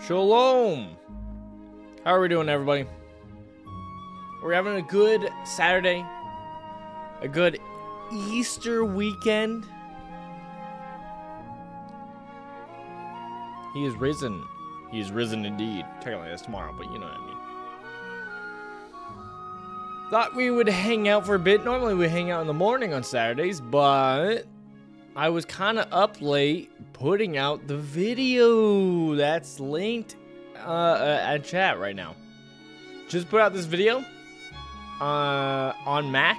Shalom. How are we doing, everybody? We're having a good Saturday, a good Easter weekend. He is risen. He is risen indeed. Technically, that's tomorrow, but you know what I mean. Thought we would hang out for a bit. Normally, we hang out in the morning on Saturdays, but I was kind of up late putting out the video that's linked at chat right now. Just put out this video on Mac,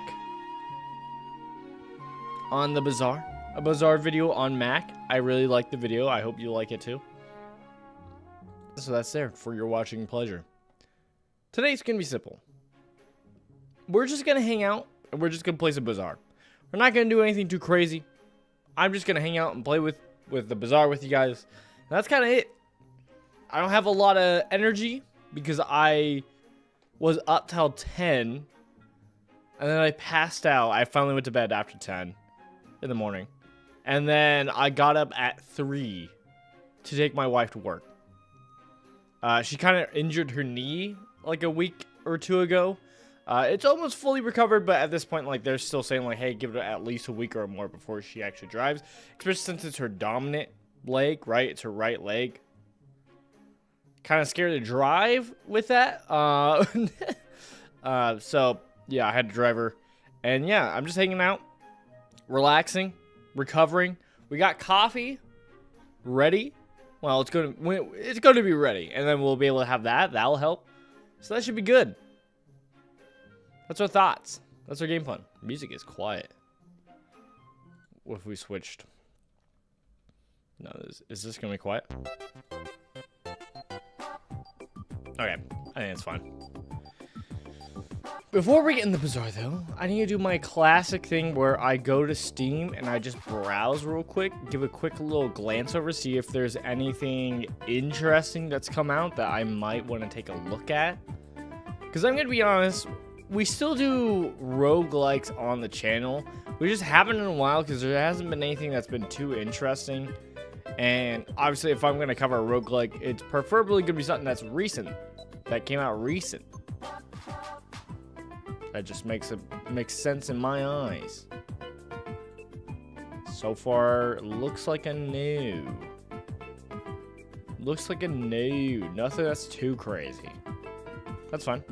on the Bazaar. A Bazaar video on Mac. I really like the video. I hope you like it too. So that's there for your watching pleasure. Today's going to be simple. We're just going to hang out and we're just going to play some Bazaar. We're not going to do anything too crazy. I'm just going to hang out and play with the Bazaar with you guys. And that's kind of it. I don't have a lot of energy because I was up till 10. And then I passed out. I finally went to bed after 10 in the morning. And then I got up at 3 to take my wife to work. She kind of injured her knee like a week or two ago. It's almost fully recovered, but at this point, like, they're still saying, like, hey, give it at least a week or more before she actually drives. Especially since it's her dominant leg, right? It's her right leg. Kind of scared to drive with that. So, yeah, I had to drive her. And, yeah, I'm just hanging out, relaxing, recovering. We got coffee ready. Well, it's going to be ready. And then we'll be able to have that. That'll help. So that should be good. That's our thoughts. That's our game plan. Music is quiet. What if we switched? No, is this gonna be quiet? Okay, I think it's fine. Before we get in the Bazaar, though, I need to do my classic thing where I go to Steam and I just browse real quick, give a quick little glance over, see if there's anything interesting that's come out that I might want to take a look at. Because I'm gonna be honest, we still do roguelikes on the channel. We just haven't in a while because there hasn't been anything that's been too interesting. And obviously, if I'm going to cover a roguelike, it's preferably going to be something that's recent. That came out recent. That just makes sense in my eyes. So far, looks like a no. Looks like a no. Nothing that's too crazy. That's fine.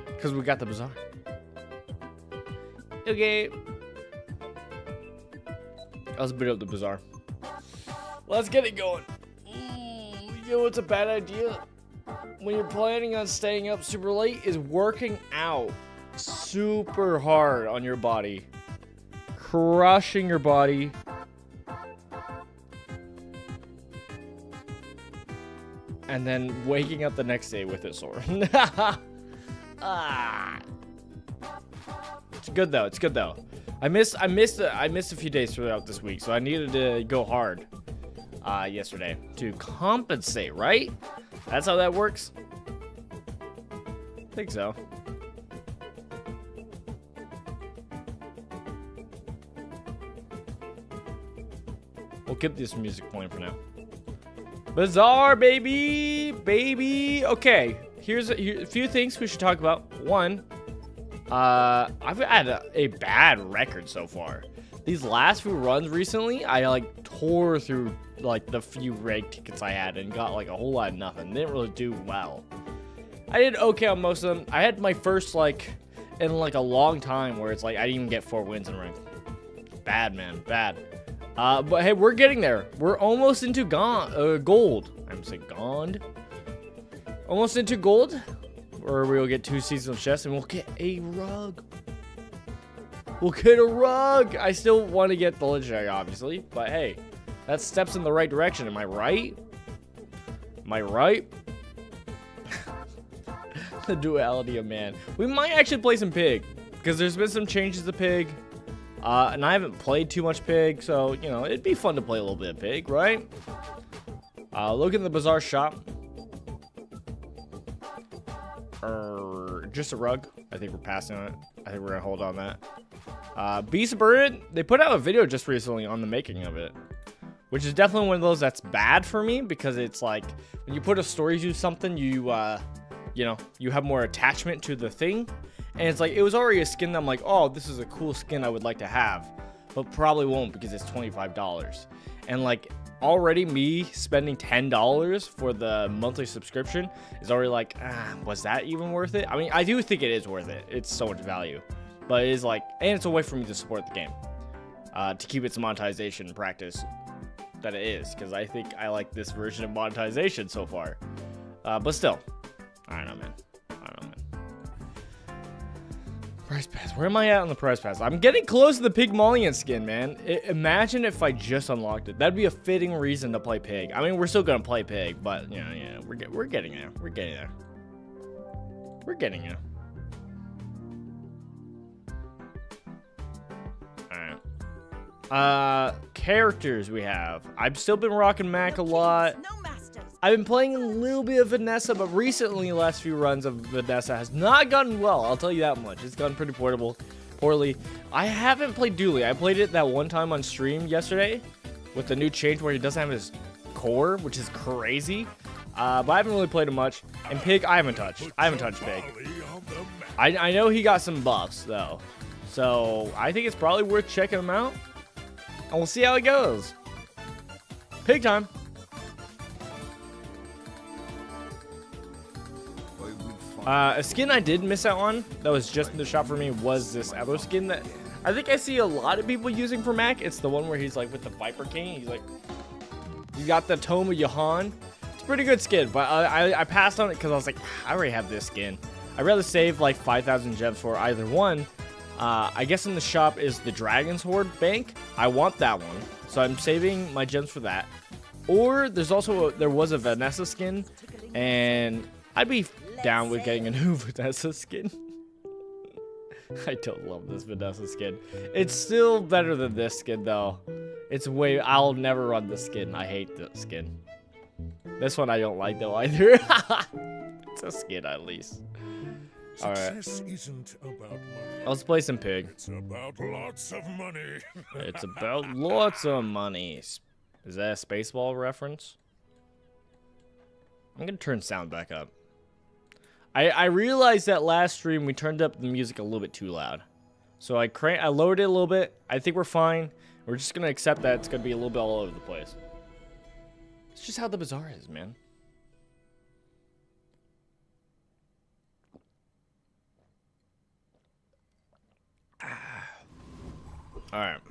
Because we got the Bazaar. Okay. Let's beat up the Bazaar. Let's get it going. You know what's a bad idea? When you're planning on staying up super late is working out super hard on your body. Crushing your body. And then waking up the next day with it sore. It's good though. It's good though. I missed a few days throughout this week, so I needed to go hard yesterday to compensate, right? That's how that works. I think so. We'll keep this music playing for now. Bazaar, baby. Okay. Here's a few things we should talk about. One, I've had a bad record so far. These last few runs recently, I like tore through like the few reg tickets I had and got like a whole lot of nothing. Didn't really do well. I did okay on most of them. I had my first like in like a long time where it's like I didn't even get 4 wins in rank. Bad, man, bad. But hey, we're getting there. We're almost into gold. I'm saying gond. Almost into gold, or we'll get 2 seasonal chests and we'll get a rug. We'll get a rug. I still want to get the legendary, obviously, but hey, that's steps in the right direction. Am I right? Am I right? The duality of man. We might actually play some pig because there's been some changes to pig, and I haven't played too much pig, so you know it'd be fun to play a little bit of pig, right? Look in the Bazaar shop. Just a rug. I think we're passing on it. I think we're gonna hold on that. Beast of Burden, they put out a video just recently on the making of it. which is definitely one of those that's bad for me, because it's like when you put a story to something, you know, you have more attachment to the thing. And it's like, it was already a skin that I'm like, oh, this is a cool skin I would like to have, but probably won't because it's $25. And like, already me spending $10 for the monthly subscription is already like, was that even worth it? I mean, I do think it is worth it. It's so much value, but it is like, and it's a way for me to support the game, to keep its monetization practice that it is, because I think I like this version of monetization so far. But still, I don't know, man. Price pass. Where am I at on the price pass? I'm getting close to the Pygmalion skin, man. Imagine if I just unlocked it. That'd be a fitting reason to play Pig. I mean, we're still gonna play Pig, but you know, yeah, we're getting there. We're getting there. We're getting there. All right. Characters we have. I've still been rocking Mac a lot. I've been playing a little bit of Vanessa, but recently, the last few runs of Vanessa has not gotten well. I'll tell you that much. It's gone pretty poorly. I haven't played Dooley. I played it that one time on stream yesterday with the new change where he doesn't have his core, which is crazy. But I haven't really played him much. And Pig, I haven't touched. Pig. I know he got some buffs, though. So I think it's probably worth checking him out. And we'll see how it goes. Pig time. A skin I did miss out on that was just in the shop for me was this other skin that I think I see a lot of people using for Mac. It's the one where he's like with the Viper King. He's like, you got the Tome of Johan. It's a pretty good skin, but I passed on it because I was like, I already have this skin. I'd rather save like 5,000 gems for either one. I guess in the shop is the Dragon's Horde Bank. I want that one, so I'm saving my gems for that. Or there's also there was a Vanessa skin, and I'd be down with getting a new Vanessa skin. I don't love this Vanessa skin. It's still better than this skin though. It's way, I'll never run this skin. I hate the skin. This one I don't like though either. It's a skin at least. Alright. Isn't about money. Let's play some Pig. It's about lots of money. It's about lots of money. Is that a Spaceball reference? I'm gonna turn sound back up. I realized that last stream we turned up the music a little bit too loud. So I lowered it a little bit. I think we're fine. We're just gonna accept that it's gonna be a little bit all over the place. It's just how the Bazaar is, man. Alright.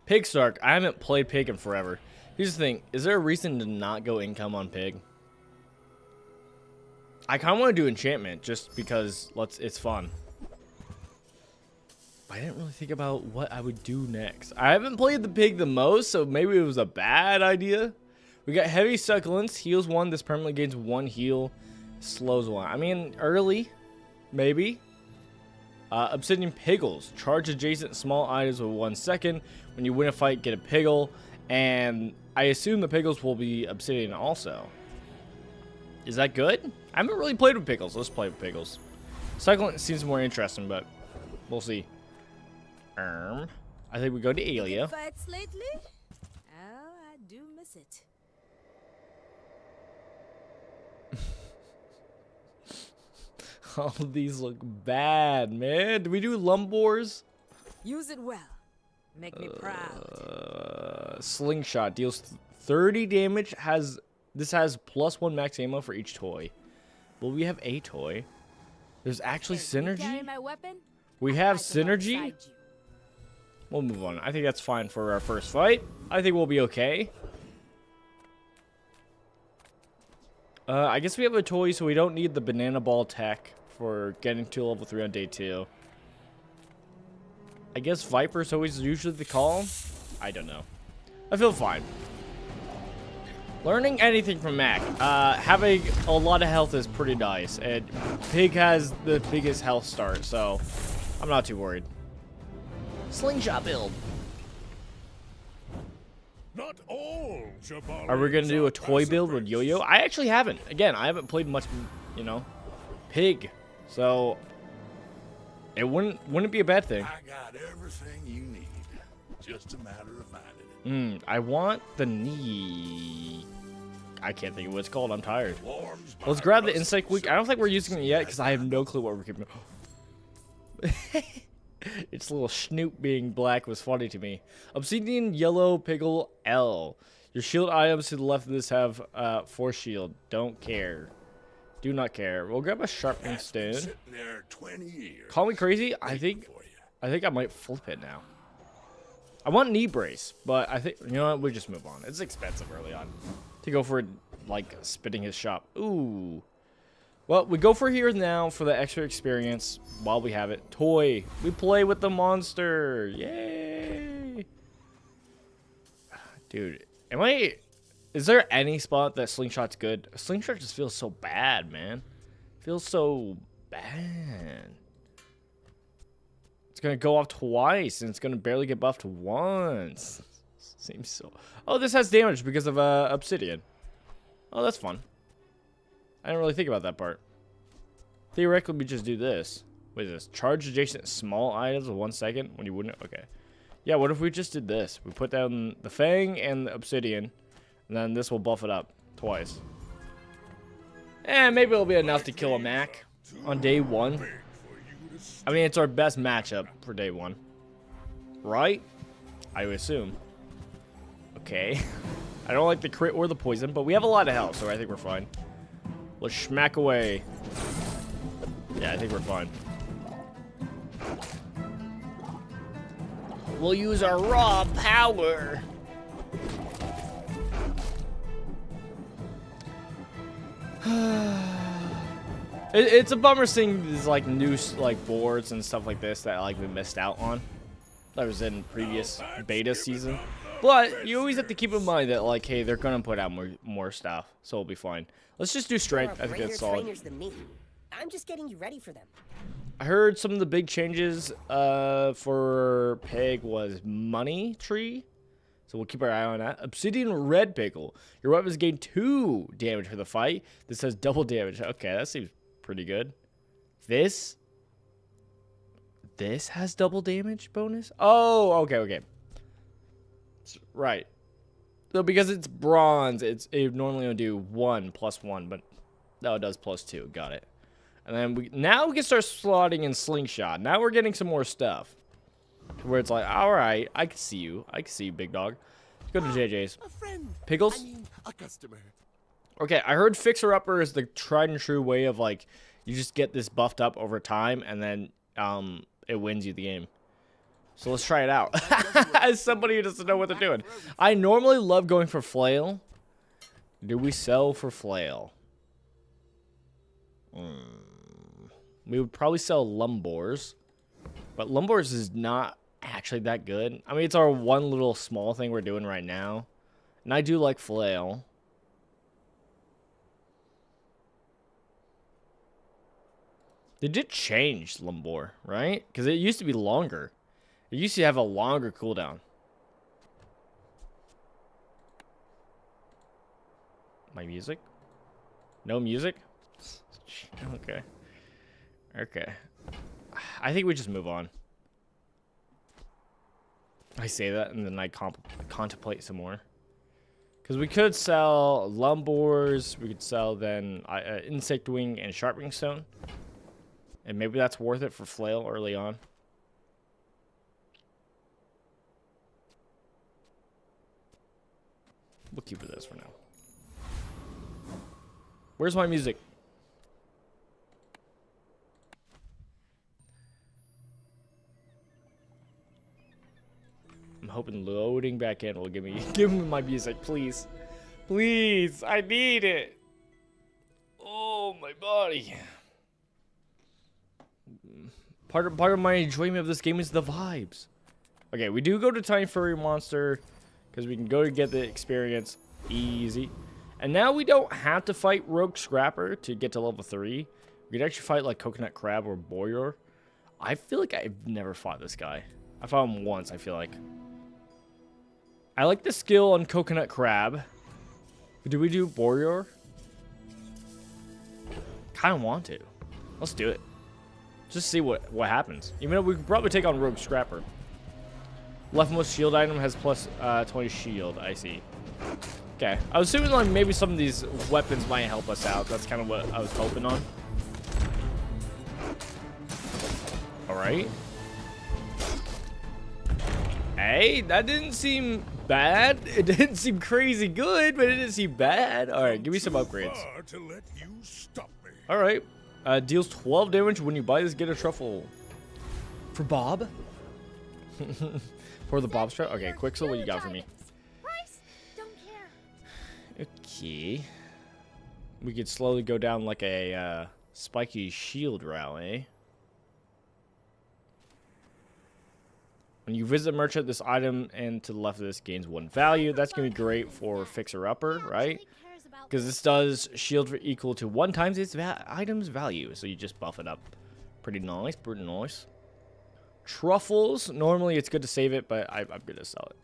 Pig Stark. I haven't played Pig in forever. Here's the thing. Is there a reason to not go income on Pig? I kind of want to do enchantment just because it's fun. I didn't really think about what I would do next. I haven't played the Pig the most, so maybe it was a bad idea. We got Heavy Succulents. Heals 1. This permanently gains 1 heal. Slows 1. I mean, early. Maybe. Obsidian Piggles. Charge adjacent small items with 1 second. When you win a fight, get a Piggle. And I assume the Piggles will be Obsidian also. Is that good? I haven't really played with Pickles. Let's play with Pickles. Succulent seems more interesting, but we'll see. I think we go to Aelia. Fights lately? Oh, I do miss it. All of these look bad, man. Do we do Lumbors? Use it well. Make me proud. Slingshot deals 30 damage. This has +1 max ammo for each toy. Will we have a toy? There's actually synergy. We have synergy. We'll move on. I think that's fine for our first fight. I think we'll be okay. I guess we have a toy, so we don't need the banana ball tech for getting to level 3 on day 2. I guess Viper's always usually the call. I don't know. I feel fine. Learning anything from Mac. Having a lot of health is pretty nice, and Pig has the biggest health start, so I'm not too worried. Slingshot build. Not all Are we gonna do a toy build with Yo-Yo? I actually haven't. Again, I haven't played much, you know, Pig, so it wouldn't be a bad thing. I got everything you need. Just a matter of finding it. I want the knee. I can't think of what it's called. I'm tired. Let's grab the insect week. I don't think we're using it yet because I have no clue what we're keeping. Its little snoot being black was funny to me. Obsidian yellow pickle L. Your shield items to the left of this have force shield. Don't care. Do not care. We'll grab a sharpening stone. Call me crazy. I think I might flip it now. I want knee brace, but I think, you know what, we just move on. It's expensive early on to go for, like, spitting his shop. Ooh. Well, we go for here now for the extra experience while we have it. Toy. We play with the monster. Yay. Dude, is there any spot that slingshot's good? Slingshot just feels so bad, man. Feels so bad. It's gonna go off twice, and it's gonna barely get buffed once. Seems so. Oh, this has damage because of obsidian. Oh, that's fun. I didn't really think about that part. Theoretically, we just do this. What is this? Charge adjacent small items with 1 second when you wouldn't. Okay. Yeah. What if we just did this? We put down the fang and the obsidian, and then this will buff it up twice. And maybe it'll be enough to kill a Mac on day 1. I mean, it's our best matchup for day 1. Right? I would assume. Okay. I don't like the crit or the poison, but we have a lot of health, so I think we're fine. Let's smack away. Yeah, I think we're fine. We'll use our raw power. It's a bummer seeing these like new boards and stuff like this that like we missed out on. That was in previous beta season. But you always have to keep in mind that like, hey, they're gonna put out more stuff, so it'll be fine. Let's just do strength. I think that's solid. I'm just getting you ready for them. I heard some of the big changes for Peg was money tree. So we'll keep our eye on that. Obsidian red pickle. Your weapons gain 2 damage for the fight. This has double damage. Okay, that seems pretty good. This has double damage bonus? Oh, okay. Right. So because it's bronze, it normally would do 1 + 1, but no, it does +2. Got it. And then now we can start slotting in slingshot. Now we're getting some more stuff. Where it's like, all right, I can see you. I can see you, big dog. Let's go to JJ's. A friend. Pickles? I mean, a customer. Okay, I heard Fixer Upper is the tried and true way of like, you just get this buffed up over time and then it wins you the game. So let's try it out. As somebody who doesn't know what they're doing. I normally love going for flail. Do we sell for flail? We would probably sell lumbors. But lumbors is not actually that good. I mean, it's our one little small thing we're doing right now. And I do like flail. They did change lumbor, right? Because it used to be longer. It used to have a longer cooldown. My music? No music? Okay. Okay. I think we just move on. I say that and then I contemplate some more. Because we could sell lumbors. We could sell then insect wing and sharpening stone. And maybe that's worth it for flail early on. We'll keep it this for now. Where's my music? I'm hoping loading back in will give me my music, please. Please, I need it. Oh, my body. Part of my enjoyment of this game is the vibes. Okay, we do go to Tiny Furry Monster because we can go to get the experience easy. And now we don't have to fight Rogue Scrapper to get to level 3. We could actually fight like Coconut Crab or Boyor. I feel like I've never fought this guy. I fought him once, I feel like. I like the skill on Coconut Crab. Do we do Boyor? Kind of want to. Let's do it. Just see what happens. Even though we could probably take on Rogue Scrapper. Leftmost shield item has plus 20 shield. I see. Okay. I was assuming like maybe some of these weapons might help us out. That's kind of what I was hoping on. All right. Hey, that didn't seem bad. It didn't seem crazy good, but it didn't seem bad. All right, give me some upgrades. Far to let you stop me. All right. Deals 12 damage when you buy this. Get a truffle. For Bob? For the Bob strap? Okay, Quicksil, what you got for me? Price? Don't care. Okay. We could slowly go down like a spiky shield rally. When you visit a merchant, this item and to the left of this gains 1 value. That's going to be great for Fixer-Upper, right? Because this does shield for equal to 1 times its item's value. So you just buff it up. Pretty nice, pretty nice. Truffles, normally it's good to save it, but I'm going to sell it.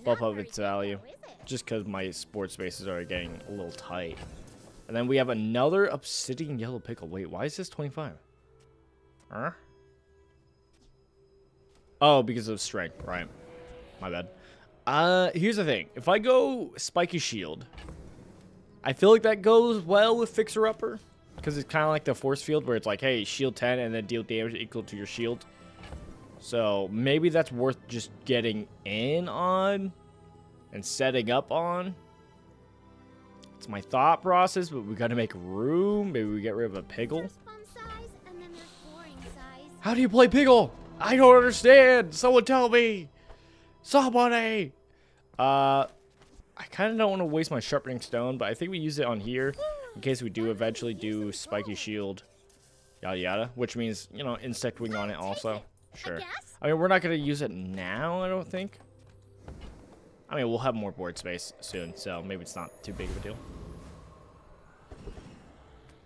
Buff up its value. Just because my sports spaces are getting a little tight. And then we have another obsidian yellow pickle. Wait, why is this 25? Huh? Oh, because of strength, right? My bad. Here's the thing. If I go spiky shield, I feel like that goes well with Fixer-Upper. Because it's kind of like the force field where it's like, hey, shield 10 and then deal damage equal to your shield. So maybe that's worth just getting in on and setting up on. It's my thought process, but we got to make room. Maybe we get rid of a Piggle. How do you play Piggle? I don't understand. Someone tell me. Somebody. I kind of don't want to waste my sharpening stone, but I think we use it on here in case we do eventually do spiky shield, yada yada, which means, you know, insect wing on it also. Sure. I mean, we're not going to use it now, I don't think. I mean, we'll have more board space soon, so maybe it's not too big of a deal.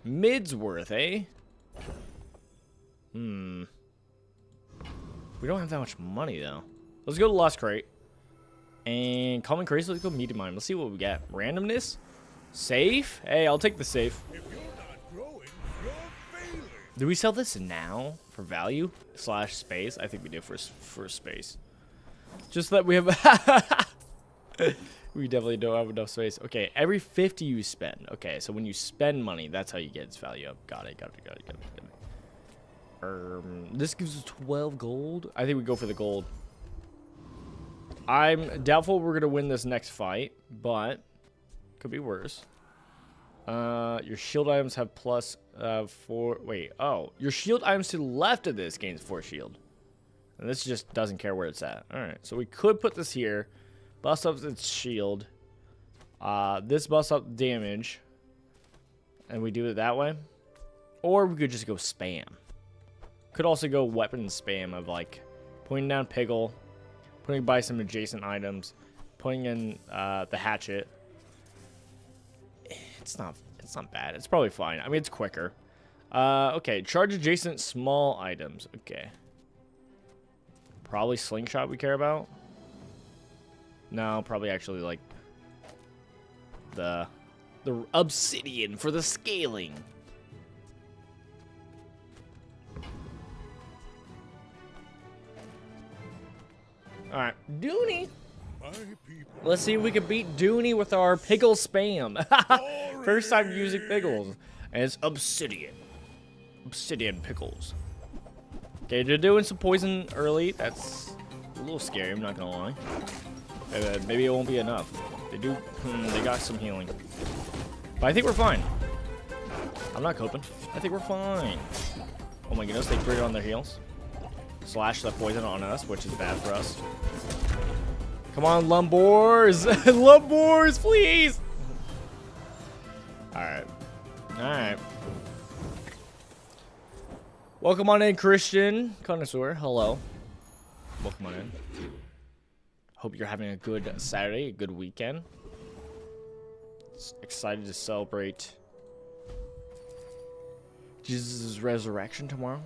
Midsworth, eh? We don't have that much money, though. Let's go to Lost Crate. And Common Crate, let's go Medium Mine. Let's see what we get. Randomness? Safe? Hey, I'll take the safe. If you're not growing, you're failing. Do we sell this now for value / space? I think we do for space. Just that we have... We definitely don't have enough space. Okay, every 50 you spend. Okay, so when you spend money, that's how you get its value up. Got it. This gives us 12 gold. I think we go for the gold. I'm doubtful we're gonna win this next fight, but could be worse. Your shield items have plus 4. Wait, oh, your shield items to the left of this gains 4 shield, and this just doesn't care where it's at. All right, so we could put this here, bust up its shield. This busts up damage, and we do it that way, or we could just go spam. Could also go weapon spam of like putting down Piggle, putting by some adjacent items, putting in the hatchet. It's not bad. It's probably fine. I mean, it's quicker. Okay, charge adjacent small items. Okay. Probably slingshot we care about. No, probably actually like the obsidian for the scaling. All right, Dooney. My people. Let's see if we can beat Dooney with our Piggle spam. First time using Piggles. And it's Obsidian. Obsidian Pickles. Okay, they're doing some poison early. That's a little scary, I'm not gonna lie. Maybe it won't be enough. They do, they got some healing. But I think we're fine. I'm not coping. I think we're fine. Oh my goodness, they crit on their heals. Slash the poison on us, which is bad for us. Come on, Lumbors! Lumbors, please! Alright. Alright. Welcome on in, Christian Connoisseur. Hello. Welcome on in. Hope you're having a good Saturday, a good weekend. Excited to celebrate Jesus' resurrection tomorrow.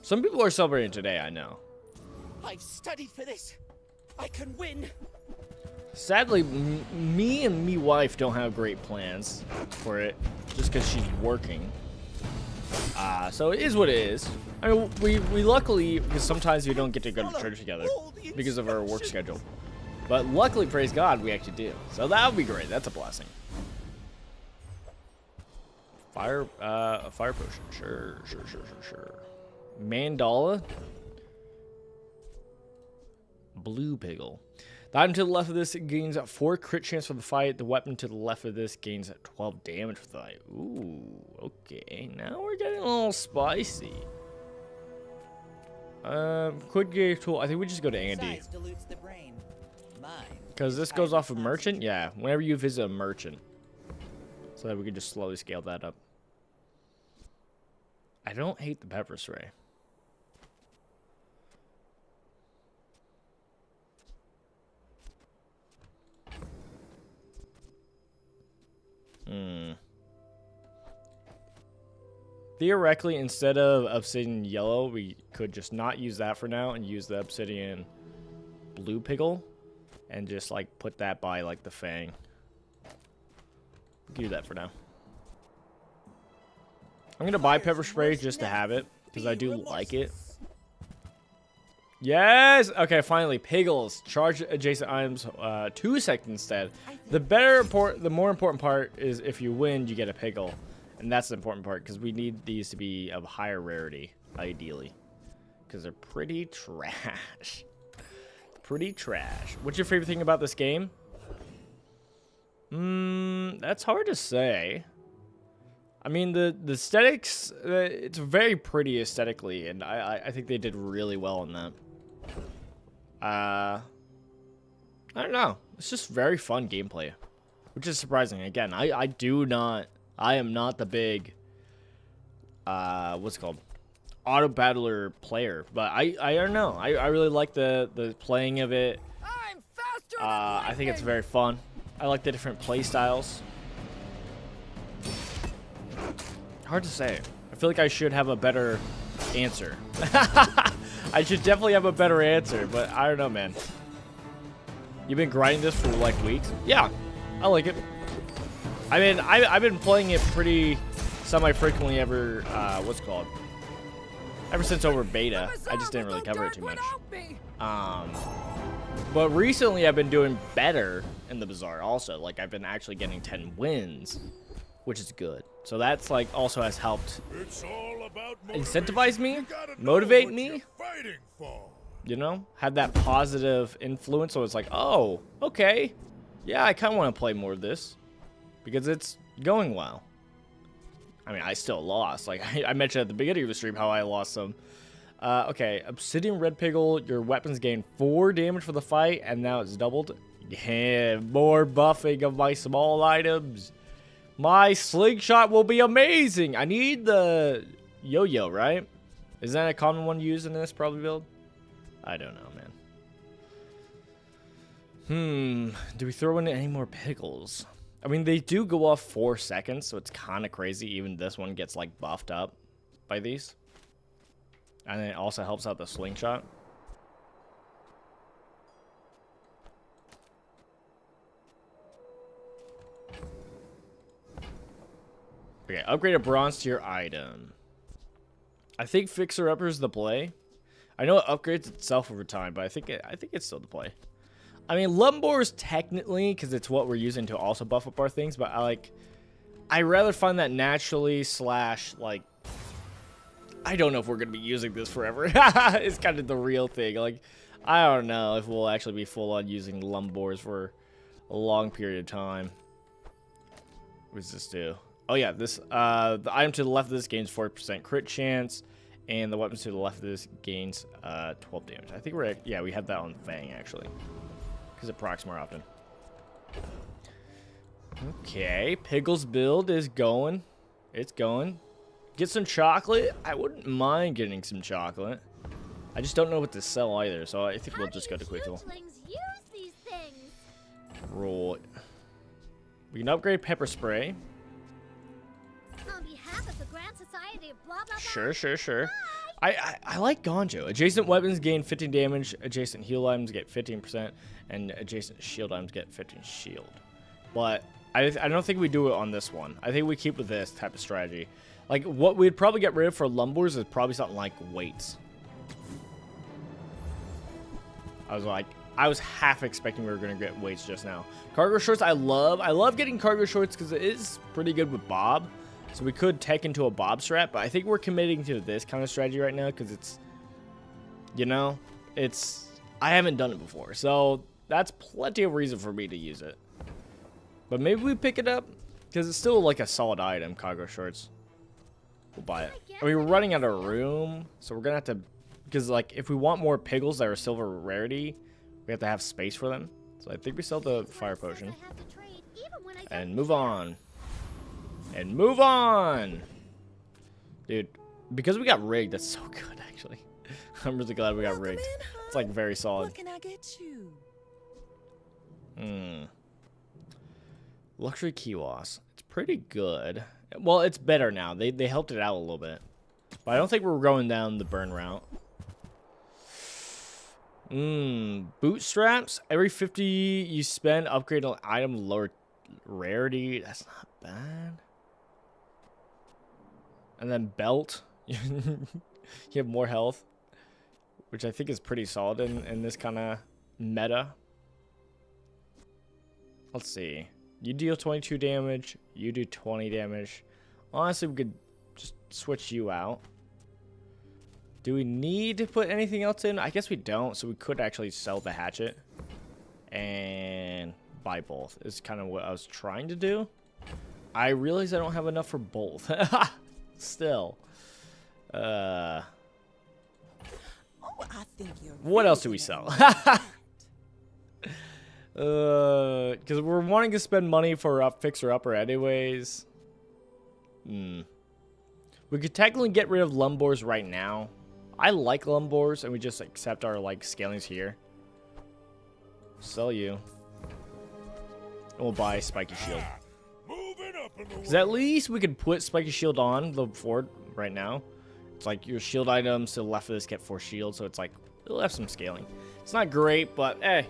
Some people are celebrating today, I know. I've studied for this. I can win. Sadly, me and me wife don't have great plans for it, just because she's working. So it is what it is. I mean, we luckily, because sometimes we don't get to go to church together because of our work schedule. But luckily, praise God, we actually do. So that would be great. That's a blessing. A fire potion. Sure. Mandala. Blue Piggle. The item to the left of this gains 4 crit chance for the fight. The weapon to the left of this gains 12 damage for the fight. Ooh, okay. Now we're getting a little spicy. Quick gear tool. I think we just go to Andy. Because this goes off of merchant? Yeah, whenever you visit a merchant. So that we can just slowly scale that up. I don't hate the pepper spray. Theoretically, instead of obsidian yellow, we could just not use that for now and use the obsidian blue piggle and just like put that by like the fang. We can do that for now. I'm gonna buy pepper spray just to have it because I do like it. Yes. Okay. Finally, piggles. Charge adjacent items 2 seconds instead. The more important part is if you win, you get a piggle, and that's the important part because we need these to be of higher rarity, ideally, because they're pretty trash. Pretty trash. What's your favorite thing about this game? That's hard to say. I mean, the aesthetics, it's very pretty aesthetically, and I think they did really well in that. I don't know. It's just very fun gameplay, which is surprising. Again, I am not the big, what's it called? Auto battler player, but I don't know. I really like the playing of it. I'm faster than I think it's very fun. I like the different play styles. Hard to say. I feel like I should have a better answer. I should definitely have a better answer, but I don't know, man. You've been grinding this for like weeks? Yeah, I like it. I mean, I've been playing it pretty semi-frequently ever, what's it called? Ever since over beta. I just didn't really cover it too much. But recently I've been doing better in the Bazaar also. Like, I've been actually getting 10 wins, which is good. So that's like also has helped incentivize me, motivate me, you know, have that positive influence. So it's like, oh, okay, yeah, I kind of want to play more of this because it's going well. I mean, I still lost. Like I mentioned at the beginning of the stream how I lost some. Okay, Obsidian Red Piggle, your weapons gain 4 damage for the fight, and now it's doubled. Yeah, more buffing of my small items. My slingshot will be amazing. I need the yo-yo, right? Is that a common one used in this probably build? I don't know, man. Do we throw in any more pickles? I mean, they do go off 4 seconds, so it's kind of crazy. Even this one gets like buffed up by these. And then it also helps out the slingshot. Okay, upgrade a bronze tier item. I think Fixer Upper is the play. I know it upgrades itself over time, but I think it's still the play. I mean, Lumbors technically, because it's what we're using to also buff up our things, but I rather find that naturally / like, I don't know if we're gonna be using this forever. It's kind of the real thing. Like, I don't know if we'll actually be full on using Lumbors for a long period of time. What does this do? Oh yeah, this the item to the left of this gains 4% crit chance, and the weapons to the left of this gains 12 damage. I think we have that on Fang actually, because it procs more often. Okay, Piggle's build is going. It's going. Get some chocolate. I wouldn't mind getting some chocolate. I just don't know what to sell either, so I think we'll just go to Quick Tool. Roll. We can upgrade pepper spray. On behalf of the Grand Society of blah blah blah. Sure. I like Gonjo. Adjacent weapons gain 15 damage, adjacent heal items get 15%, and adjacent shield items get 15 shield. But I don't think we do it on this one. I think we keep with this type of strategy. Like, what we'd probably get rid of for lumbers is probably something like weights. I was half expecting we were going to get weights just now. Cargo shorts, I love getting cargo shorts because it is pretty good with Bob. So we could tech into a Bob strat, but I think we're committing to this kind of strategy right now because it's, you know, I haven't done it before. So that's plenty of reason for me to use it. But maybe we pick it up because it's still like a solid item, cargo shorts. We'll buy it. I mean, we're running out of room, so we're going to have to, because like if we want more piggles that are silver rarity, we have to have space for them. So I think we sell the fire potion. And move on. And move on! Dude, because we got rigged, that's so good, actually. I'm really glad we got rigged. It's like very solid. What can I get you? Luxury kiosk. It's pretty good. Well, it's better now. They helped it out a little bit. But I don't think we're going down the burn route. Bootstraps. Every 50 you spend, upgrade an item lower rarity. That's not bad. And then belt. You have more health, which I think is pretty solid in this kind of meta. Let's see. You deal 22 damage. You do 20 damage. Honestly, we could just switch you out. Do we need to put anything else in? I guess we don't, so we could actually sell the hatchet and buy both. Is kind of what I was trying to do. I realize I don't have enough for both. Still. I think you're What else do we sell? Because we're wanting to spend money for fixer-upper anyways. We could technically get rid of lumbors right now. I like lumbors, and we just accept our like scalings here. Sell you. And we'll buy spiky shield. Because at least we could put spiky shield on the fort right now. It's like your shield items to the left of this get 4 shields, so it's like it'll have some scaling. It's not great, but hey.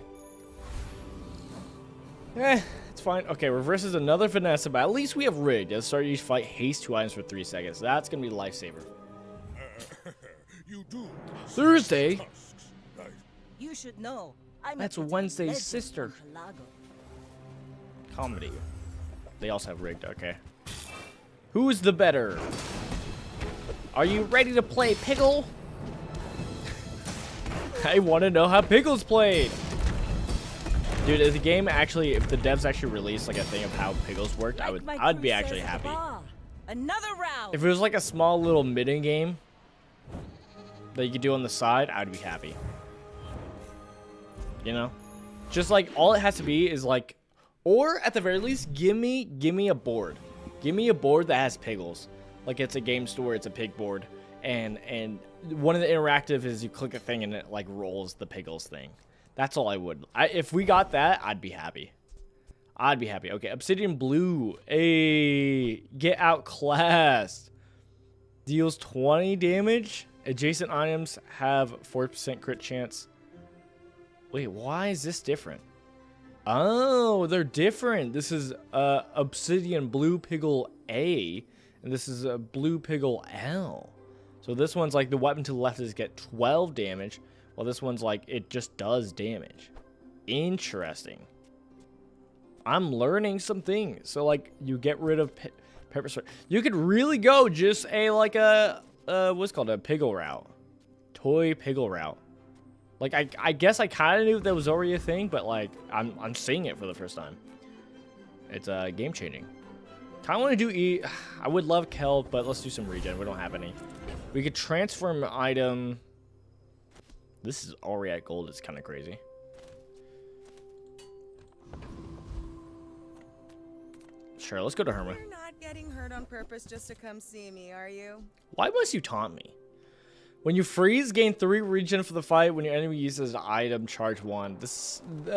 It's fine. Okay, reverses another finesse, but at least we have rigged. At the start of each fight, haste 2 items for 3 seconds. That's gonna be a lifesaver. You do. Thursday. You should know. That's Wednesday's sister. Comedy. They also have rigged. Okay. Who's the better? Are you ready to play Piggle? I want to know how Piggle's played. Dude, if the game actually, if the devs actually released like a thing of how Piggles worked, I'd be actually happy. Another round. If it was like a small little mid game that you could do on the side, I'd be happy. You know? Just like all it has to be is like, or at the very least, give me a board. Give me a board that has Piggles. Like it's a game store, it's a pig board. And one of the interactive is you click a thing and it like rolls the Piggles thing. That's all I would. If we got that, I'd be happy. I'd be happy. Okay, Obsidian Blue. Hey, get outclassed. Deals 20 damage. Adjacent items have 4% crit chance. Wait, why is this different? Oh, they're different. This is Obsidian Blue Piggle A, and this is a Blue Piggle L. So this one's like the weapon to the left is get 12 damage, while this one's like it just does damage. Interesting. I'm learning some things. So like you get rid of pepper spray. You could really go just a like a what's called a Piggle route, toy Piggle route. Like I guess I kind of knew that was already a thing, but like I'm seeing it for the first time. It's game changing. Kind of want to do I would love Kelp, but let's do some regen. We don't have any. We could transform an item. This is already at gold. It's kind of crazy. Sure, let's go to Herma. You're not getting hurt on purpose just to come see me, are you? Why must you taunt me? When you freeze, gain 3 regen for the fight. When your enemy uses an item, charge 1.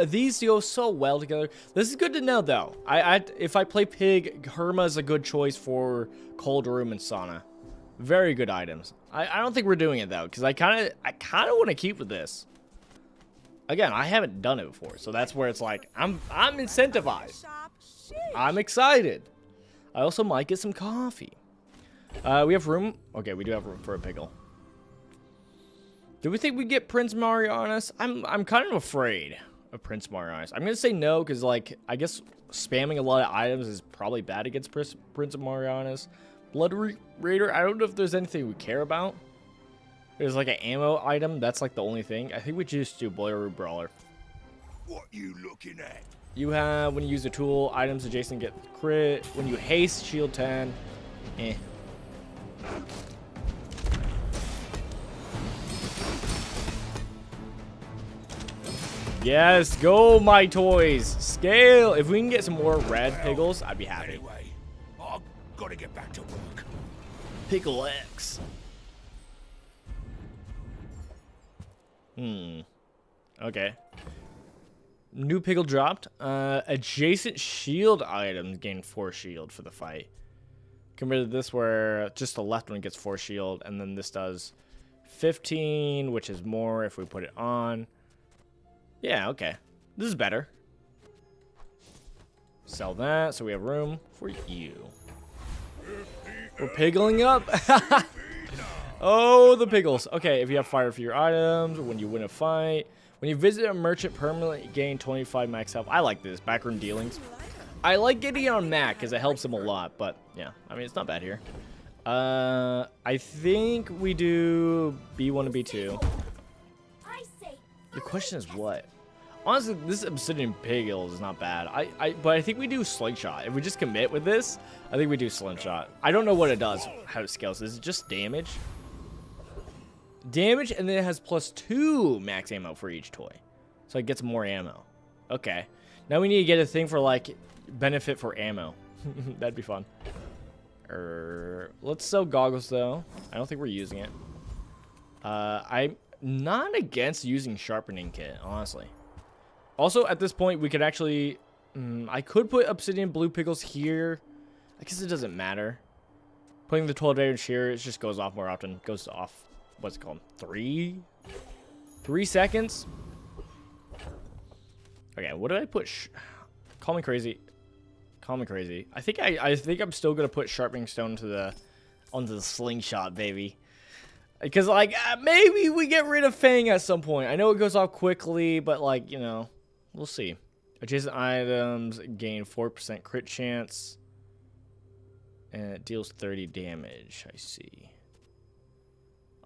These go so well together. This is good to know, though. If I play Pig, Herma is a good choice for Cold Room and Sauna. Very good items. I don't think we're doing it though, because I kind of want to keep with this. Again, I haven't done it before, so that's where it's like I'm incentivized. Shop, I'm excited. I also might get some coffee. We have room. Okay, we do have room for a pickle. Do we think we get Prince Marianus? I'm kind of afraid of Prince Marianus. I'm gonna say no because, like, I guess spamming a lot of items is probably bad against Prince Marianus. Blood Raider. I don't know if there's anything we care about. There's like an ammo item. That's like the only thing. I think we just do Boiler Brawler. What you looking at? You have, when you use a tool, items adjacent get crit. When you haste, shield 10. Eh. Yes, go my toys. Scale. If we can get some more red pickles, I'd be happy. Anyway, I've got to get back to work. Pickle X. Okay. New pickle dropped. Adjacent shield items gain 4 shield for the fight. Compared to this where just the left one gets 4 shield, and then this does 15, which is more if we put it on. Yeah, okay. This is better. Sell that, so we have room for you. We're pickling up. Oh, the pickles. Okay, if you have fire for your items, when you win a fight, when you visit a merchant permanently, you gain 25 max health. I like this. Backroom dealings. I like getting it on Mac because it helps him a lot, but yeah, I mean, it's not bad here. I think we do B1 and B2. The question is what? Honestly, this Obsidian Pickle is not bad. But I think we do Slingshot. If we just commit with this, I think we do Slingshot. I don't know what it does, how it scales. Is it just damage? Damage, and then it has +2 max ammo for each toy. So it gets more ammo. Okay. Now we need to get a thing for, like, benefit for ammo. That'd be fun. Let's sell goggles, though. I don't think we're using it. I'm not against using sharpening kit, honestly. Also, at this point, we could actually... I could put Obsidian Blue Pickles here. I guess it doesn't matter. Putting the 12 damage here, it just goes off more often. Goes off, what's it called? 3 seconds? Okay, what did I put? Call me crazy. Call me crazy. I think I'm still gonna put Sharpening Stone onto the Slingshot, baby. Because, like, maybe we get rid of Fang at some point. I know it goes off quickly, but, like, you know, we'll see. Adjacent items gain 4% crit chance. And it deals 30 damage, I see.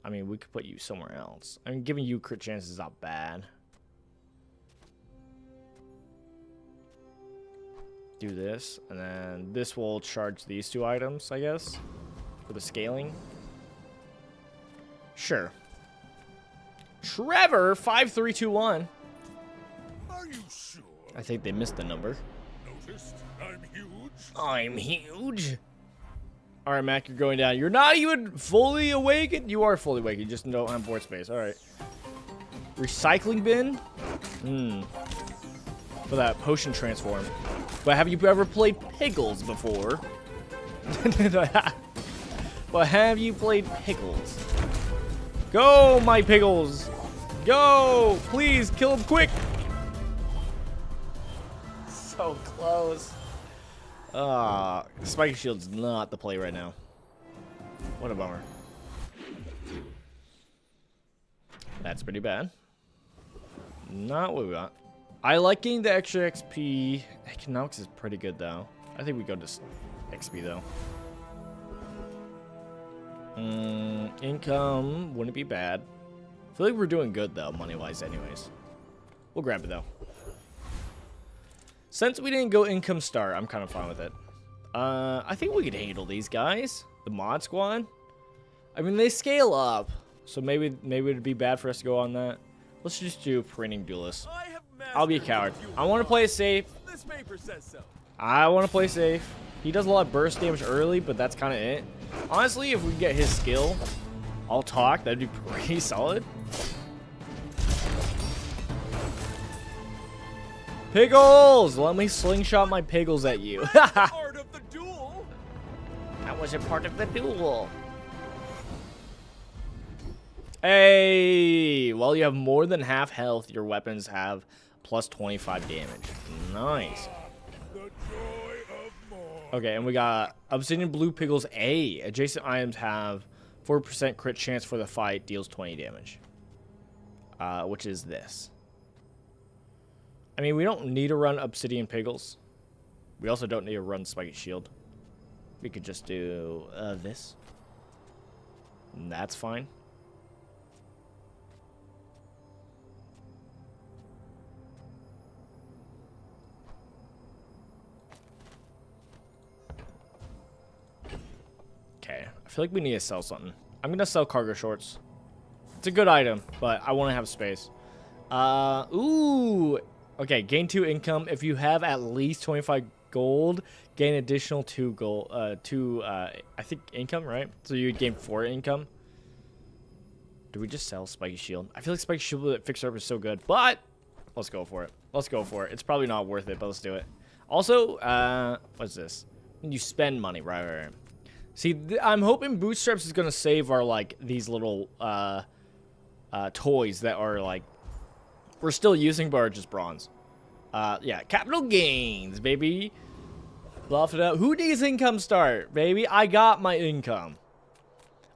I mean, we could put you somewhere else. I mean, giving you crit chance is not bad. Do this, and then this will charge these 2 items, I guess, for the scaling. Sure. Trevor 5321. Are you sure? I think they missed the number. Noticed? I'm huge. I'm huge. All right, Mac, you're going down. You're not even fully awakened. You are fully awakened. You just don't have board space. All right. Recycling bin. For that potion transform. But have you ever played Pickles before? But have you played Pickles? Go, my Pickles! Go! Please, kill him quick! So close. Spiky Shield's not the play right now. What a bummer. That's pretty bad. Not what we want. I like getting the extra XP. Economics is pretty good, though. I think we go to XP, though. Income wouldn't be bad. I feel like we're doing good, though, money-wise anyways. We'll grab it, though. Since we didn't go income star, I'm kind of fine with it. I think we could handle these guys. The mod squad. I mean, they scale up. So maybe it'd be bad for us to go on that. Let's just do Printing Duelist. I'll be a coward. I want to play it safe. This paper says so. I want to play safe. He does a lot of burst damage early, but that's kind of it. Honestly, if we get his skill, I'll talk. That'd be pretty solid. Pickles! Let me slingshot my pickles at you. Part of the duel. That wasn't part of the duel. Hey! While you have more than half health, your weapons have plus 25 damage. Nice. The joy Okay, and we got Obsidian Blue Pickles A. Adjacent items have 4% crit chance for the fight, deals 20 damage. Which is this. I mean, we don't need to run Obsidian Pickles. We also don't need to run Spiky Shield. We could just do this. And that's fine. Okay, I feel like we need to sell something. I'm gonna sell cargo shorts. It's a good item, but I want to have space. Ooh. Okay, gain 2 income. If you have at least 25 gold, gain additional 2 gold. I think income, right? So you gain 4 income. Do we just sell Spiky Shield? I feel like Spiky Shield with Fixer Up is so good, but let's go for it. Let's go for it. It's probably not worth it, but let's do it. Also, what's this? You spend money, right. See, I'm hoping Bootstraps is gonna save our like these little toys that are like we're still using, but are just bronze. Yeah, capital gains, baby. Bluff it up. Who needs income start, baby? I got my income.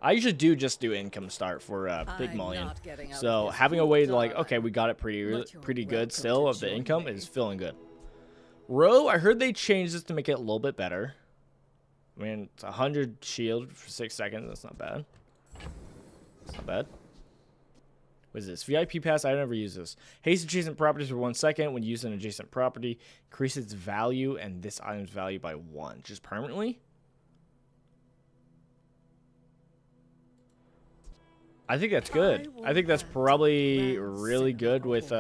I usually just do income start for Big Mullion. So having a way to like, okay, we got it pretty good still of the income is feeling good. Row, I heard they changed this to make it a little bit better. I mean, it's 100 shield for 6 seconds. That's not bad. That's not bad. What is this? VIP pass. I never use this. Haste adjacent properties for 1 second. When using an adjacent property, increase its value and this item's value by 1. Just permanently? I think that's good. I think that's probably really good with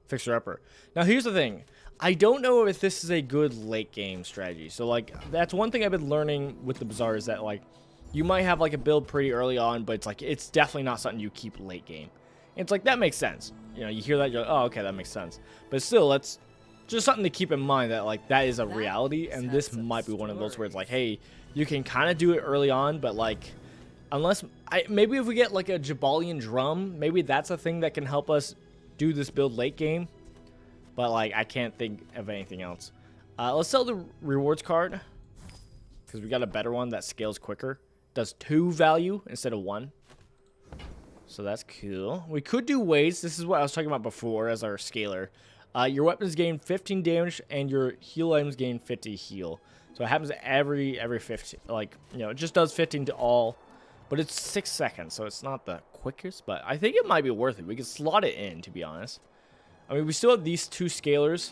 Fixer Upper. Now, here's the thing. I don't know if this is a good late game strategy. So, like, that's one thing I've been learning with the Bazaar is that, like, you might have, like, a build pretty early on, but it's, like, it's definitely not something you keep late game. And it's, like, that makes sense. You know, you hear that, you're like, oh, okay, that makes sense. But still, that's just something to keep in mind that, like, that is a reality. And this might be one of those where it's, like, hey, you can kind of do it early on, but, like, unless... maybe if we get, like, a Jabalian Drum, maybe that's a thing that can help us do this build late game. But, like, I can't think of anything else. Let's sell the rewards card. Because we got a better one that scales quicker. Does 2 value instead of 1. So that's cool. We could do weights. This is what I was talking about before as our scaler. Your weapons gain 15 damage and your heal items gain 50 heal. So it happens every 15. Like, you know, it just does 15 to all. But it's 6 seconds, so it's not the quickest. But I think it might be worth it. We could slot it in, to be honest. I mean, we still have these 2 scalers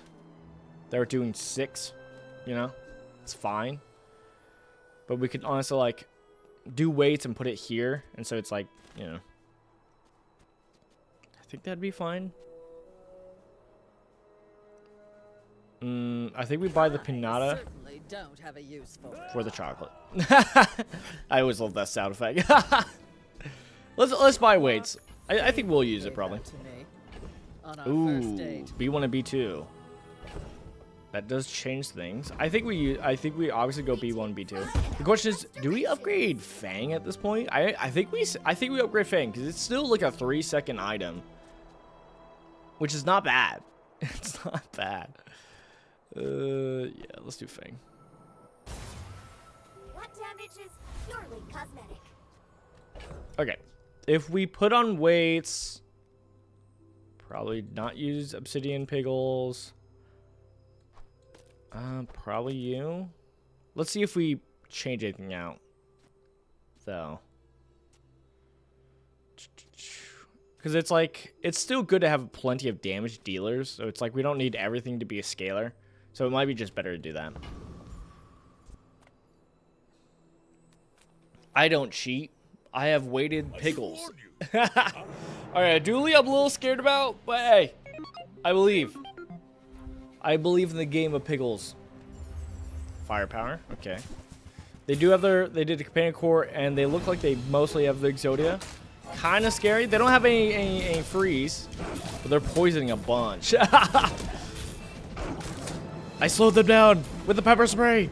that are doing 6, you know? It's fine. But we could honestly, like, do weights and put it here. And so it's like, you know. I think that'd be fine. I think we buy the pinata for the chocolate. I always love that sound effect. let's buy weights. I think we'll use it probably. Ooh, B1 and B2. That does change things. I think we obviously go B1, B2. The question is, do we upgrade Fang at this point? I think we upgrade Fang because it's still like a 3-second item, which is not bad. It's not bad. Yeah, let's do Fang. What damage is purely cosmetic? Okay, if we put on weights, probably not use Obsidian Piggles. Probably you. Let's see if we change anything out, though. Because it's like, it's still good to have plenty of damage dealers. So it's like we don't need everything to be a scaler. So it might be just better to do that. I don't cheat. I have weighted Piggles. Alright, Dooley I'm a little scared about, but hey, I believe. I believe in the game of Piggles. Firepower, okay. They do have they did the companion core, and they look like they mostly have the Exodia. Kind of scary. They don't have any freeze, but they're poisoning a bunch. I slowed them down with the pepper spray.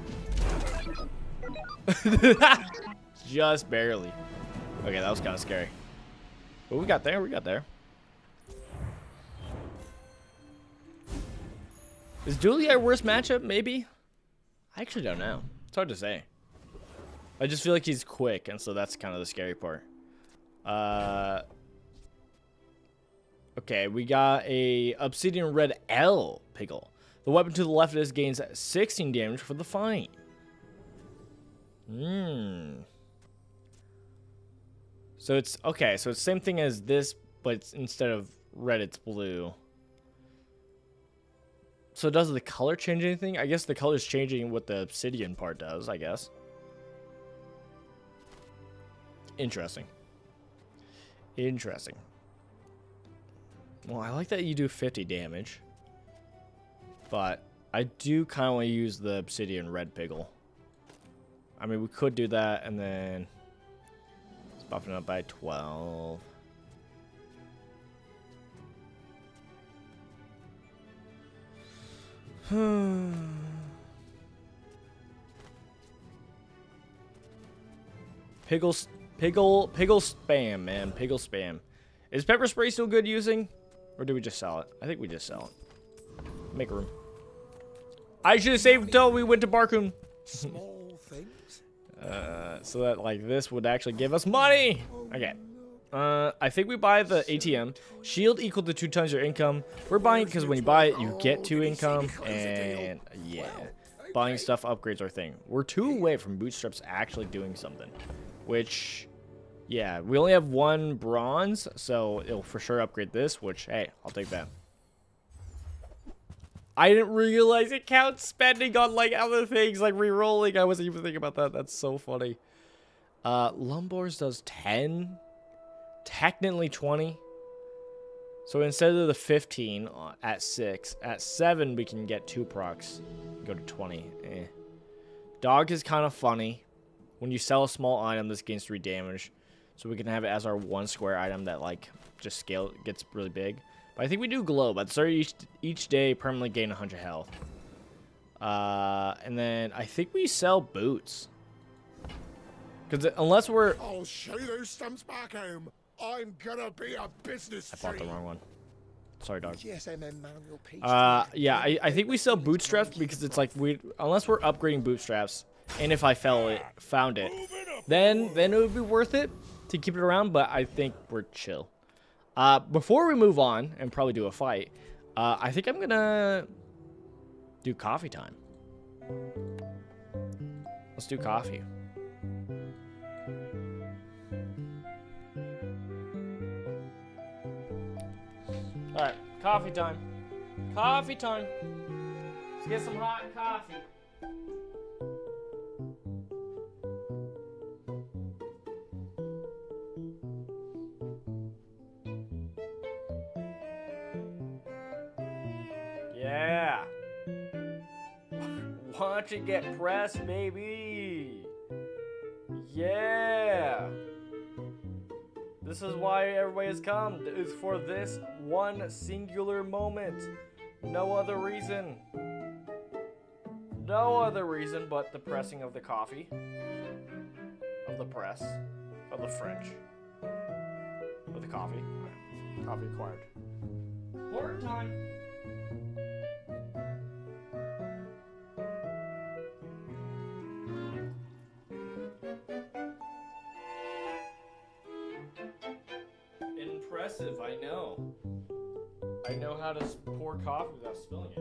Just barely. Okay, that was kind of scary. But we got there. We got there. Is Dooley our worst matchup? Maybe. I actually don't know. hard to say. I just feel like he's quick, and so that's kind of the scary part. Okay, we got a Obsidian Red L Pickle. The weapon to the left of this gains 16 damage for the fight. So it's okay. So it's the same thing as this, but it's, instead of red, it's blue. So does the color change anything? I guess the color's changing what the obsidian part does, I guess. Interesting. Interesting. Well, I like that you do 50 damage. But I do kind of want to use the obsidian red pickle. I mean, we could do that and then it's buffing up by 12. Pickle spam, man. Pickle spam. Is pepper spray still good using? Or do we just sell it? I think we just sell it. Make room. I should have saved until we went to Barcoon. Small things. So that like this would actually give us money. Okay. I think we buy the ATM. Shield equal to 2 times your income. We're buying because when you buy it, you get 2 income. And yeah, buying stuff upgrades our thing. We're 2 away from Bootstraps actually doing something. Which, yeah, we only have 1 bronze. So it'll for sure upgrade this, which, hey, I'll take that. I didn't realize it counts spending on like other things like re-rolling. I wasn't even thinking about that. That's so funny. Lumbors does 10. Technically 20. So instead of the 15 at 6, at 7 we can get 2 procs. Go to 20. Dog is kind of funny. When you sell a small item, this gains 3 damage. So we can have it as our 1 square item that like just scale gets really big. But I think we do globe. At the start of each day, permanently gain 100 health. And then I think we sell boots. Because unless we're... I'll show you those stumps back home. I'm gonna be a business I bought the wrong one. Sorry, dog. GSMM manual page. Yeah, I think we sell bootstraps because it's like unless we're upgrading bootstraps, and if I found it, then it would be worth it to keep it around. But I think we're chill. Before we move on and probably do a fight, I think I'm gonna do coffee time. Let's do coffee. All right, coffee time. Coffee time. Let's get some hot coffee. Yeah. Watch it get pressed, baby. Yeah. This is why everybody has come. It's for this one singular moment. No other reason. No other reason but the pressing of the coffee. Of the press. Of the French. Of the coffee. Coffee acquired. Pour time. Impressive, I know. I know how to pour coffee without spilling it.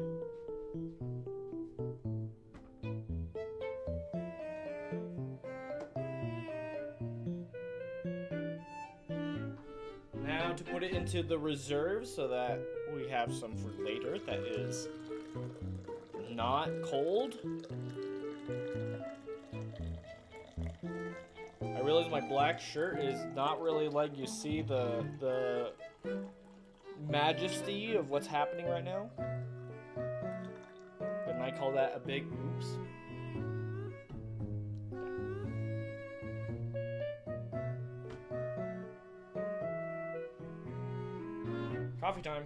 Now to put it into the reserve so that we have some for later that is not cold. I realize my black shirt is not really like you see the majesty of what's happening right now. And I call that a big oops. Coffee time.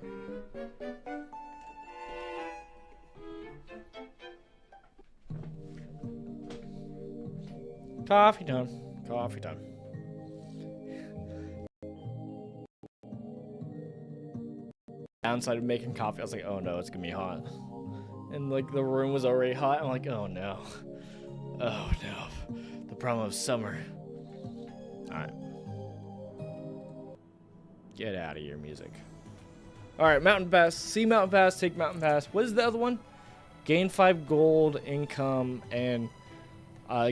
Coffee time. Coffee time. Downside of making coffee, I was like, oh no, it's gonna be hot. And like the room was already hot. I'm like, oh no. Oh no. The problem of summer. Alright. Get out of here, music. Alright, Mountain Pass. See Mountain Pass, take Mountain Pass. What is the other one? Gain 5 gold income and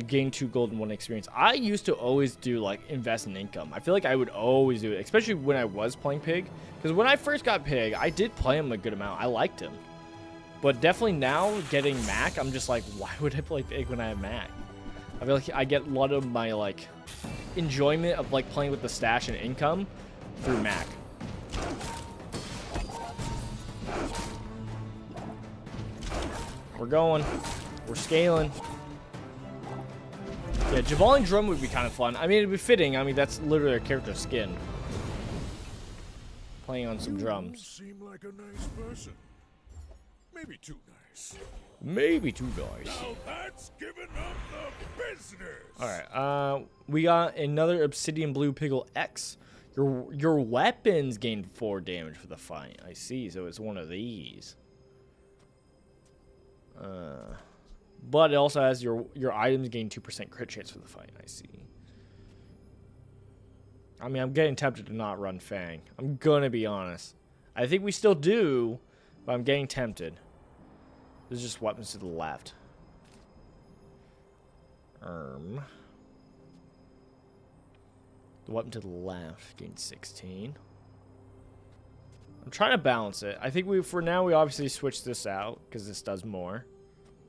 gain 2 gold and 1 experience. I used to always do like invest in income. I feel like I would always do it, especially when I was playing Pig. Because when I first got Pig, I did play him a good amount. I liked him. But definitely now, getting Mac, I'm just like, why would I play Pig when I have Mac? I feel like I get a lot of my like enjoyment of like playing with the stash and income through Mac. We're going. We're scaling. Yeah, Javaling Drum would be kind of fun. I mean, it'd be fitting. I mean, that's literally a character's skin. Playing on some drums. Seem like a nice person. Maybe too nice. Maybe too nice. Now that's giving up the business. All right. We got another Obsidian Blue Piggle X. Your weapons gain 4 damage for the fight. I see. So it's one of these. But it also has your items gain 2% crit chance for the fight. I see. I mean, I'm getting tempted to not run Fang. I'm gonna be honest. I think we still do, but I'm getting tempted. There's just weapons to the left. The weapon to the left gains 16. I'm trying to balance it. I think for now we obviously switch this out because this does more.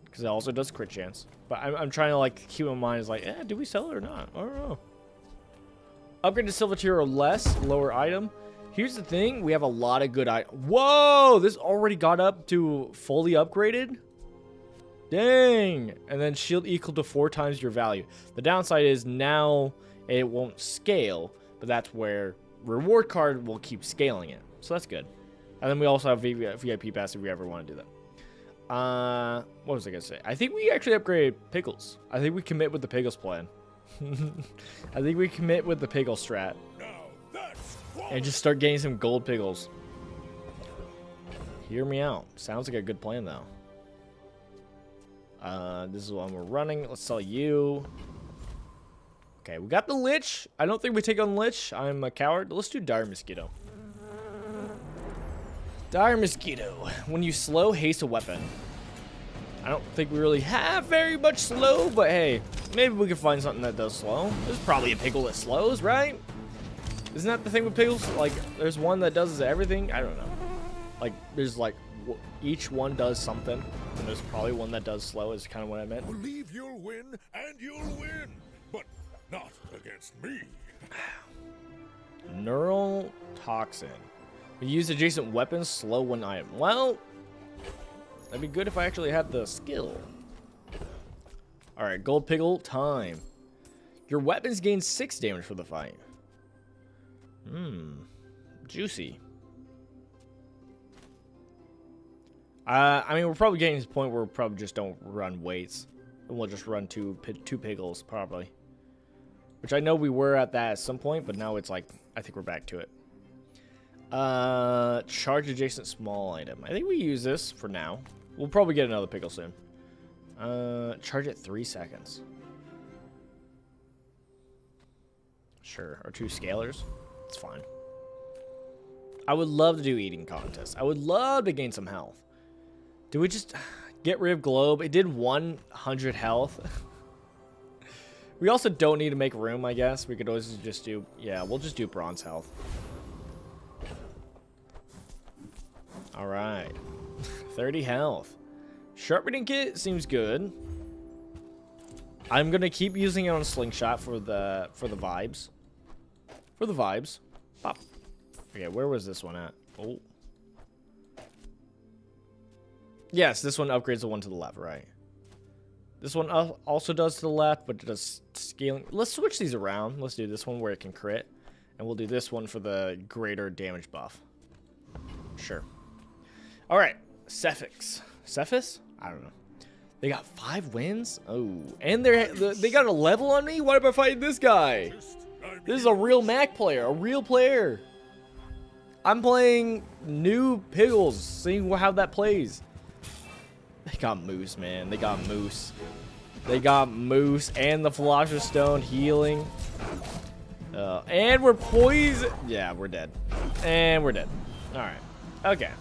Because it also does crit chance. But I'm trying to like keep in mind is like, do we sell it or not? I don't know. Upgrade to silver tier or less, lower item. Here's the thing, we have a lot of good items. Whoa, this already got up to fully upgraded? Dang. And then shield equal to 4 times your value. The downside is now it won't scale, but that's where reward card will keep scaling it. So that's good. And then we also have VIP pass if we ever want to do that. What was I going to say? I think we actually upgraded Pickles. I think we commit with the Pickles plan. I think we commit with the Piggle strat. And just start getting some gold Pickles. Hear me out. Sounds like a good plan, though. This is one we're running. Let's sell you. Okay, we got the Lich. I don't think we take on Lich. I'm a coward. Let's do Dire Mosquito. Dire Mosquito. When you slow, haste a weapon. I don't think we really have very much slow, but hey, maybe we can find something that does slow. There's probably a Piggle that slows, right? Isn't that the thing with Piggles? Like, there's one that does everything. I don't know. Like, there's like, each one does something. And there's probably one that does slow is kind of what I meant. Believe you'll win, and you'll win. But not against me. Neural Toxin. We use adjacent weapons, slow one item. Well, that'd be good if I actually had the skill. Alright, Gold Piggle time. Your weapons gain 6 damage for the fight. Juicy. I mean, we're probably getting to the point where we probably just don't run weights. And we'll just run two Piggles, probably. Which I know we were at that at some point, but now it's like, I think we're back to it. Charge adjacent small item. I think we use this for now. We'll probably get another Piggle soon. Charge it 3 seconds. Sure, or 2 scalers. It's fine. I would love to do eating contests. I would love to gain some health. Do we just get rid of Globe? It did 100 health. We also don't need to make room, I guess. We could always just do... Yeah, we'll just do bronze health. Alright. 30 health. Sharpening kit seems good. I'm going to keep using it on Slingshot for the vibes. For the vibes. Pop. Okay, where was this one at? Oh. Yes, this one upgrades the one to the left, right? This one also does to the left, but it does scaling. Let's switch these around. Let's do this one where it can crit. And we'll do this one for the greater damage buff. Sure. Alright. Cephix. Cephis? I don't know. They got 5 wins? Oh. And they got a level on me? Why am I fighting this guy? This is a real Mac player. A real player. I'm playing new Piggles. Seeing how that plays. They got Moose, man. They got Moose. They got Moose and the Philosopher's Stone healing. And we're poisoned. Yeah, we're dead. And we're dead. Alright. Okay.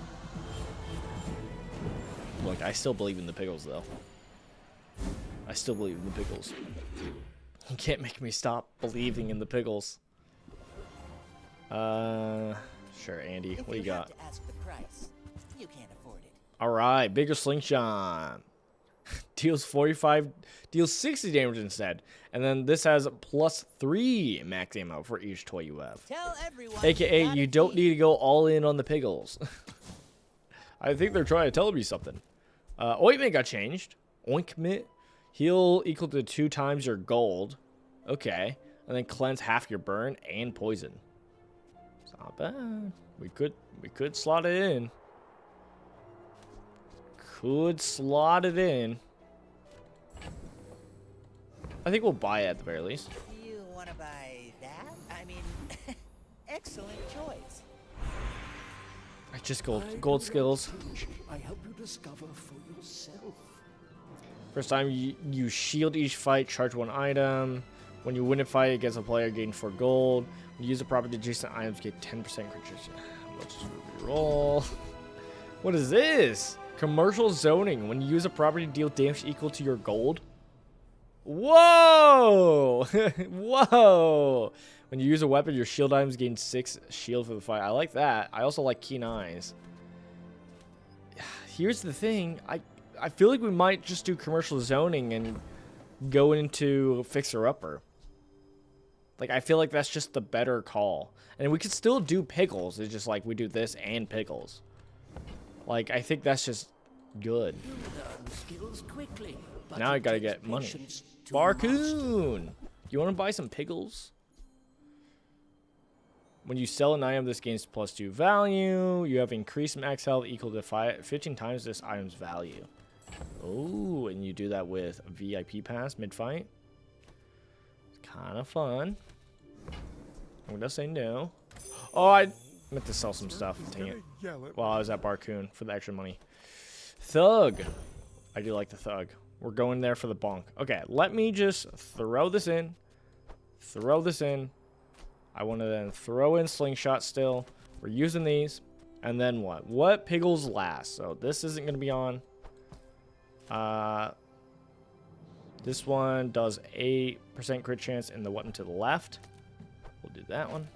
Look, I still believe in the pickles, though. I still believe in the pickles. You can't make me stop believing in the pickles. Sure, Andy. What do you got? If you have to ask the price, you can't afford it. Alright, bigger slingshot. Deals 60 damage instead. And then this has +3 max ammo for each toy you have. Tell everyone. AKA, you don't need to go all in on the pickles. I think they're trying to tell me something. Ointment got changed. Ointment. Heal equal to 2 times your gold. Okay. And then cleanse half your burn and poison. It's not bad. We could slot it in. Could slot it in. I think we'll buy it at the very least. You want to buy that? I mean, excellent choice. Just gold skills. I help you discover for yourself. First time you shield each fight, charge 1 item. When you win a fight against a player, gain 4 gold. When you use a property adjacent items, get 10% crit chance. Let's just reroll. What is this? Commercial zoning. When you use a property, deal damage equal to your gold. Whoa! Whoa! When you use a weapon, your shield items gain 6 shield for the fight. I like that. I also like keen eyes. Here's the thing. I feel like we might just do commercial zoning and go into fixer-upper. Like, I feel like that's just the better call. And we could still do pickles. It's just like we do this and pickles. Like, I think that's just good. Now I gotta get money. Barcoon! You want to buy some pickles? When you sell an item, this gains +2 value. You have increased max health equal to 15 times this item's value. Oh, and you do that with a VIP pass mid-fight. It's kind of fun. I'm gonna say no. Oh, I meant to sell some stuff. Dang it. While I was at Barcoon for the extra money. Thug. I do like the Thug. We're going there for the bonk. Okay, let me just throw this in. Throw this in. I want to then throw in slingshot still. We're using these. And then what? What pickles last? So this isn't going to be on. This one does 8% crit chance in the weapon to the left. We'll do that one.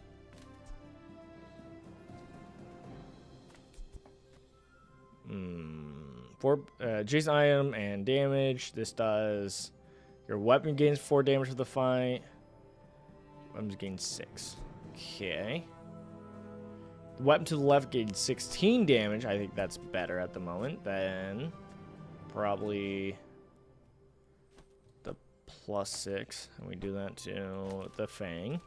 For adjacent item and damage. This does your weapon gains 4 damage for the fight. Weapons gain 6. Okay. The weapon to the left gains 16 damage. I think that's better at the moment than probably the +6. And we do that to the Fang.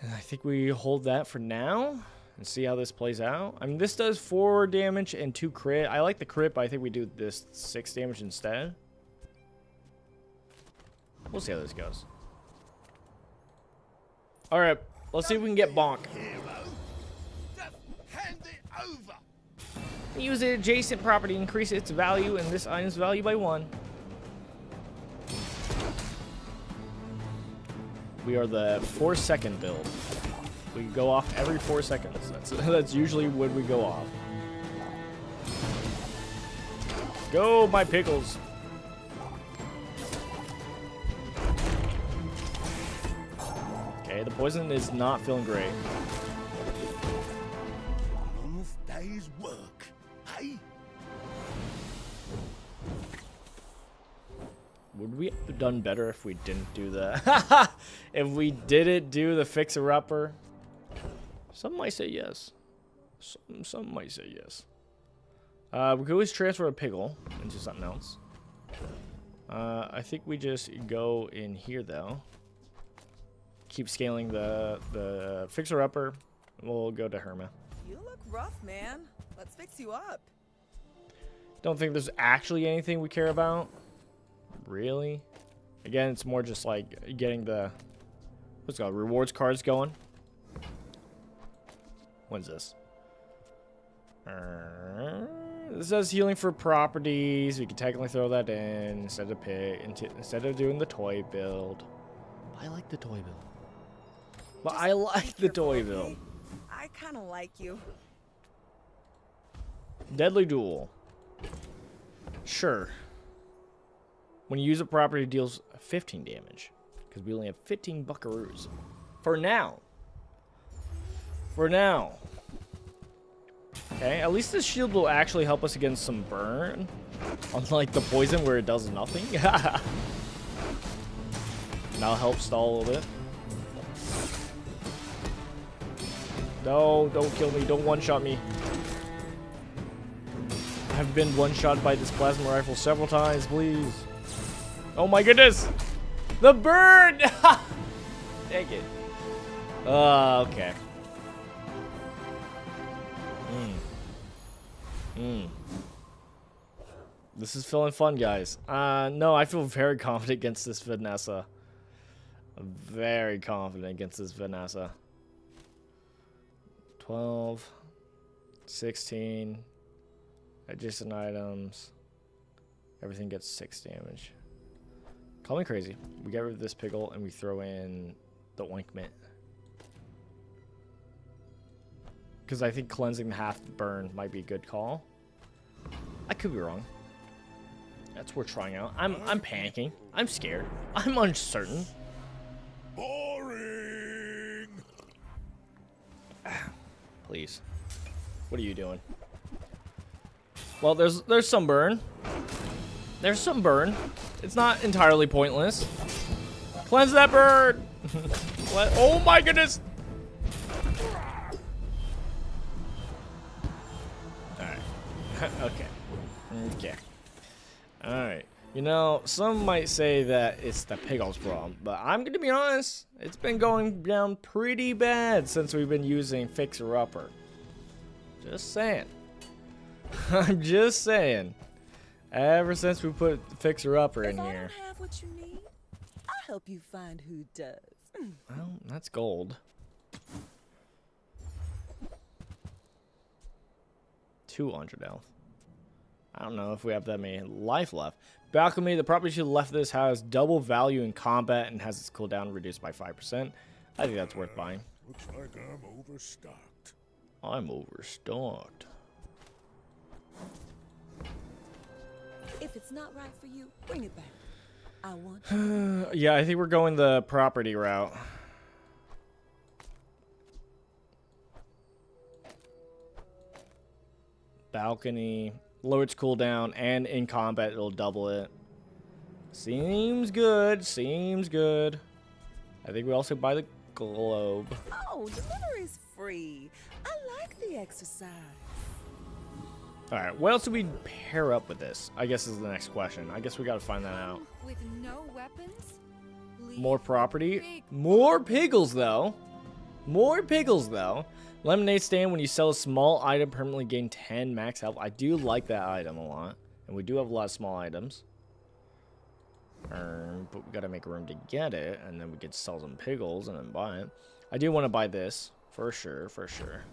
And I think we hold that for now and see how this plays out. I mean, this does 4 damage and 2 crit. I like the crit, but I think we do this 6 damage instead. We'll see how this goes. All right, let's see if we can get bonk. Hand it over. Use an adjacent property, increase its value and this item's value by 1. We are the 4-second build. We go off every 4 seconds. That's usually when we go off. Go, my pickles. Okay, the poison is not feeling great. Long day's work, hey? Would we have done better if we didn't do that? If we didn't do the fixer-upper? Some might say yes. Some might say yes. We could always transfer a pickle into something else. I think we just go in here, though. Keep scaling the fixer-upper. We'll go to Herma. You look rough, man. Let's fix you up. Don't think there's actually anything we care about. Really? Again, it's more just like getting the what's it called, rewards cards going. When's this? This says healing for properties. We can technically throw that in instead of doing the toy build. I like the toy build. But Just I like be the careful, toy okay? build. I kind of like you. Deadly Duel. Sure. When you use a property, it deals 15 damage. Because we only have 15 buckaroos. For now. For now. Okay, at least this shield will actually help us against some burn. Unlike the poison where it does nothing. Now help stall a little bit. No, don't kill me. Don't one-shot me. I've been one-shot by this plasma rifle several times, please. Oh my goodness! The bird! Take it. Okay. This is feeling fun, guys. No, I feel very confident against this Vanessa. Very confident against this Vanessa. 12, 16, adjacent items. Everything gets 6 damage. Call me crazy. We get rid of this pickle and we throw in the ointment. Because I think cleansing the half burn might be a good call. I could be wrong. That's worth trying out. I'm panicking. I'm scared. I'm uncertain. Boring. Please. What are you doing? Well, there's some burn. There's some burn. It's not entirely pointless. Cleanse that bird. What? Oh my goodness. All right. Okay. Okay. All right. You know, some might say that it's the pickles problem, but I'm gonna be honest. It's been going down pretty bad since we've been using Fixer Upper. Just saying. I'm just saying. Ever since we put Fixer Upper in If I here. don't have what you need, I'll help you find who does. Well, that's gold. 200 health. I don't know if we have that many life left. Balcony, the property to the left of this has double value in combat and has its cooldown reduced by 5%. I think that's worth buying. Looks like I'm overstocked. I'm overstocked. If it's not right for you, bring it back. I want Yeah, I think we're going the property route. Balcony. Lower its cooldown, and in combat it'll double it. Seems good. Seems good. I think we also buy the globe. Oh, delivery's free. I like the exercise. Alright, what else do we pair up with this? I guess is the next question. I guess we gotta find that out. With no weapons? More property. More pickles, though. More pickles, though. Lemonade stand, when you sell a small item, permanently gain 10 max health. I do like that item a lot. And we do have a lot of small items. But we gotta make room to get it. And then we could sell some pickles and then buy it. I do want to buy this. For sure, for sure.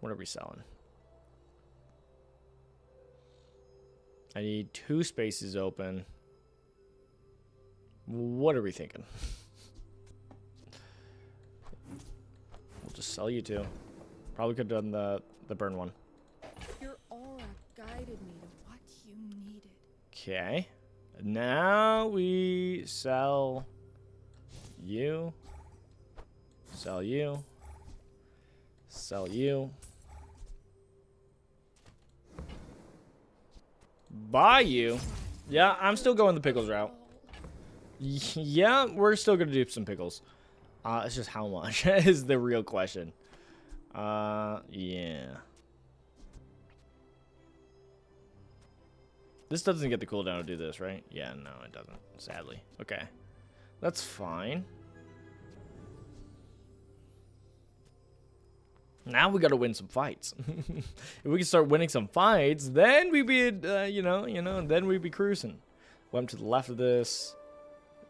What are we selling? I need 2 spaces open. What are we thinking? We'll just sell you 2. Probably could have done the burn one. Your aura guided me to what you needed. Okay. Now we sell you. Sell you. Sell you. Buy you. Yeah, I'm still going the pickles route. Yeah, we're still gonna do some pickles. It's just how much is the real question. Yeah. This doesn't get the cooldown to do this, right? Yeah, no, it doesn't. Sadly. Okay. That's fine. Now we gotta win some fights. If we can start winning some fights, then we'd be, then we'd be cruising. Weapon to the left of this.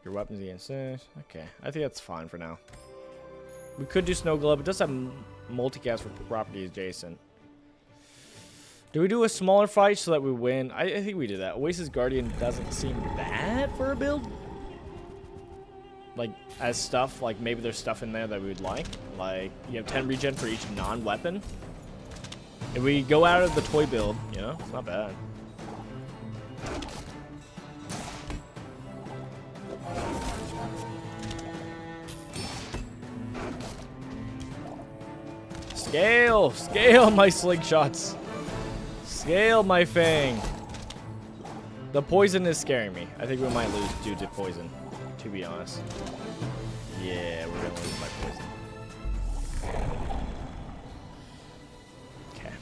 Your weapons against this. Okay, I think that's fine for now. We could do Snow Globe. It does have multicast for property adjacent. Do we do a smaller fight so that we win? I think we do that. Oasis Guardian doesn't seem bad for a build. Like, as stuff, like maybe there's stuff in there that we would like. Like, you have 10 regen for each non-weapon. If we go out of the toy build, you know, it's not bad. Scale! Scale my slingshots! Scale my fang! The poison is scaring me. I think we might lose due to poison, to be honest. Yeah, we're gonna lose by poison. Okay.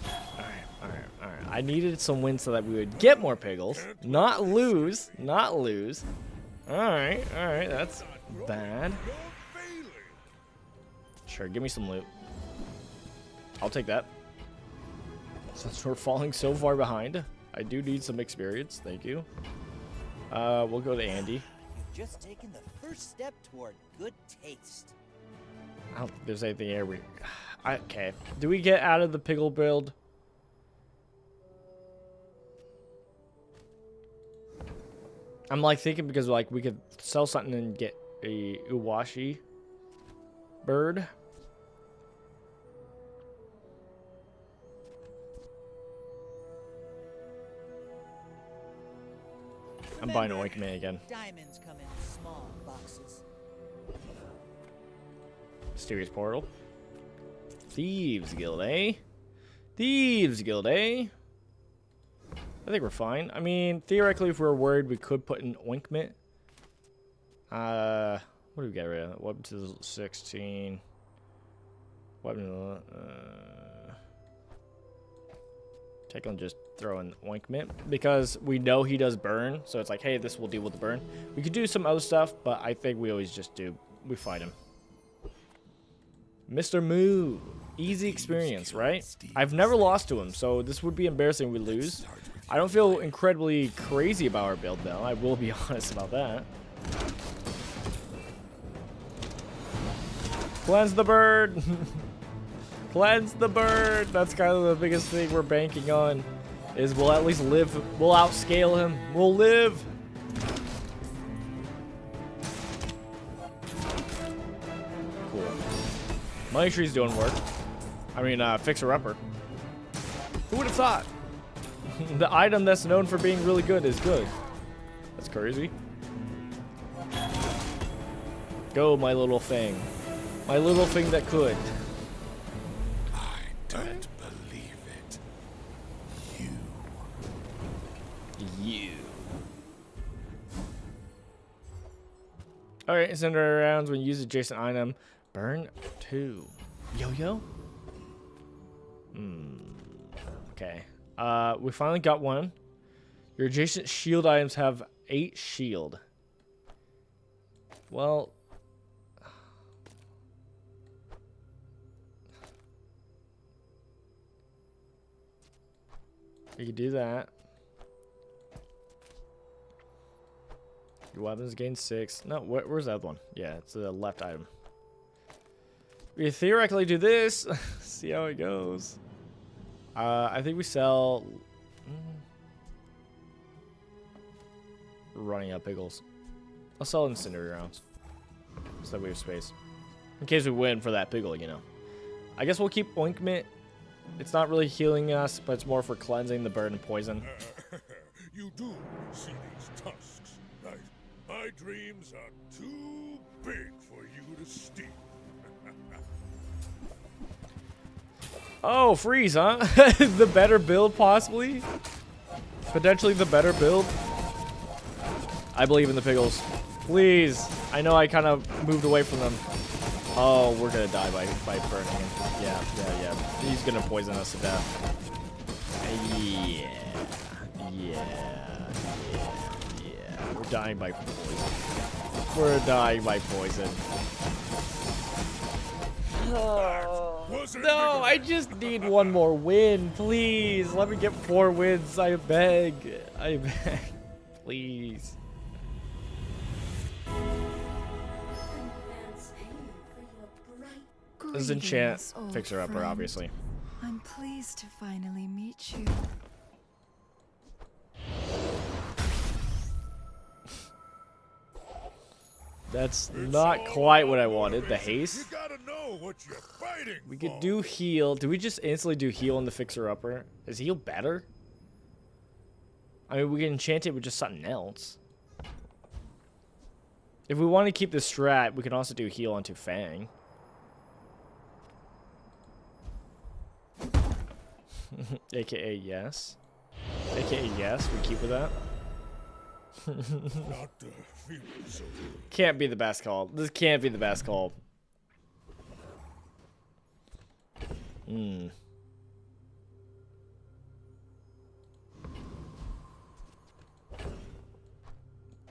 Alright. I needed some wins so that we would get more piggles. Not lose. Not lose. Alright, that's bad. Sure, give me some loot. I'll take that. Since we're falling so far behind, I do need some experience. Thank you. We'll go to Andy. You've just taken the first step toward good taste. I don't think there's anything here. Okay. Do we get out of the Piggle build? I'm like thinking because like we could sell something and get a Uwashi bird. I'm buying Oinkman again. Diamonds come in small boxes. Mysterious portal. Thieves Guild, eh? Thieves Guild, eh? I think we're fine. I mean, theoretically, if we're worried, we could put an ointment. What do we get rid of? Weapon to 16. Weapon. Take on just throw an ointment because we know he does burn. So it's like, hey, this will deal with the burn. We could do some other stuff, but I think we always just do. We fight him. Mr. Moo. Easy experience, right? I've never lost to him, so this would be embarrassing if we lose. I don't feel incredibly crazy about our build, though. I will be honest about that. Cleanse the bird! Cleanse the bird! That's kind of the biggest thing we're banking on. Is we'll at least live. We'll outscale him. We'll live! Cool. Money Tree's doing work. I mean, Fixer-Upper. Who would have thought? The item that's known for being really good is good. That's crazy. Go, my little thing. My little thing that could. I don't believe it. You. Alright, incendiary rounds when you use adjacent item. Burn 2. Yo-yo? Okay. We finally got one. Your adjacent shield items have 8 shield. Well... you can do that. Your weapons gain 6. No, where's that one? Yeah, it's the left item. We theoretically do this. See how it goes. I think we sell... running out pickles. I'll sell incendiary rounds. So that we have space. In case we win for that pickle, you know. I guess we'll keep ointment. It's not really healing us, but it's more for cleansing the burn and poison. You do see these tusks, right? My dreams are too big for you to steal. Oh, freeze, huh? The better build, possibly? Potentially the better build? I believe in the pickles. Please. I know I kind of moved away from them. Oh, we're gonna die by burning him. Yeah. He's gonna poison us to death. Yeah. We're dying by poison. We're dying by poison. Oh, no, I just need one more win, please. Let me get 4 wins. I beg. Please. This is enchant Fixer-Upper, obviously. I'm pleased to finally meet you. That's not quite what I wanted. The haste. You gotta know what you're fighting We for. could do heal. Do we just instantly do heal on the fixer-upper? Is heal better? I mean, we can enchant it with just something else. If we want to keep the strat, we can also do heal onto Fang. AKA yes. AKA yes, we keep with that. Not feeling so good. Can't be the best call. This can't be the best call.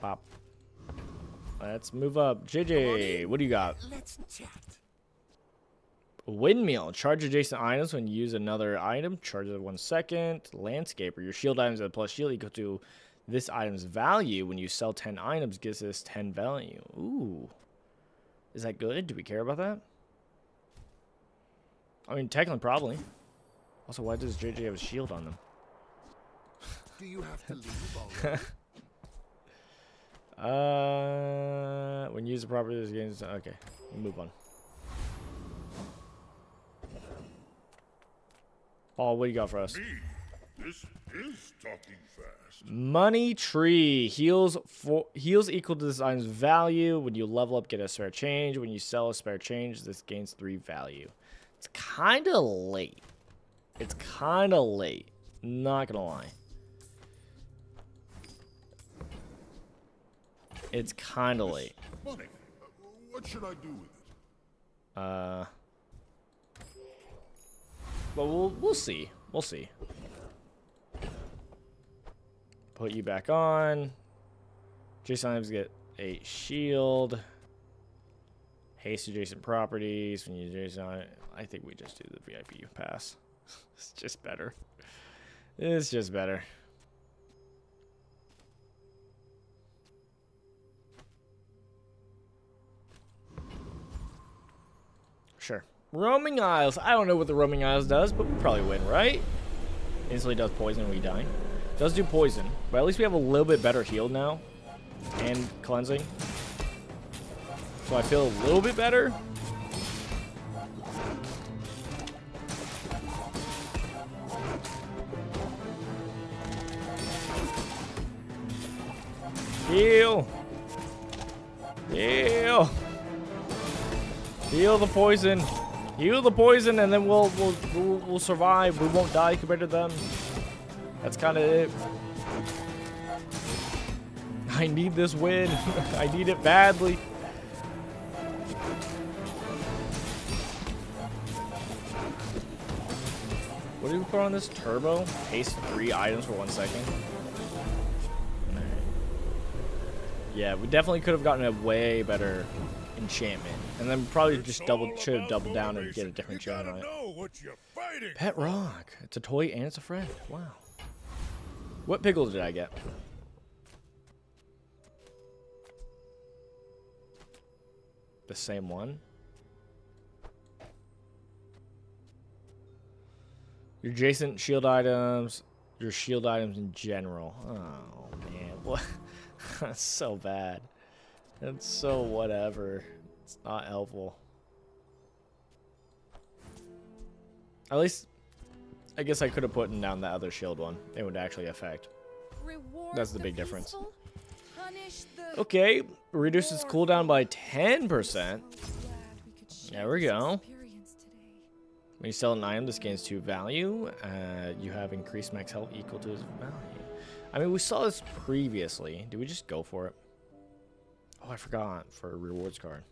Pop. Let's move up. JJ, what do you got? Let's chat. Windmill. Charge adjacent items when you use another item. Charge it 1 second. Landscaper. Your shield items at plus shield equal to this item's value. When you sell 10 items, gives this 10 value. Ooh. Is that good? Do we care about that? I mean, technically, probably. Also, why does JJ have a shield on them? Do you have to leave already? When you use the property, this gains. Okay, move on. Oh, what do you got for us? Me? This is talking fast. Money tree heals equal to this item's value. When you level up, get a spare change. When you sell a spare change, this gains 3 value. It's kind of late. It's kind of late. Not gonna lie. It's kind of late. Money. What should I do with it? But we'll see. We'll see. Put you back on. Jason items get a shield. Haste adjacent properties. When you Jason, I think we just do the VIP pass. It's just better. It's just better. Sure. Roaming Isles. I don't know what the Roaming Isles does, but we probably win, right? Instantly does poison when we die. Does do poison, but at least we have a little bit better heal now. And cleansing. So I feel a little bit better. Heal. Heal. Heal the poison. Heal the poison, and then we'll survive. We won't die compared to them. That's kind of it. I need this win. I need it badly. What did we put on this? Turbo? Haste 3 items for 1 second. Yeah, we definitely could have gotten a way better enchantment, and then probably just should have doubled down and get a different challenge on it. Pet rock. It's a toy and it's a friend. Wow. What pickle did I get? The same one. Your adjacent shield items. Your shield items in general. Oh man, what? That's so bad. That's so whatever. It's not helpful. At least, I guess I could have put down the other shield one. It would actually affect. That's the big difference. Okay, reduces cooldown by 10%. There we go. When you sell an item, this gains 2 value. You have increased max health equal to its value. I mean, we saw this previously. Did we just go for it? Oh, I forgot for a rewards card.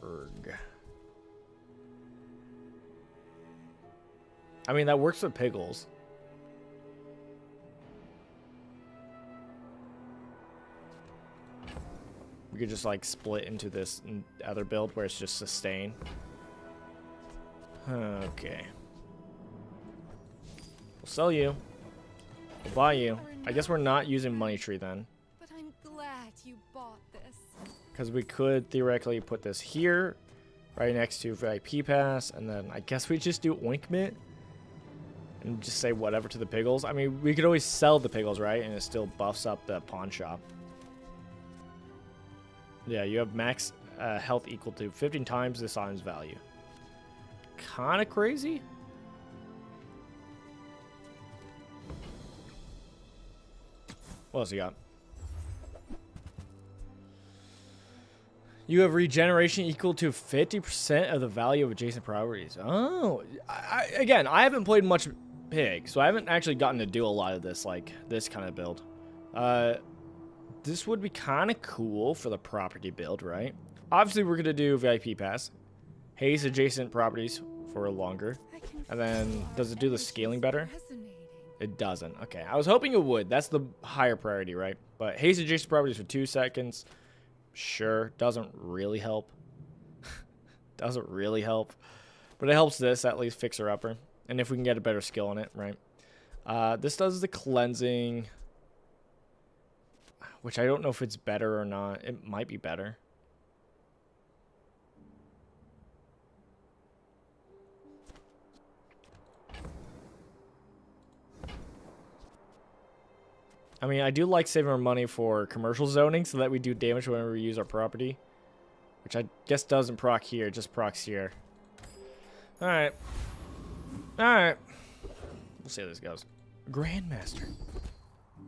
Erg. I mean, that works with pickles. We could just like split into this other build where it's just sustain. Okay. We'll sell you. We'll buy you. I guess we're not using money tree then. But I'm glad you bought this. Because we could theoretically put this here right next to VIP Pass, and then I guess we just do Ointment and just say whatever to the Piggles. I mean, we could always sell the Piggles, right? And it still buffs up the pawn shop. Yeah, you have max health equal to 15 times this item's value. Kind of crazy. What else you got? You have regeneration equal to 50% of the value of adjacent properties. Oh, again, I haven't played much Pig, so I haven't actually gotten to do a lot of this, like this kind of build. This would be kind of cool for the property build, right? Obviously, we're going to do VIP Pass. Haste adjacent properties for longer. And then, does it do the scaling better? It doesn't. Okay, I was hoping it would. That's the higher priority, right? But haste adjacent properties for 2 seconds. Sure, doesn't really help. Doesn't really help. But it helps this, at least fixer upper. And if we can get a better skill on it, right? This does the cleansing, which I don't know if it's better or not. It might be better. I mean, I do like saving our money for commercial zoning so that we do damage whenever we use our property. Which I guess doesn't proc here, just procs here. Alright. Alright. We'll see how this goes. Grandmaster.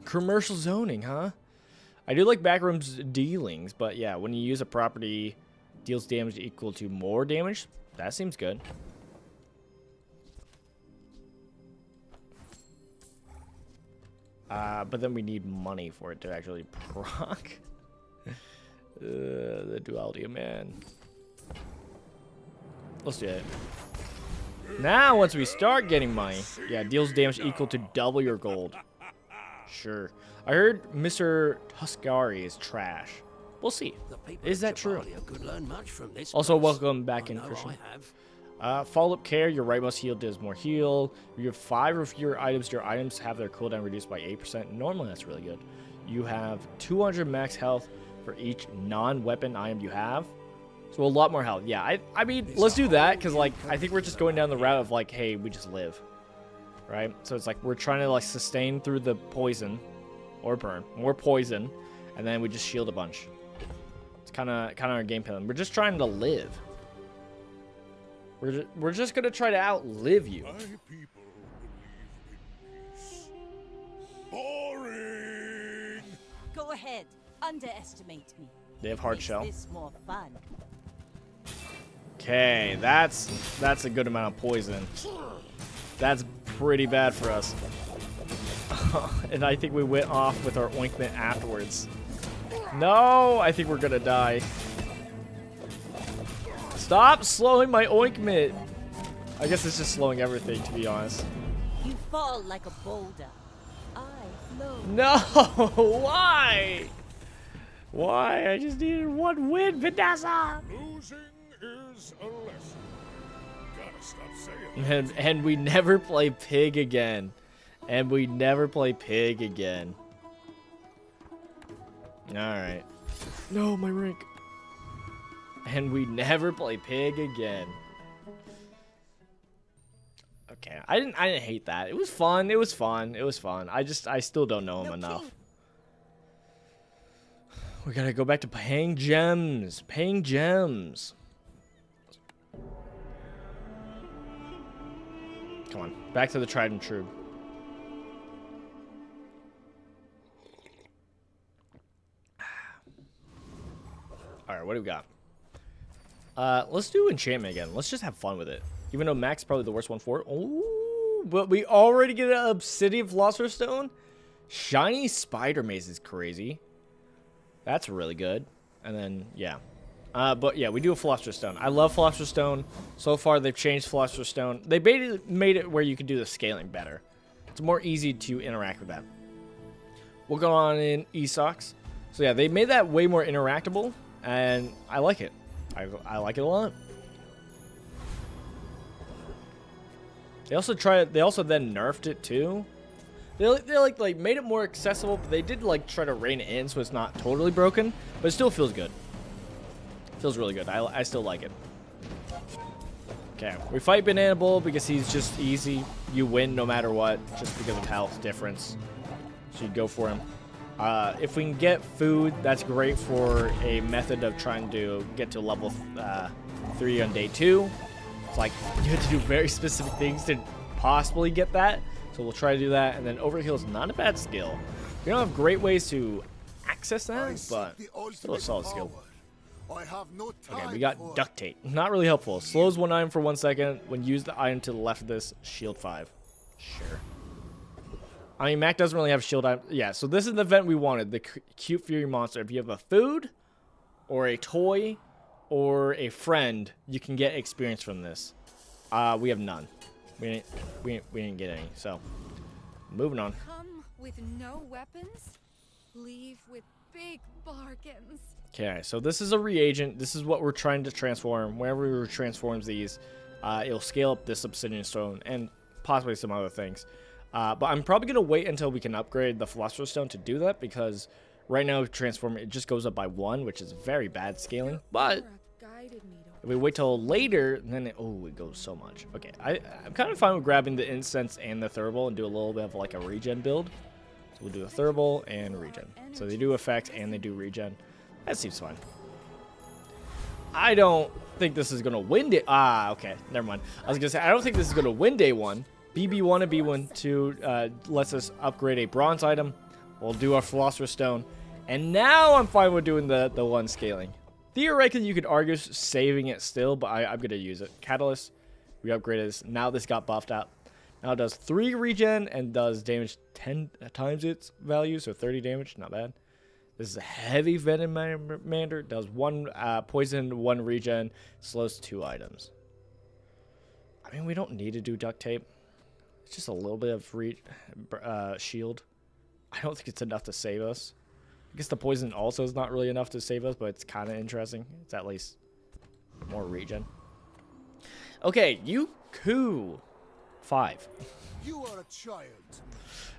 Commercial zoning, huh? I do like backrooms dealings, but yeah, when you use a property deals damage equal to more damage, that seems good. But then we need money for it to actually proc. The duality of man. Let's do it. Now, once we start getting money, yeah, deals damage equal to double your gold. Sure. I heard Mr. Tuscari is trash. We'll see. Is that true? Also, welcome back in, Christian. Follow-up care, your rightmost heal does more heal. You have 5 or fewer items. Your items have their cooldown reduced by 8%. Normally, that's really good. You have 200 max health for each non-weapon item you have. So a lot more health. Yeah, I mean, let's do that, because, like, I think we're just going down the route of, like, hey, we just live. Right? So it's like we're trying to, like, sustain through the poison. Or burn. More poison. And then we just shield a bunch. It's kind of our game plan. We're just trying to live. We're just gonna try to outlive you. My people believe in peace. Boring. Go ahead. Underestimate me. They have hard Makes shell. this more fun. Okay, that's a good amount of poison. That's pretty bad for us. And I think we went off with our ointment afterwards. No, I think we're gonna die. Stop slowing my ointment. I guess it's just slowing everything, to be honest. You fall like a boulder. I flow. No, why? Why? I just needed one win, Vanessa. Losing is a lesson. Gotta stop saying that. And we never play Pig again. And we never play Pig again. Alright. No, my rank. And we never play Pig again. Okay, I didn't hate that. It was fun. It was fun. It was fun. I still don't know him enough. We gotta go back to paying gems. Paying gems. Come on. Back to the tried and true. Alright, what do we got? Let's do enchantment again. Let's just have fun with it. Even though Mac's probably the worst one for it. Ooh, but we already get an Obsidian Philosopher's Stone? Shiny Spider Maze is crazy. That's really good. And then, yeah. But yeah, we do a Philosopher's Stone. I love Philosopher's Stone. So far, they've changed Philosopher's Stone. They made it where you can do the scaling better. It's more easy to interact with that. We'll go on in Esox. So yeah, they made that way more interactable. And I like it. I like it a lot. They also then nerfed it too. They like made it more accessible, but they did like try to rein it in so it's not totally broken, but it still feels good. Feels really good. I still like it. Okay, we fight Banana Bull because he's just easy. You win no matter what, just because of health difference. So you go for him. If we can get food, that's great for a method of trying to get to level 3 on day 2. It's like you have to do very specific things to possibly get that. So we'll try to do that. And then Overkill is not a bad skill. We don't have great ways to access that, but still a solid skill. Okay, we got Duct Tape. Not really helpful. Slows one item for 1 second. When use the item to the left of this, shield 5. Sure. I mean, Mac doesn't really have shield item. Yeah, so this is the event we wanted. The Cute Fury Monster. If you have a food, or a toy, or a friend, you can get experience from this. We have none. We didn't get any, so moving on. Come with no weapons, leave with big bargains. Okay, so this is a reagent. This is what we're trying to transform. Whenever we transform these, it'll scale up this obsidian stone and possibly some other things. But I'm probably going to wait until we can upgrade the Philosopher's Stone to do that, because right now transform it just goes up by 1, which is very bad scaling. But if we wait till later, then it goes so much. Okay, I'm kind of fine with grabbing the incense and the thurible and do a little bit of like a regen build. So we'll do a thurible and regen. So they do effects and they do regen. That seems fine. I don't think this is going to win day. Okay. Never mind. I was going to say, I don't think this is going to win day 1. BB1 and B12 lets us upgrade a bronze item. We'll do our Philosopher's Stone. And now I'm fine with doing the 1 scaling. Theoretically, you could argue saving it still, but I'm going to use it. Catalyst. We upgraded this. Now this got buffed up. Now it does 3 regen and does damage 10 times its value. So 30 damage. Not bad. This is a heavy Venommander. Does 1 poison, 1 regen, slows 2 items. I mean, we don't need to do duct tape. It's just a little bit of shield. I don't think it's enough to save us. I guess the poison also is not really enough to save us, but it's kind of interesting. It's at least more regen. Okay, Yuku 5. You are a child.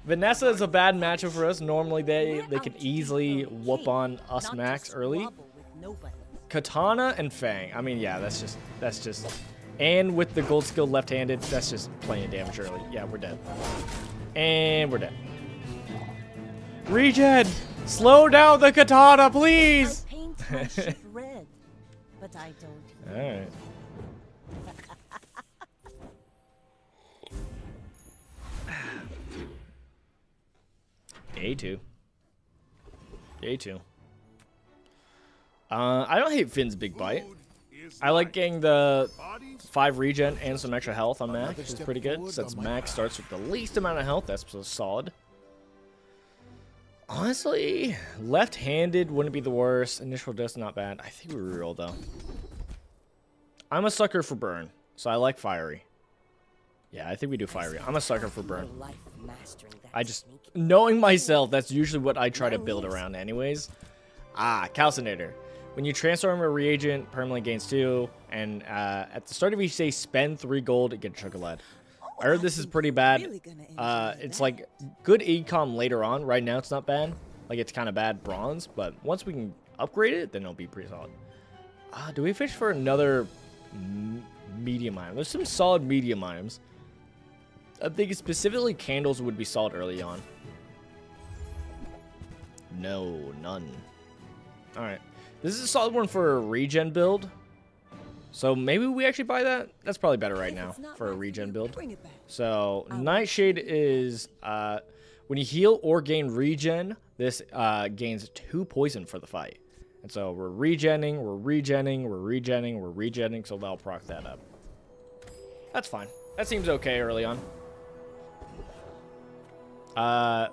Vanessa is a bad matchup for us. Normally they can easily whoop on us max early. Katana and Fang. I mean, yeah, that's just and with the gold skill left-handed, that's just plenty of damage early. Yeah, we're dead. And we're dead. Regen! Slow down the katana, please! I paint my ship red, but I don't. Alright. Day 2. Day 2. I don't hate Finn's big bite. I like getting the 5 regen and some extra health on Mac, which is pretty good, since Mac starts with the least amount of health. That's solid. Honestly, left-handed wouldn't be the worst. Initial dose, not bad. I think we reroll, though. I'm a sucker for burn, so I like fiery. Yeah, I think we do fiery. I'm a sucker for burn. I just, knowing myself, that's usually what I try to build around anyways. Calcinator. When you transform a reagent, permanently gains 2, and at the start of each day, spend 3 gold to get a chunk of lead. I heard this is pretty bad. It's like good ecom later on. Right now, it's not bad. Like, it's kind of bad bronze, but once we can upgrade it, then it'll be pretty solid. Do we fish for another medium item? There's some solid medium items. I think specifically candles would be solid early on. No, none. All right. This is a solid one for a regen build. So maybe we actually buy that? That's probably better right now for a regen build. So Nightshade is when you heal or gain regen, this gains 2 poison for the fight. And so we're regenning, we're regenning, we're regenning, we're regenning, so that'll proc that up. That's fine. That seems okay early on.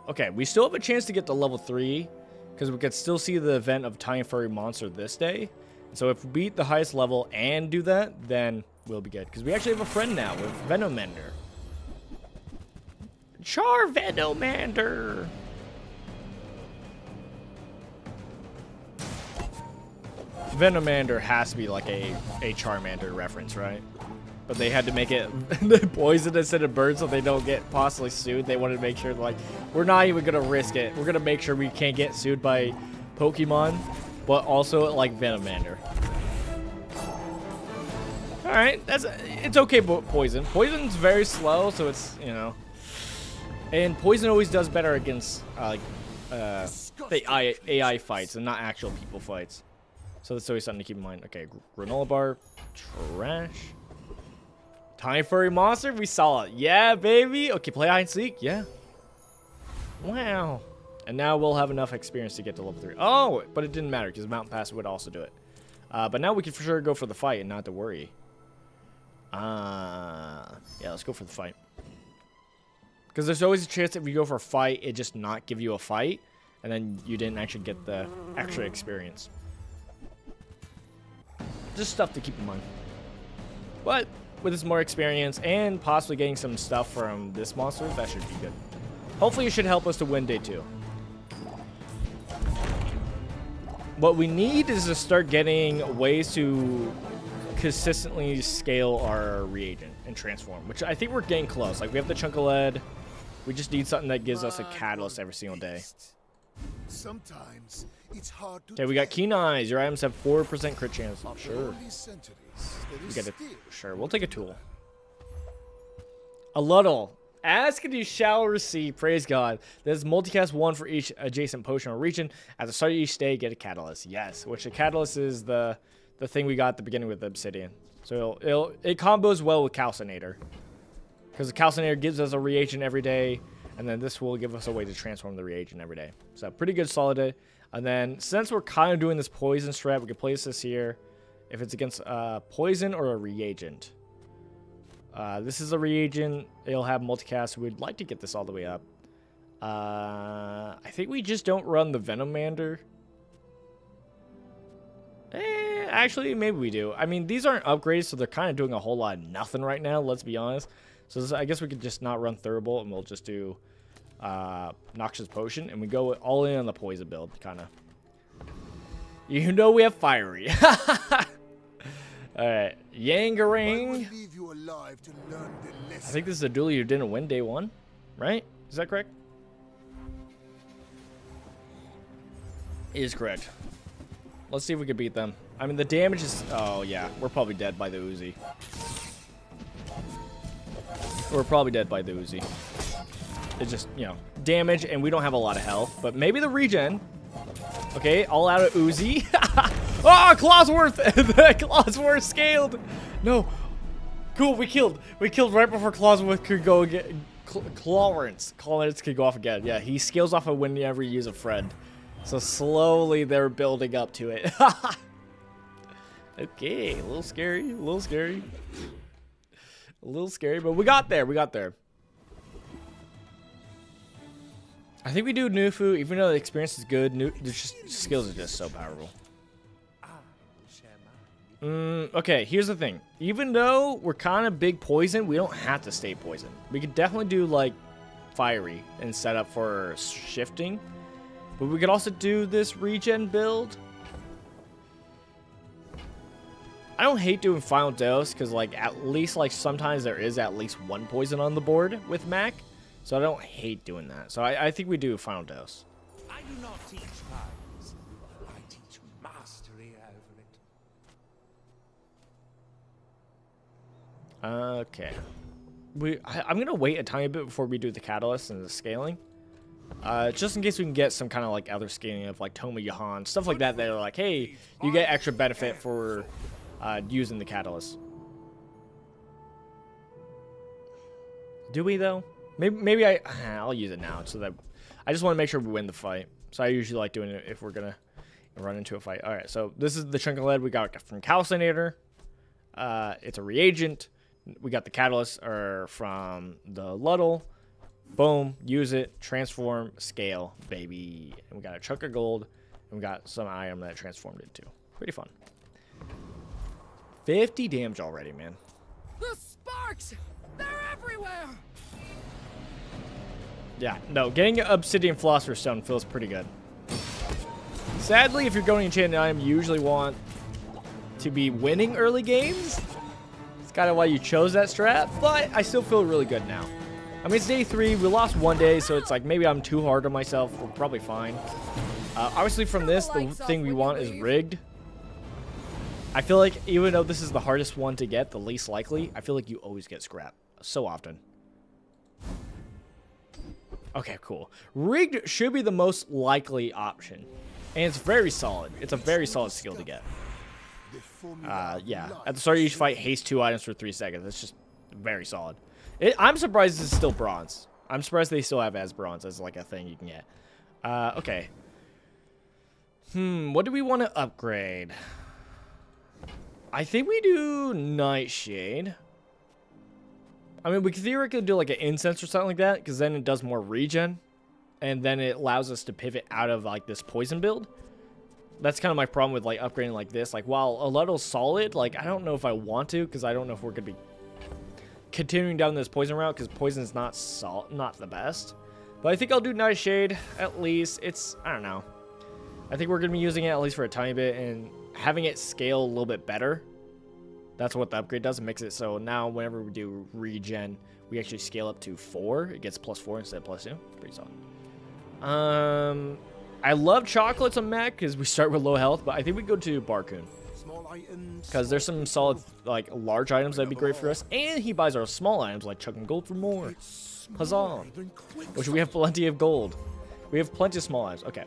Okay, we still have a chance to get to level 3 because we could still see the event of Tiny Furry Monster this day. So if we beat the highest level and do that, then we'll be good. Because we actually have a friend now with Venommander. Char Venommander! Venommander has to be like a Charmander reference, right? But they had to make it poison instead of bird so they don't get possibly sued. They wanted to make sure, like, we're not even going to risk it. We're going to make sure we can't get sued by Pokemon, but also like Venommander. All Alright, it's okay, poison. Poison's very slow, so it's, you know. And poison always does better against, the AI fights and not actual people fights. So that's always something to keep in mind. Okay, granola bar, trash. Tiny furry monster, we saw it. Yeah, baby. Okay, play hide and seek. Yeah. Wow. And now we'll have enough experience to get to level 3. Oh, but it didn't matter because Mountain Pass would also do it. But now we can for sure go for the fight and not to worry. Yeah, let's go for the fight. Because there's always a chance if you go for a fight, it just not give you a fight. And then you didn't actually get the extra experience. Just stuff to keep in mind. But with this more experience and possibly getting some stuff from this monster, that should be good. Hopefully it should help us to win day 2. What we need is to start getting ways to consistently scale our reagent and transform, which I think we're getting close. Like, we have the chunk of lead. We just need something that gives us a catalyst every single day. Sometimes it's hard to Okay, we got keen eyes. Your items have 4% crit chance. Sure. We get it. Sure, we'll take a tool. A Luddle. Ask and you shall receive. Praise God. There's multicast 1 for each adjacent potion or region. At the start of each day, get a catalyst. Yes, which the catalyst is the thing we got at the beginning with the obsidian. So it combos well with calcinator. Because the calcinator gives us a reagent every day. And then this will give us a way to transform the reagent every day. So pretty good solid day. And then since we're kind of doing this poison strat, we can place this here. If it's against poison or a reagent. This is a reagent. It'll have multicast. We'd like to get this all the way up. I think we just don't run the Venomander. Actually, maybe we do. I mean, these aren't upgraded, so they're kind of doing a whole lot of nothing right now, let's be honest. So I guess we could just not run Thunderbolt, and we'll just do Noxious Potion, and we go all in on the poison build, kind of. You know we have Fiery. Alright, Yangarang. I think this is a duel you didn't win day 1, right? Is that correct? It is correct. Let's see if we can beat them. I mean, the damage is... Oh, yeah. We're probably dead by the Uzi. We're probably dead by the Uzi. It's just, you know, damage, and we don't have a lot of health. But maybe the regen. Okay, all out of Uzi. Oh, Clawsworth! The Clawsworth scaled! No. Cool, we killed. We killed right before Clawsworth could go again. Clarence could go off again. Yeah, he scales off of whenever you use a friend. So slowly they're building up to it. Okay, a little scary, a little scary. A little scary, but we got there, we got there. I think we do Nufu, even though the experience is good, the skills are just so powerful. Okay, here's the thing. Even though we're kind of big poison, we don't have to stay poison. We could definitely do, like, fiery and set up for shifting. But we could also do this regen build. I don't hate doing final dose because, like, at least, like, sometimes there is at least one poison on the board with Mac. So I don't hate doing that. So I think we do final dose. I do not teach violence. I teach mastery over it. Okay. I'm going to wait a tiny bit before we do the catalyst and the scaling. Just in case we can get some kind of, like, other scaling of, like, Toma Yahan. Stuff like that that are like, hey, you get extra benefit for using the catalyst. Do we, though? Maybe I'll use it now so that I just want to make sure we win the fight. So I usually like doing it if we're gonna run into a fight. All right, so this is the chunk of lead we got from Calcinator. It's a reagent. We got the catalyst from the Luddle. Boom, use it, transform, scale, baby. And we got a chunk of gold, and we got some item that transformed it too. Pretty fun. 50 damage already, man. The sparks! They're everywhere! Yeah, no, getting an Obsidian Philosopher's Stone feels pretty good. Sadly, if you're going to enchanted item, you usually want to be winning early games. It's kind of why you chose that strat, but I still feel really good now. I mean, it's day 3. We lost one day, so it's like maybe I'm too hard on myself. We're probably fine. Obviously, from this, the thing we want is rigged. I feel like even though this is the hardest one to get, the least likely, I feel like you always get scrap so often. Okay, cool. Rigged should be the most likely option. And it's very solid. It's a very solid skill to get. Yeah. At the start of each fight, haste 2 items for 3 seconds. It's just very solid. I'm surprised it's still bronze. I'm surprised they still have as bronze as like a thing you can get. Okay. What do we want to upgrade? I think we do Nightshade. I mean, we could theoretically do like an incense or something like that, because then it does more regen, and then it allows us to pivot out of like this poison build. That's kind of my problem with like upgrading like this. Like, while a little solid, like I don't know if I want to, because I don't know if we're gonna be continuing down this poison route, because poison is not the best. But I think I'll do Nightshade at least. I don't know. I think we're gonna be using it at least for a tiny bit, and having it scale a little bit better. That's what the upgrade does. It makes it so now whenever we do regen, we actually scale up to 4. It gets +4 instead of +2. Pretty solid. I love chocolates on Mac because we start with low health, but I think we go to Barcoon. Because there's some solid, like, large items that'd be great for us. And he buys our small items like chucking gold for more. Huzzah. Which we have plenty of gold. We have plenty of small items. Okay.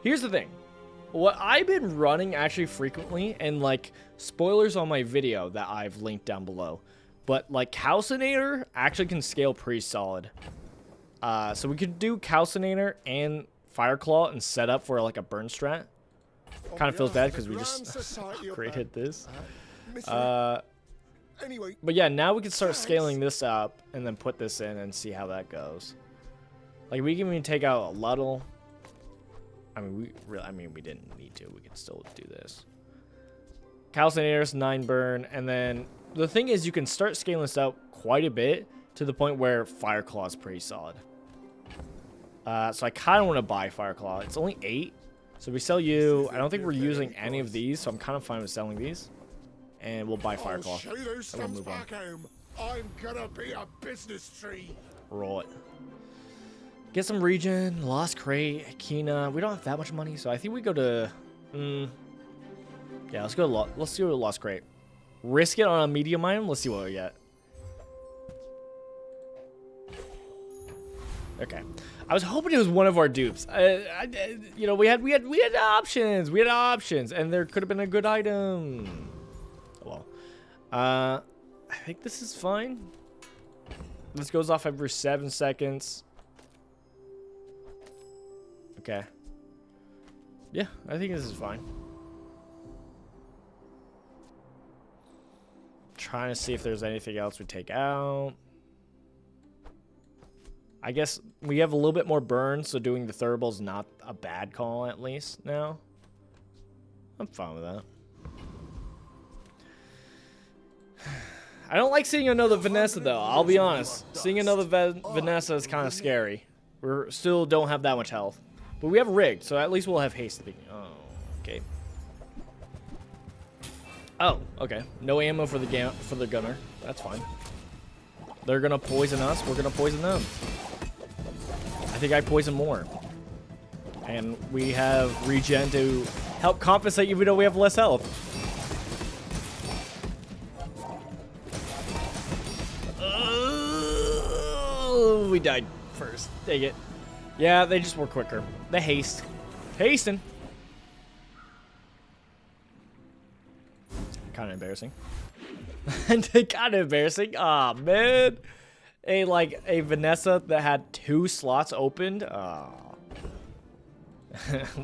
Here's the thing. What I've been running actually frequently, and like spoilers on my video that I've linked down below, but like Calcinator actually can scale pretty solid. So we could do Calcinator and Fireclaw and set up for like a burn strat. Kind of feels bad because we just created this. But yeah, now we can start scaling this up and then put this in and see how that goes. Like we can even take out a Luddle. I mean, we didn't need to. We could still do this. Calcinator's 9 burn, and then the thing is, you can start scaling this out quite a bit to the point where Fireclaw is pretty solid. So I kind of want to buy Fireclaw. It's only 8, so we sell you. I don't think we're using any of these, so I'm kind of fine with selling these, and we'll buy Fireclaw. And we'll move on. I'm gonna be a business tree. Roll it. Get some regen, Lost Crate, Kina. We don't have that much money, so I think we go to... yeah, let's go to Lost Crate. Risk it on a medium item. Let's see what we get. Okay. I was hoping it was one of our dupes. You know, we had options. We had options, and there could have been a good item. Well, I think this is fine. This goes off every 7 seconds. Okay. Yeah, I think this is fine. Trying to see if there's anything else we take out. I guess we have a little bit more burn, so doing the Thurible is not a bad call, at least now. I'm fine with that. I don't like seeing another Vanessa, though. I'll be honest. Seeing another Vanessa is kind of scary. We still don't have that much health. But we have rigged, so at least we'll have haste. Oh, okay. Oh, okay. No ammo for the gunner. That's fine. They're gonna poison us. We're gonna poison them. I think I poison more. And we have regen to help compensate even though we have less health. We died first. Dang it. Yeah, they just were quicker. The haste. Hasting. Kind of embarrassing. Kind of embarrassing. Aw, man. A Vanessa that had 2 slots opened. Aw.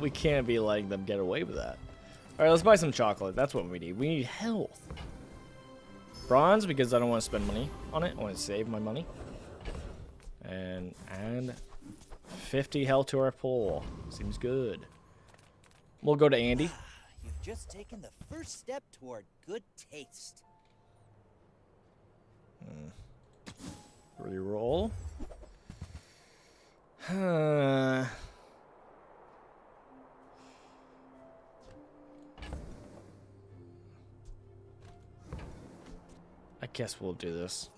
We can't be letting them get away with that. Alright, let's buy some chocolate. That's what we need. We need health. Bronze, because I don't want to spend money on it. I want to save my money. And 50 health to our pool. Seems good. We'll go to Andy. You've just taken the first step toward good taste. Reroll. I guess we'll do this.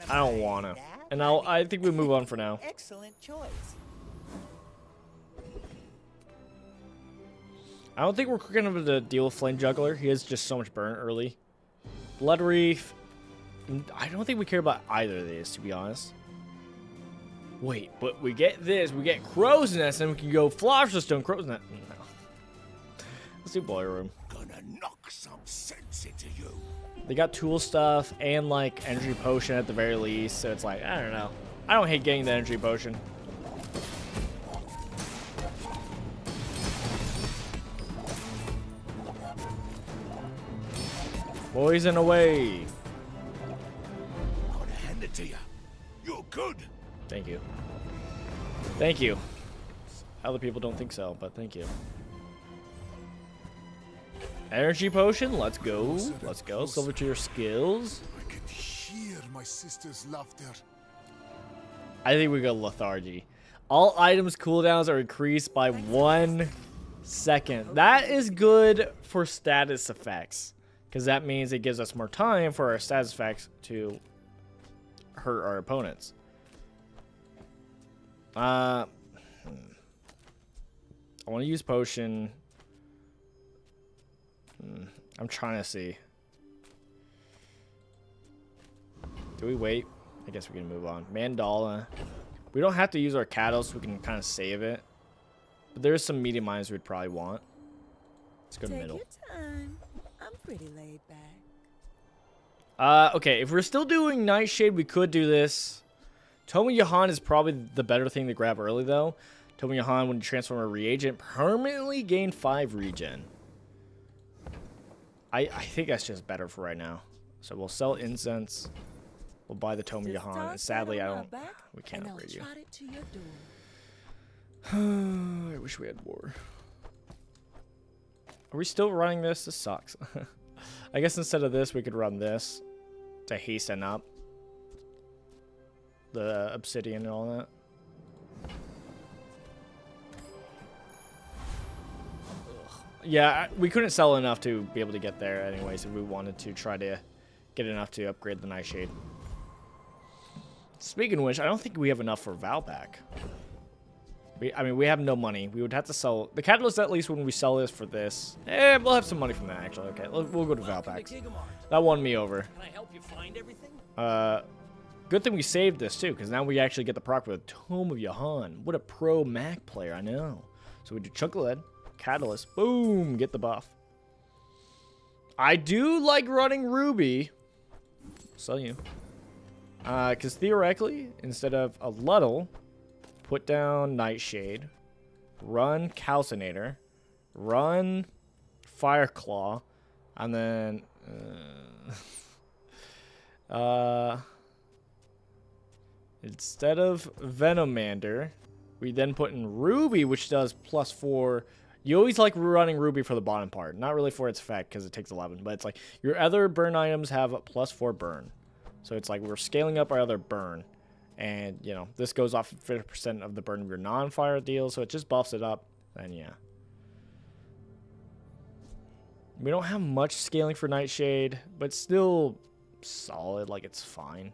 I don't wanna. And I think we move on for now. Excellent choice. I don't think we're quick enough to deal with Flame Juggler. He has just so much burn early. Blood Reef. I don't think we care about either of these, to be honest. Wait, but we get this. We get Crow's Nest, and we can go Philosopher's Stone, Crow's Nest. No. Let's do Boiler Room. Gonna knock some sense into you. They got tool stuff and, like, energy potion at the very least. So it's like, I don't know. I don't hate getting the energy potion. Poison away. Gonna hand it to you. You're good. Thank you. Thank you. Other people don't think so, but thank you. Energy potion, let's go. Let's go. Silver to your skills. I can hear my sister's laughter. I think we go lethargy. All items cooldowns are increased by 1 second. That is good for status effects. Because that means it gives us more time for our status effects to hurt our opponents. I want to use potion. I'm trying to see. Do we wait? I guess we can move on. Mandala. We don't have to use our catalyst. We can kind of save it. But there's some medium items we'd probably want. Let's go to Take middle. your time. I'm pretty laid back. Okay, if we're still doing Nightshade, we could do this. Tomo Yahan is probably the better thing to grab early, though. Tomo Yahan, when you transform a reagent, permanently gain 5 regen. I think that's just better for right now. So we'll sell incense. We'll buy the Tomo Just Yahan. toss And sadly, that I on don't. my back, We can't and I'll upgrade you. trot it to your door. I wish we had more. Are we still running this? This sucks. I guess instead of this, we could run this to hasten up the obsidian and all that. Ugh. Yeah, we couldn't sell enough to be able to get there anyways if we wanted to try to get enough to upgrade the Nightshade. Speaking of which, I don't think we have enough for Valpak. I mean, we have no money. We would have to sell the catalyst at least when we sell this for this. We'll have some money from that actually. Okay, we'll go to Valpak. That won me over. Can I help you find everything? Good thing we saved this too, because now we actually get the proc with Tome of Yahan. What a pro Mac player, I know. So we do Chunk of Lead, Catalyst, boom, get the buff. I do like running Ruby. Sell you. Because theoretically, instead of a Luddle, put down Nightshade, run Calcinator, run Fireclaw, and then instead of Venomander, we then put in Ruby, which does +4. You always like running Ruby for the bottom part, not really for its effect because it takes 11, but it's like your other burn items have +4 burn, so it's like we're scaling up our other burn. And, you know, this goes off 50% of the burn of your non-fire deal, so it just buffs it up. And, yeah. We don't have much scaling for Nightshade, but still solid. Like, it's fine.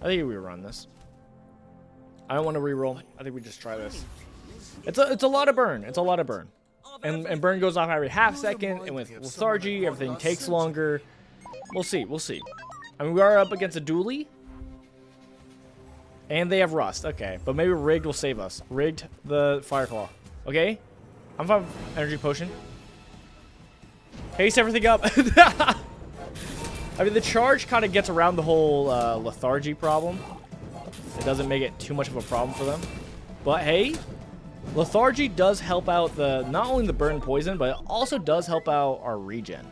I think we run this. I don't want to reroll. I think we just try this. It's a lot of burn. It's a lot of burn. And burn goes off every half second, and with lethargy, everything takes longer. We'll see. We'll see. I mean, we are up against a dually. And they have Rust. Okay. But maybe Rigged will save us. Rigged the Fireclaw. Okay. I'm fine with Energy Potion. Haste everything up. I mean, the charge kind of gets around the whole lethargy problem. It doesn't make it too much of a problem for them. But hey, lethargy does help out not only the burn poison, but it also does help out our regen.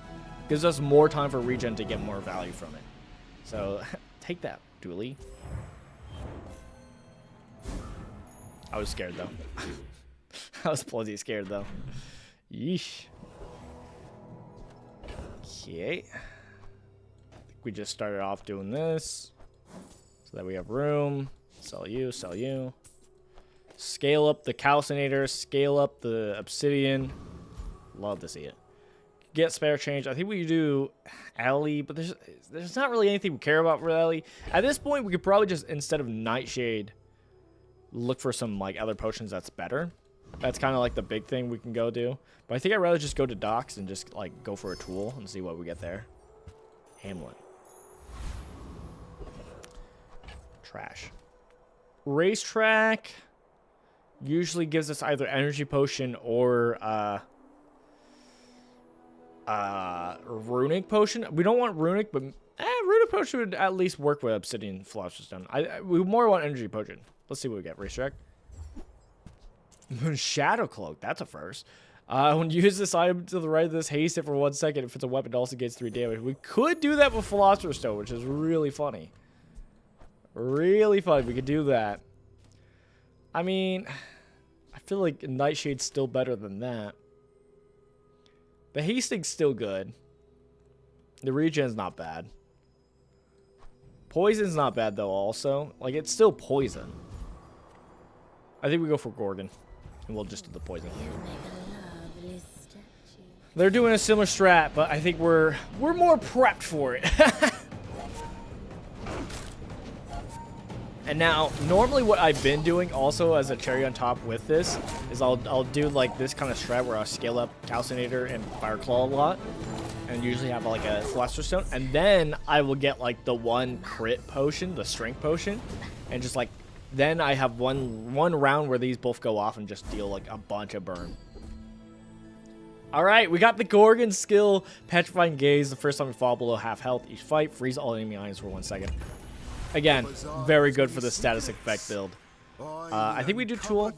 Gives us more time for regen to get more value from it. So take that, Dooley. I was scared though. I was bloody scared though. Yeesh. Okay. I think we just started off doing this so that we have room. Sell you, sell you. Scale up the calcinator, scale up the obsidian. Love to see it. Get spare change. I think we do Alley, but there's not really anything we care about for Alley. At this point, we could probably just, instead of Nightshade, look for some like other potions that's better. That's kind of like the big thing we can go do. But I think I'd rather just go to docks and just like go for a tool and see what we get there. Hamlet. Trash. Racetrack usually gives us either energy potion or runic potion. We don't want runic, but runic potion would at least work with obsidian philosopher's stone. We more want energy potion. Let's see what we get. Racetrack. Shadow cloak. That's a first. When you use this item to the right of this, haste it for 1 second. If it's a weapon, it also gets 3 damage. We could do that with philosopher's stone, which is really funny. Really funny. We could do that. I mean, I feel like Nightshade's still better than that. The hasting's still good. The regen's not bad. Poison's not bad though also. Like, it's still poison. I think we go for Gorgon. And we'll just do the poison. They're doing a similar strat, but I think we're more prepped for it. And now, normally what I've been doing also as a cherry on top with this is I'll do like this kind of strat where I'll scale up Calcinator and Fireclaw a lot. And usually have like a Philosopher's Stone. And then I will get like the one crit potion, the strength potion. And just like, then I have one round where these both go off and just deal like a bunch of burn. Alright, we got the Gorgon skill, Petrifying Gaze. The first time we fall below half health each fight, freeze all enemy items for 1 second. Again, very good for the status effect build. I think we do tool.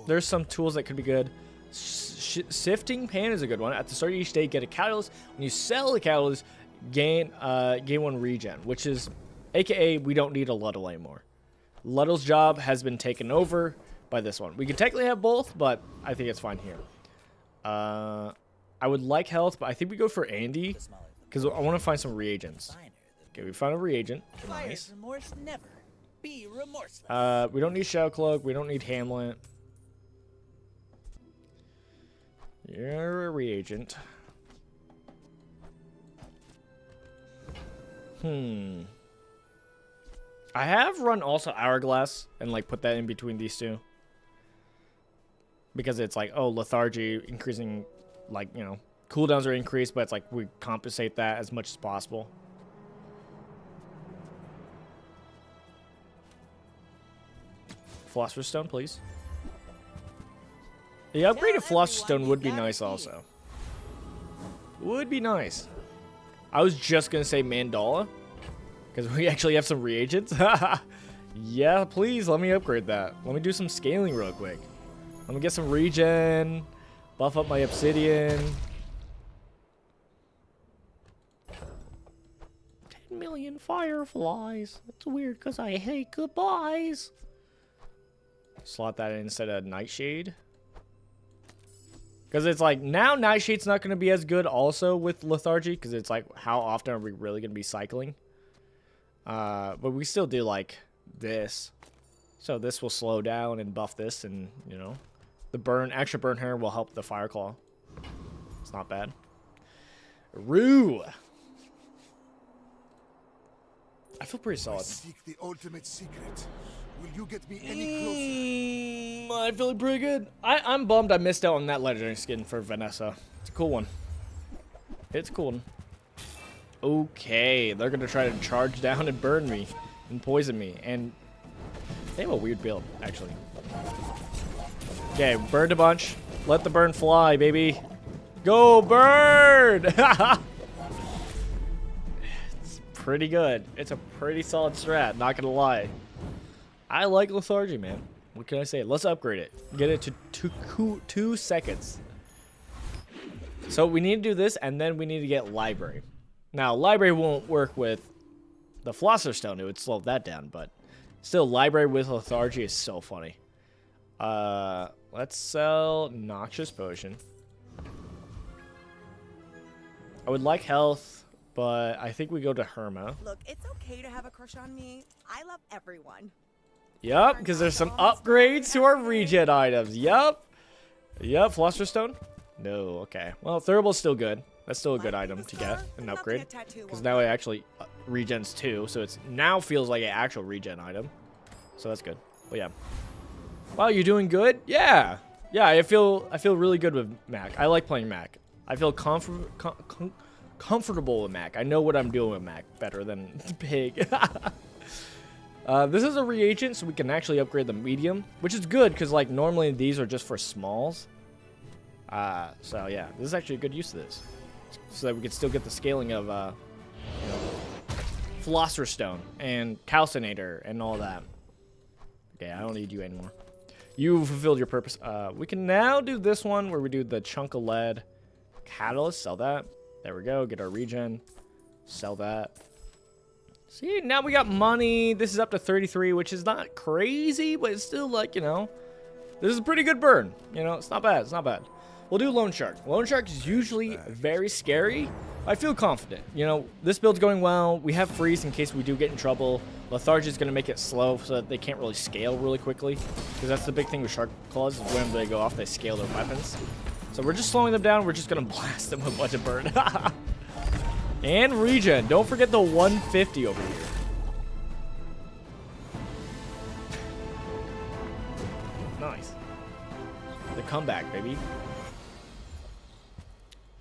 There's some tools that could be good. Sifting Pan is a good one. At the start of each day, get a catalyst. When you sell the catalyst, gain 1 regen, which is, aka, we don't need a Luddle anymore. Luddle's job has been taken over by this one. We could technically have both, but I think it's fine here. I would like health, but I think we go for Andy because I want to find some reagents. Okay, we found a reagent. Nice. Remorse never. Be remorseless. We don't need Shadow Cloak. We don't need Hamlet. You're a reagent. I have run also Hourglass and like put that in between these two. Because it's like, oh, lethargy increasing, like, you know, cooldowns are increased, but it's like we compensate that as much as possible. Philosopher's Stone, please. The upgraded Philosopher's Stone would be nice also. Would be nice. I was just going to say Mandala. Because we actually have some reagents. Yeah, please, let me upgrade that. Let me do some scaling real quick. Let me get some regen. Buff up my obsidian. 10 million fireflies. That's weird because I hate goodbyes. Slot that in instead of Nightshade. Because it's like, now Nightshade's not going to be as good also with lethargy. Because it's like, how often are we really going to be cycling? But we still do like this. So this will slow down and buff this, and you know, the extra burn here will help the Fireclaw. It's not bad. Rue. I feel pretty solid. Seek the ultimate secret. Will you get me any closer? I'm feeling pretty good. I'm bummed I missed out on that legendary skin for Vanessa. It's a cool one. It's a cool one. Okay, they're gonna try to charge down and burn me and poison me, and they have a weird build actually. Okay, burned a bunch. Let the burn fly, baby. Go burn! It's pretty good. It's a pretty solid strat, not gonna lie. I like lethargy, man. What can I say? Let's upgrade it. Get it to 2 seconds. So we need to do this, and then we need to get library. Now, library won't work with the Philosopher's Stone. It would slow that down, but still, library with lethargy is so funny. Let's sell Noxious Potion. I would like health, but I think we go to Herma. Look, it's okay to have a crush on me. I love everyone. Yup, because there's some upgrades to our regen items. Yup. Yup, Philosopher's Stone? No, okay. Well, Thurible's still good. That's still a good item to get, an upgrade. Because now it actually regens 2, so it's now feels like an actual regen item. So that's good. But yeah. Wow, you doing good? Yeah. Yeah, I feel really good with Mac. I like playing Mac. I feel comfortable with Mac. I know what I'm doing with Mac better than Pig. This is a reagent, so we can actually upgrade the medium, which is good because like normally these are just for smalls. So yeah, this is actually a good use of this, so that we can still get the scaling of you know, Philosopher's Stone and Calcinator and all that. Okay, I don't need you anymore. You fulfilled your purpose. We can now do this one where we do the chunk of lead catalyst. Sell that. There we go. Get our regen. Sell that. See, now we got money. This is up to 33, which is not crazy, but it's still like, you know, this is a pretty good burn. You know, it's not bad. It's not bad. We'll do Loan Shark. Loan Shark is usually very scary. I feel confident. You know, this build's going well. We have freeze in case we do get in trouble. Lethargy is going to make it slow so that they can't really scale really quickly. Because that's the big thing with Shark Claws is whenever they go off, they scale their weapons. So we're just slowing them down. We're just going to blast them with a bunch of burn. And regen. Don't forget the 150 over here. Nice. The comeback, baby.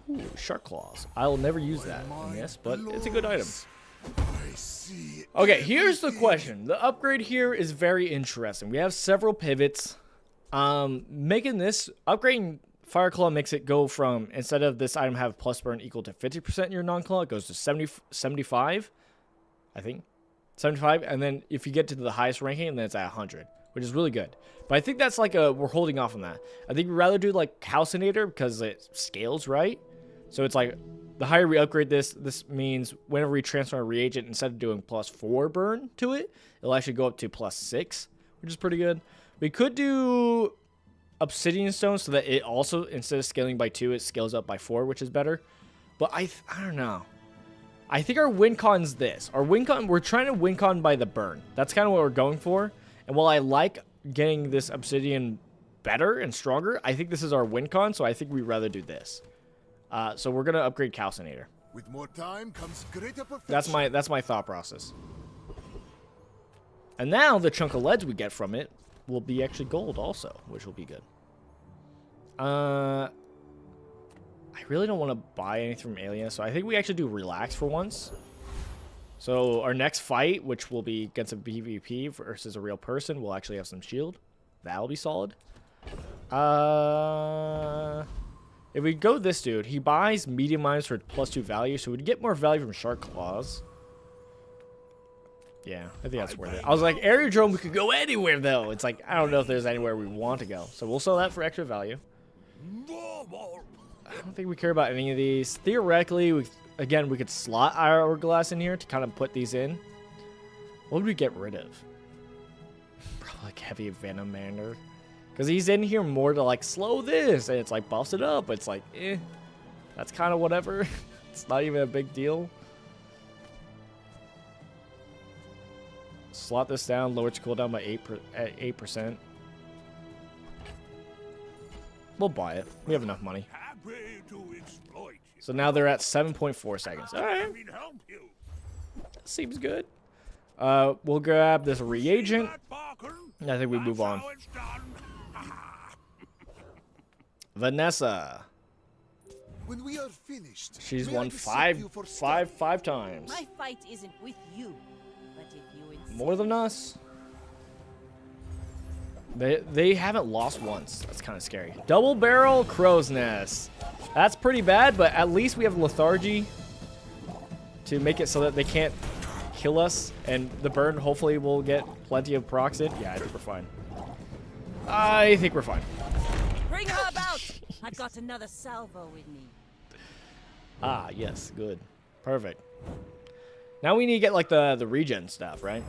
Ooh, Shark Claws. I'll never use that in this, but it's a good item. Okay, here's the question. The upgrade here is very interesting. We have several pivots. Making this, upgrading Fire Claw makes it go from, instead of this item have plus burn equal to 50% in your non-claw, it goes to 75, I think. 75, and then if you get to the highest ranking, then it's at 100, which is really good. But I think that's like we're holding off on that. I think we'd rather do like Calcinator because it scales, right? So it's like, the higher we upgrade this, this means whenever we transfer a reagent, instead of doing +4 burn to it, it'll actually go up to +6, which is pretty good. We could do Obsidian Stone so that it also, instead of scaling by 2, it scales up by 4, which is better. But I don't know. I think our win con's this. Our win con, we're trying to win con by the burn. That's kind of what we're going for. And while I like getting this Obsidian better and stronger, I think this is our win con, so I think we'd rather do this. So we're gonna upgrade Calcinator. With more time comes greater perfection. That's my thought process. And now the chunk of leads we get from it will be actually gold also, which will be good. I really don't want to buy anything from Alien, so I think we actually do Relax for once. So our next fight, which will be against a PvP versus a real person, will actually have some shield. That'll be solid. If we go this dude, he buys medium mines for +2 value, so we'd get more value from Shark Claws. Yeah, I think that's worth it. I was like, Aerodrome, we could go anywhere, though. It's like, I don't know if there's anywhere we want to go. So we'll sell that for extra value. I don't think we care about any of these. Theoretically, we could slot our Hourglass in here to kind of put these in. What would we get rid of? Probably like Heavy Venomander. Because he's in here more to like slow this, and it's like buffs it up. It's like, that's kind of whatever. It's not even a big deal. Slot this down, lower its cooldown by 8%. We'll buy it. We have enough money. So now they're at 7.4 seconds. All right. Seems good. We'll grab this reagent. I think we move on. Vanessa. When we are finished, She's won five times. My fight isn't with you, but if you insist. More than us. They haven't lost once. That's kind of scary. Double barrel crow's nest. That's pretty bad, but at least we have lethargy to make it so that they can't kill us, and the burn hopefully will get plenty of procs in. Yeah, I think we're fine. I think we're fine. Bring her about! I've got another salvo with me. Ah, yes, good. Perfect. Now we need to get like the regen stuff, right?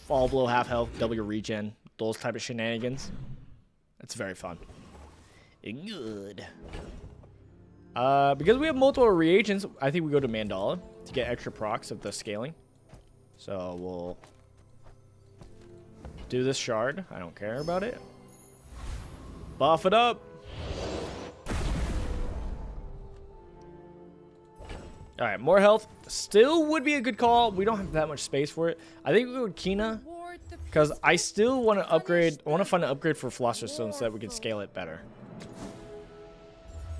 Fall blow, half health, double your regen, those type of shenanigans. It's very fun. Good. Because we have multiple reagents, I think we go to Mandala to get extra procs of the scaling. So we'll do this shard. I don't care about it. Buff it up. All right, more health. Still would be a good call. We don't have that much space for it. I think we go with Kina. Because I still want to upgrade. I want to find an upgrade for Philosopher's so that we can scale it better.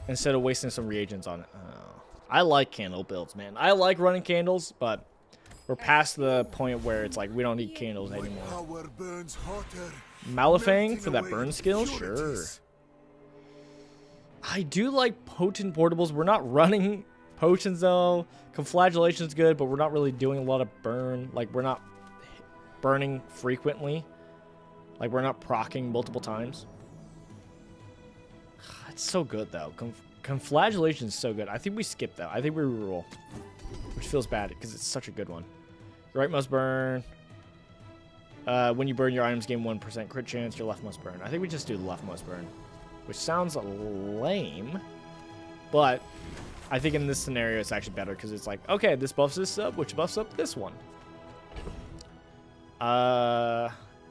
Instead of wasting some reagents on it. Oh. I like candle builds, man. I like running candles, but we're past the point where it's like we don't need candles anymore. Malifang for that burn skill? Sure. I do like potent portables. We're not running potions though. Conflagelation's good, but we're not really doing a lot of burn. Like, we're not burning frequently. Like, we're not proccing multiple times. It's so good though. Conflagellation is so good. I think we skip that. I think we reroll, which feels bad because it's such a good one. Your right must burn. When you burn your items, gain 1% crit chance. Your left must burn. I think we just do the left must burn, which sounds lame, but I think in this scenario it's actually better because it's like, okay, this buffs this up, which buffs up this one.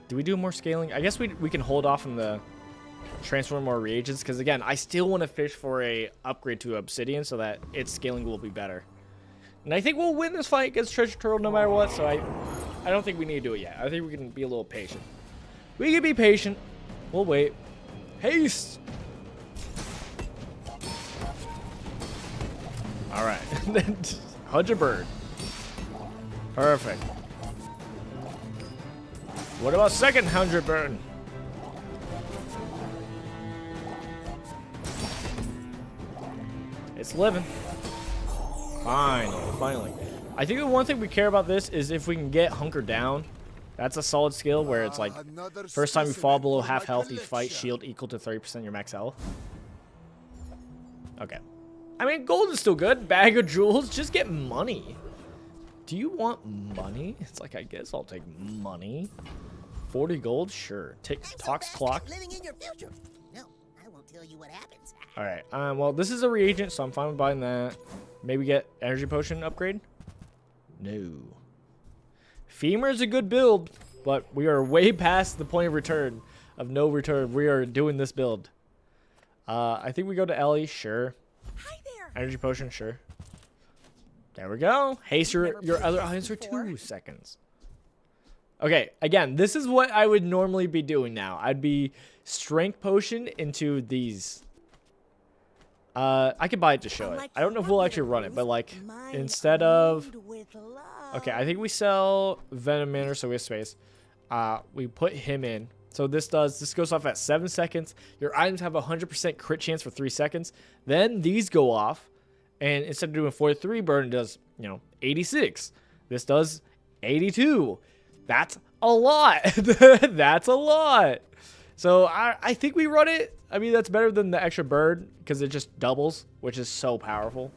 Do we do more scaling? I guess we can hold off on the transform more reagents because again, I still want to fish for a upgrade to obsidian so that its scaling will be better. And I think we'll win this fight against Treasure Turtle no matter what, so I don't think we need to do it yet. I think we can be a little patient. We can be patient. We'll wait. Haste! Alright. 100 bird. Perfect. What about second 100 burn? It's living. Finally. I think the one thing we care about this is if we can get hunkered down. That's a solid skill where it's like, first time you fall below half health, you fight shield equal to 30% your max health. Okay. I mean, gold is still good. Bag of jewels, just get money. Do you want money? It's like, I guess I'll take money. 40 gold, sure. Tox clock. Living in your future. No, I won't tell you what happens. All right. Well, this is a reagent, so I'm fine with buying that. Maybe get energy potion upgrade. No. Femur is a good build, but we are way past the point of return, of no return. We are doing this build. I think we go to Ellie, sure. Hi there. Energy potion, sure. There we go. Haste your other items for 2 seconds. Okay, again, this is what I would normally be doing now. I'd be strength potion into these. I could buy it to show it. I don't know if we'll actually run it, but like, instead of... Okay, I think we sell Venom Manor, so we have space. We put him in. So this goes off at 7 seconds. Your items have a 100% crit chance for 3 seconds. Then these go off, and instead of doing 43 burn, it does, 86. This does 82. That's a lot. That's a lot. So I think we run it. I mean, that's better than the extra bird because it just doubles, which is so powerful.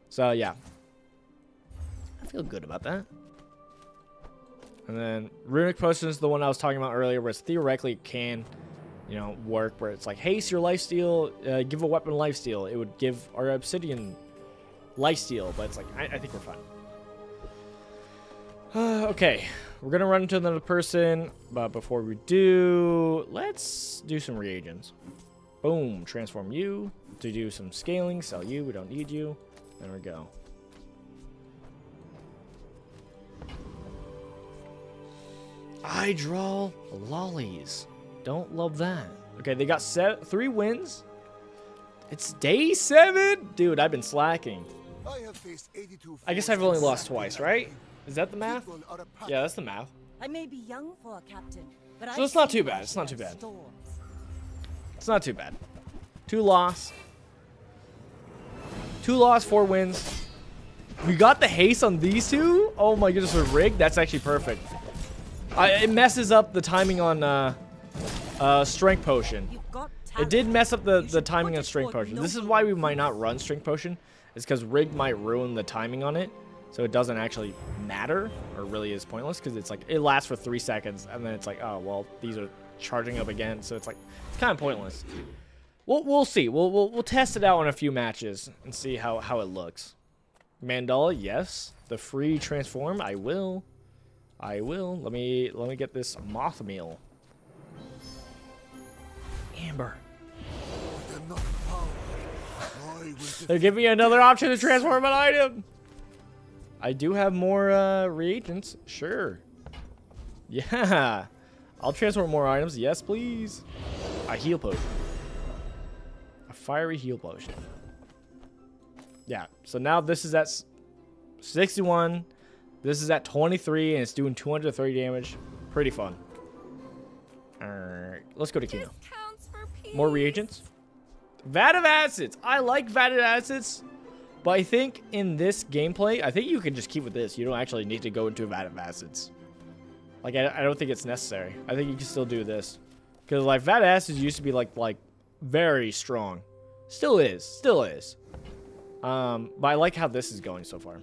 So yeah, I feel good about that. And then runic potion is the one I was talking about earlier, where it's theoretically can, work. Where it's like, haste your lifesteal, give a weapon lifesteal. It would give our obsidian lifesteal, but it's like I think we're fine. Okay, we're gonna run into another person, but before we do, let's do some reagents. Boom, transform you to do some scaling. Sell you, we don't need you. There we go. I draw lollies. Don't love that. Okay, they got 3 wins. It's day 7, dude. I've been slacking. I guess I've only lost twice, right? Is that the math? Yeah, that's the math. I may be young for a captain, but So it's not too bad. It's not too bad. It's not too bad. 2 loss. 2 loss, 4 wins. We got the haste on these 2. Oh my goodness, with Rig, that's actually perfect. It messes up the timing on Strength Potion. It did mess up the timing on Strength Potion. This is why we might not run Strength Potion. It's because Rig might ruin the timing on it. So it doesn't actually matter, or really is pointless, because it's like, it lasts for 3 seconds, and then it's like, oh, well, these are charging up again, so it's like, it's kind of pointless. We'll see. We'll test it out on a few matches and see how it looks. Mandala, yes. The free transform, I will. Let me get this moth meal. Amber. They're giving me another option to transform an item. I do have more reagents, sure. Yeah. I'll transport more items. Yes, please. A heal potion. A fiery heal potion. Yeah. So now this is at 61. This is at 23, and it's doing 230 damage. Pretty fun. Alright. Let's go to Kino. Discounts for peace. More reagents. Vat of acids. I like vat of acids. But I think in this gameplay, I think you can just keep with this. You don't actually need to go into a vat of acids. Like, I don't think it's necessary. I think you can still do this. Because, like, vat of acids used to be, like, very strong. Still is. Still is. But I like how this is going so far.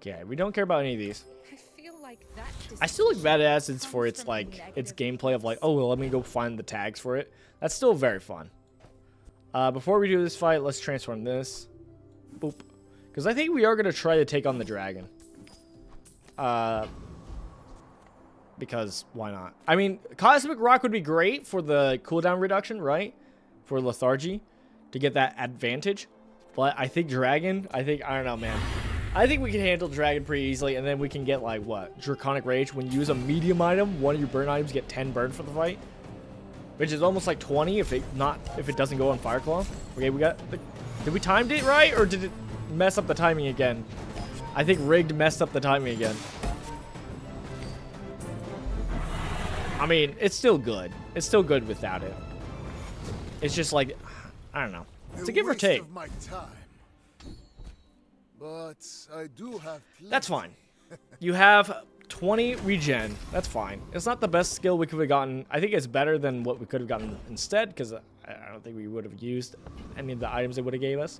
Okay, we don't care about any of these. I feel like that. I still like vat of acids for comes its, from like, its negative gameplay of, like, oh, well, let me go find the tags for it. That's still very fun. Before we do this fight, let's transform this. Boop. Because I think we are going to try to take on the dragon. Because why not? I mean, Cosmic Rock would be great for the cooldown reduction, right? For lethargy. To get that advantage. But I think dragon, I don't know, man. I think we can handle dragon pretty easily. And then we can get, like, what? Draconic Rage. When you use a medium item, one of your burn items get 10 burn for the fight. Which is almost like 20 if it doesn't go on Fireclaw. Okay, we got... Did we timed it right? Or did it mess up the timing again? I think Rigged messed up the timing again. I mean, it's still good. It's still good without it. It's just like... I don't know. It's a give or take. Of my time. But I do have That's fine. You have 20 regen. That's fine. It's not the best skill we could have gotten. I think it's better than what we could have gotten instead, because I don't think we would have used any of the items they would have gave us.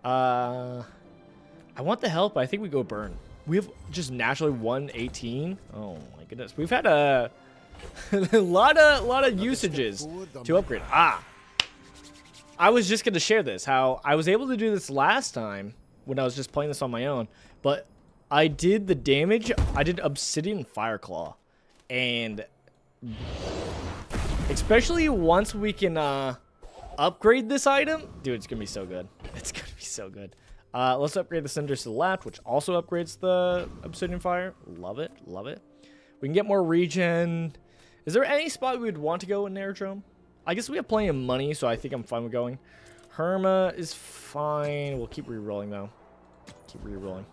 I want the help, but I think we go burn. We have just naturally 118. Oh my goodness. We've had a lot of usages to upgrade. I was just going to share this, how I was able to do this last time when I was just playing this on my own, but I did the damage. I did Obsidian Fireclaw, and especially once we can upgrade this item, dude, it's gonna be so good. It's gonna be so good. Let's upgrade the cinders to the left, which also upgrades the Obsidian Fire. Love it, love it. We can get more regen. Is there any spot we would want to go in Aerodrome? I guess we have plenty of money, so I think I'm fine with going. Herma is fine. We'll keep re-rolling though. Keep re-rolling.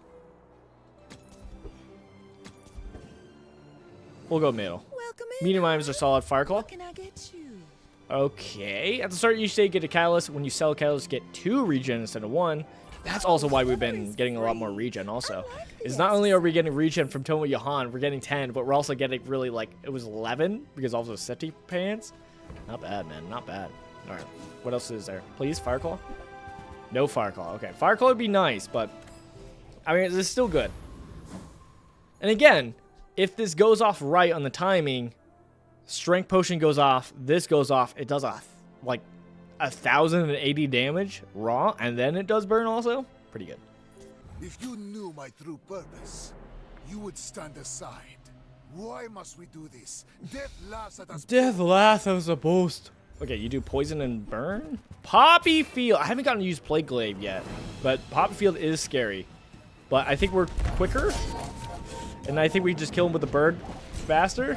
We'll go middle. Welcome in. Medium items are solid. Fireclaw. What can I get you? Okay. At the start, each day, get a catalyst. When you sell a catalyst, get 2 regen instead of 1. That's also why we've been getting a lot more regen also. Is not only are we getting regen from Tomo Yohan, we're getting 10, but we're also getting really, like, it was 11 because also Seti pants. Not bad, man. Not bad. All right. What else is there? Please, Fireclaw? No Fireclaw. Okay. Fireclaw would be nice, but I mean, it's still good. And again, if this goes off right on the timing, Strength Potion goes off, this goes off, it does like 1,080 damage raw, and then it does burn also. Pretty good. If you knew my true purpose, you would stand aside. Why must we do this? Death laughs at us. Death laughs as a boast. Okay, you do poison and burn? Poppy Field. I haven't gotten to use Plague Glaive yet, but Poppy Field is scary. But I think we're quicker, and I think we just kill him with the bird faster.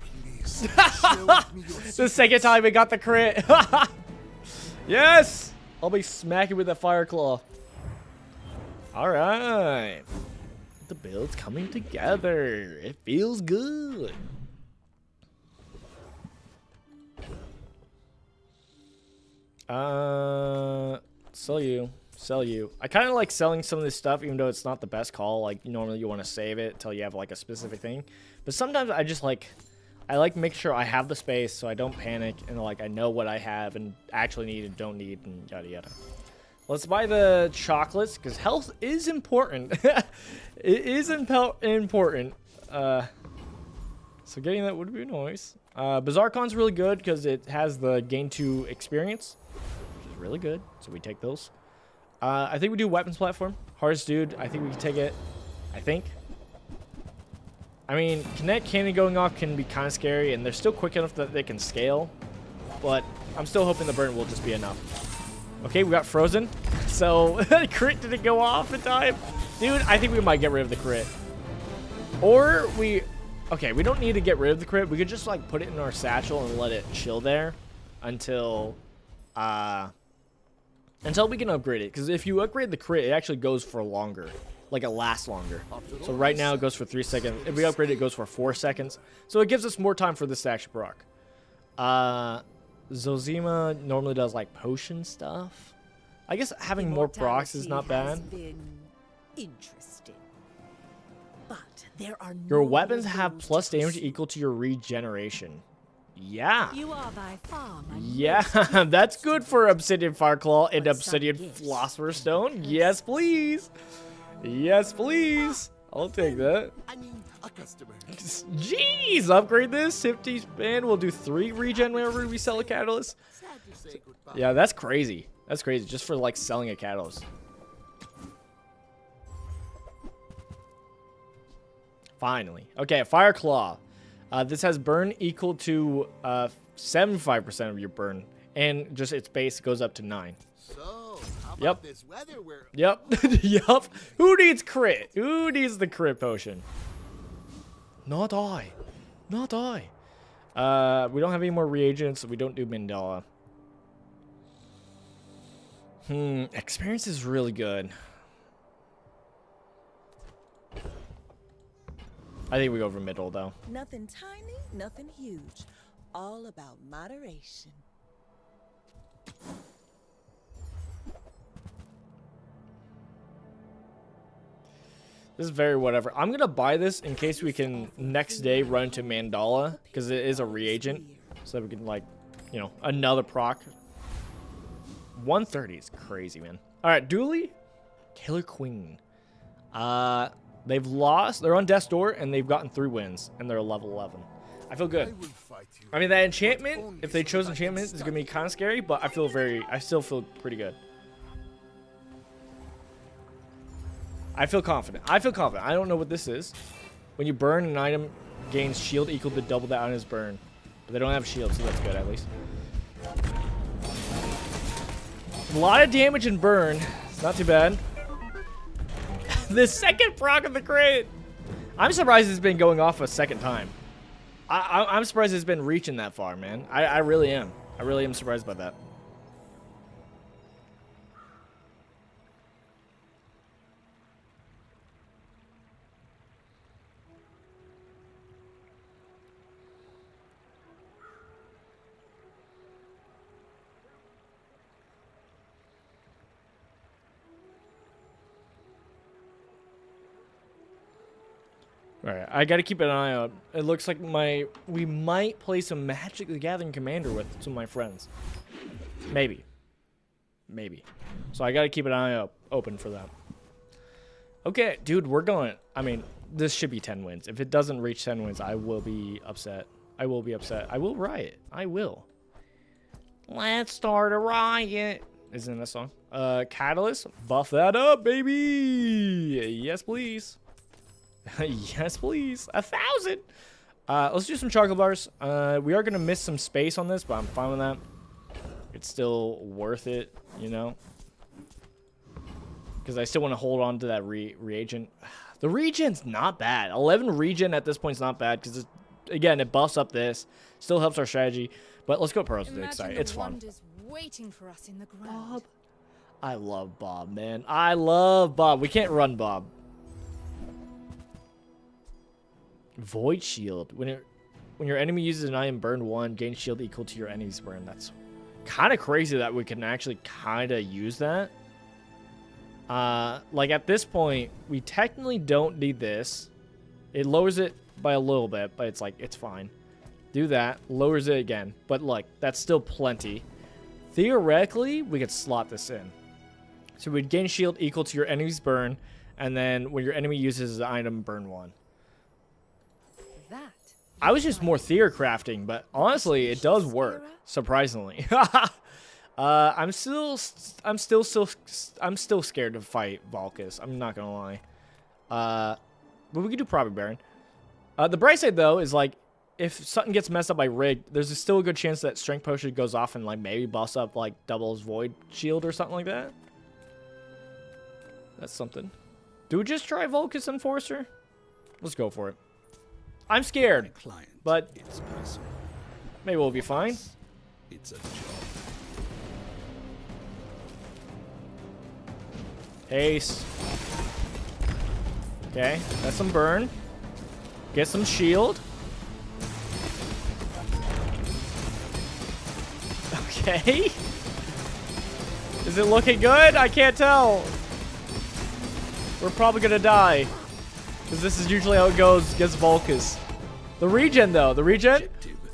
Please, share with me your The second time we got the crit. Yes! I'll be smacking with that fire claw. Alright. The build's coming together. It feels good. Sell you. Sell you. I kind of like selling some of this stuff, even though it's not the best call. Like, normally you want to save it until you have, like, a specific thing. But sometimes I just, like... I like make sure I have the space so I don't panic and, like, I know what I have and actually need and don't need and yada yada. Let's buy the chocolates, because health is important. It is important. So getting that would be nice. Bazaar Con's really good because it has the gain 2 experience, which is really good. So we take those. I think we do weapons platform. Hardest dude, I think we can take it. I think. I mean, kinetic cannon going off can be kind of scary, and they're still quick enough that they can scale. But I'm still hoping the burn will just be enough. Okay, we got frozen. So, the crit didn't go off in time. Dude, I think we might get rid of the crit. Or we... Okay, we don't need to get rid of the crit. We could just, like, put it in our satchel and let it chill there until we can upgrade it. Because if you upgrade the crit, it actually goes for longer. Like, it lasts longer. So right now, it goes for 3 seconds. If we upgrade it, it goes for 4 seconds. So it gives us more time for this to actually proc. Zozima normally does, like, potion stuff. I guess having more procs is not bad. Interesting. But there are Your no weapons have rules plus to damage pursue. equal to your regeneration. Yeah. You are by far my Yeah, most that's good for Obsidian Fireclaw and But some Obsidian gifts Philosopher's can Stone. be Yes, please. Yes, please. I'll take that. I mean, a customer. Jeez, upgrade this. 50 spin. We'll do 3 regen whenever we sell a catalyst. Sad to say goodbye. Yeah, that's crazy. That's crazy just for like selling a catalyst. Finally. Okay, Fireclaw. This has burn equal to 75% of your burn. And just its base goes up to 9. So, how about Yep. this weather we're Yep. Yep. Who needs crit? Who needs the crit potion? Not I. Not I. We don't have any more reagents. We don't do Mandala. Experience is really good. I think we go for middle, though. Nothing tiny, nothing huge. All about moderation. This is very whatever. I'm going to buy this in case we can next day run into Mandala, because it is a reagent. So that we can, like, you know, another proc. 130 is crazy, man. All right, Dooley, Killer Queen. They've lost. They're on Death's Door, and they've gotten 3 wins, and they're level 11. I feel good. will fight you. I mean, that enchantment, if they chose enchantment, is going to be kind of scary, but I still feel pretty good. I feel confident. I don't know what this is. When you burn, an item gains shield equal to double that item's burn. But they don't have shield, so that's good, at least. A lot of damage and burn. It's not too bad. The second proc of the crit. I'm surprised it's been going off a second time. I'm surprised it's been reaching that far, man. I really am. I really am surprised by that. Alright, I gotta keep an eye out. It looks like we might play some Magic the Gathering Commander with some of my friends. Maybe. Maybe. So I gotta keep an eye open for that. Okay, dude, we're going. I mean, this should be 10 wins. If it doesn't reach 10 wins, I will be upset. I will be upset. I will riot. I will. Let's start a riot. Isn't that a song? Catalyst, buff that up, baby. Yes, please. Yes, please. 1,000. Let's do some chocolate bars. We are gonna miss some space on this, but I'm fine with that. It's still worth it, you know, because I still want to hold on to that reagent. The regen's not bad. 11 regen at this point is not bad because, again, it buffs up this. Still helps our strategy. But let's go pros to excite. It's fun. Waiting for us in the ground. Bob. I love Bob, man. I love Bob. We can't run Bob. Void shield. When your enemy uses an item, burn 1, gain shield equal to your enemy's burn. That's kind of crazy that we can actually kind of use that. Like at this point, we technically don't need this. It lowers it by a little bit, but it's like, it's fine. Do that, lowers it again. But like, that's still plenty. Theoretically, we could slot this in. So we'd gain shield equal to your enemy's burn, and then when your enemy uses the item, burn 1. That. I was just more theory crafting, but honestly, it does work, surprisingly. I'm still scared to fight Valkus. I'm not gonna lie. But we could do Proper Baron. The bright side though is like, if something gets messed up by Rig, there's still a good chance that Strength Potion goes off and like maybe buffs up like doubles Void Shield or something like that. That's something. Do we just try Vulcus Enforcer? Let's go for it. I'm scared, but It's personal. maybe we'll be fine. It's a job. Haste. Okay, that's some burn. Get some shield. Okay. Is it looking good? I can't tell. We're probably gonna die. Because this is usually how it goes against Vulcus. The regen, though. The regen?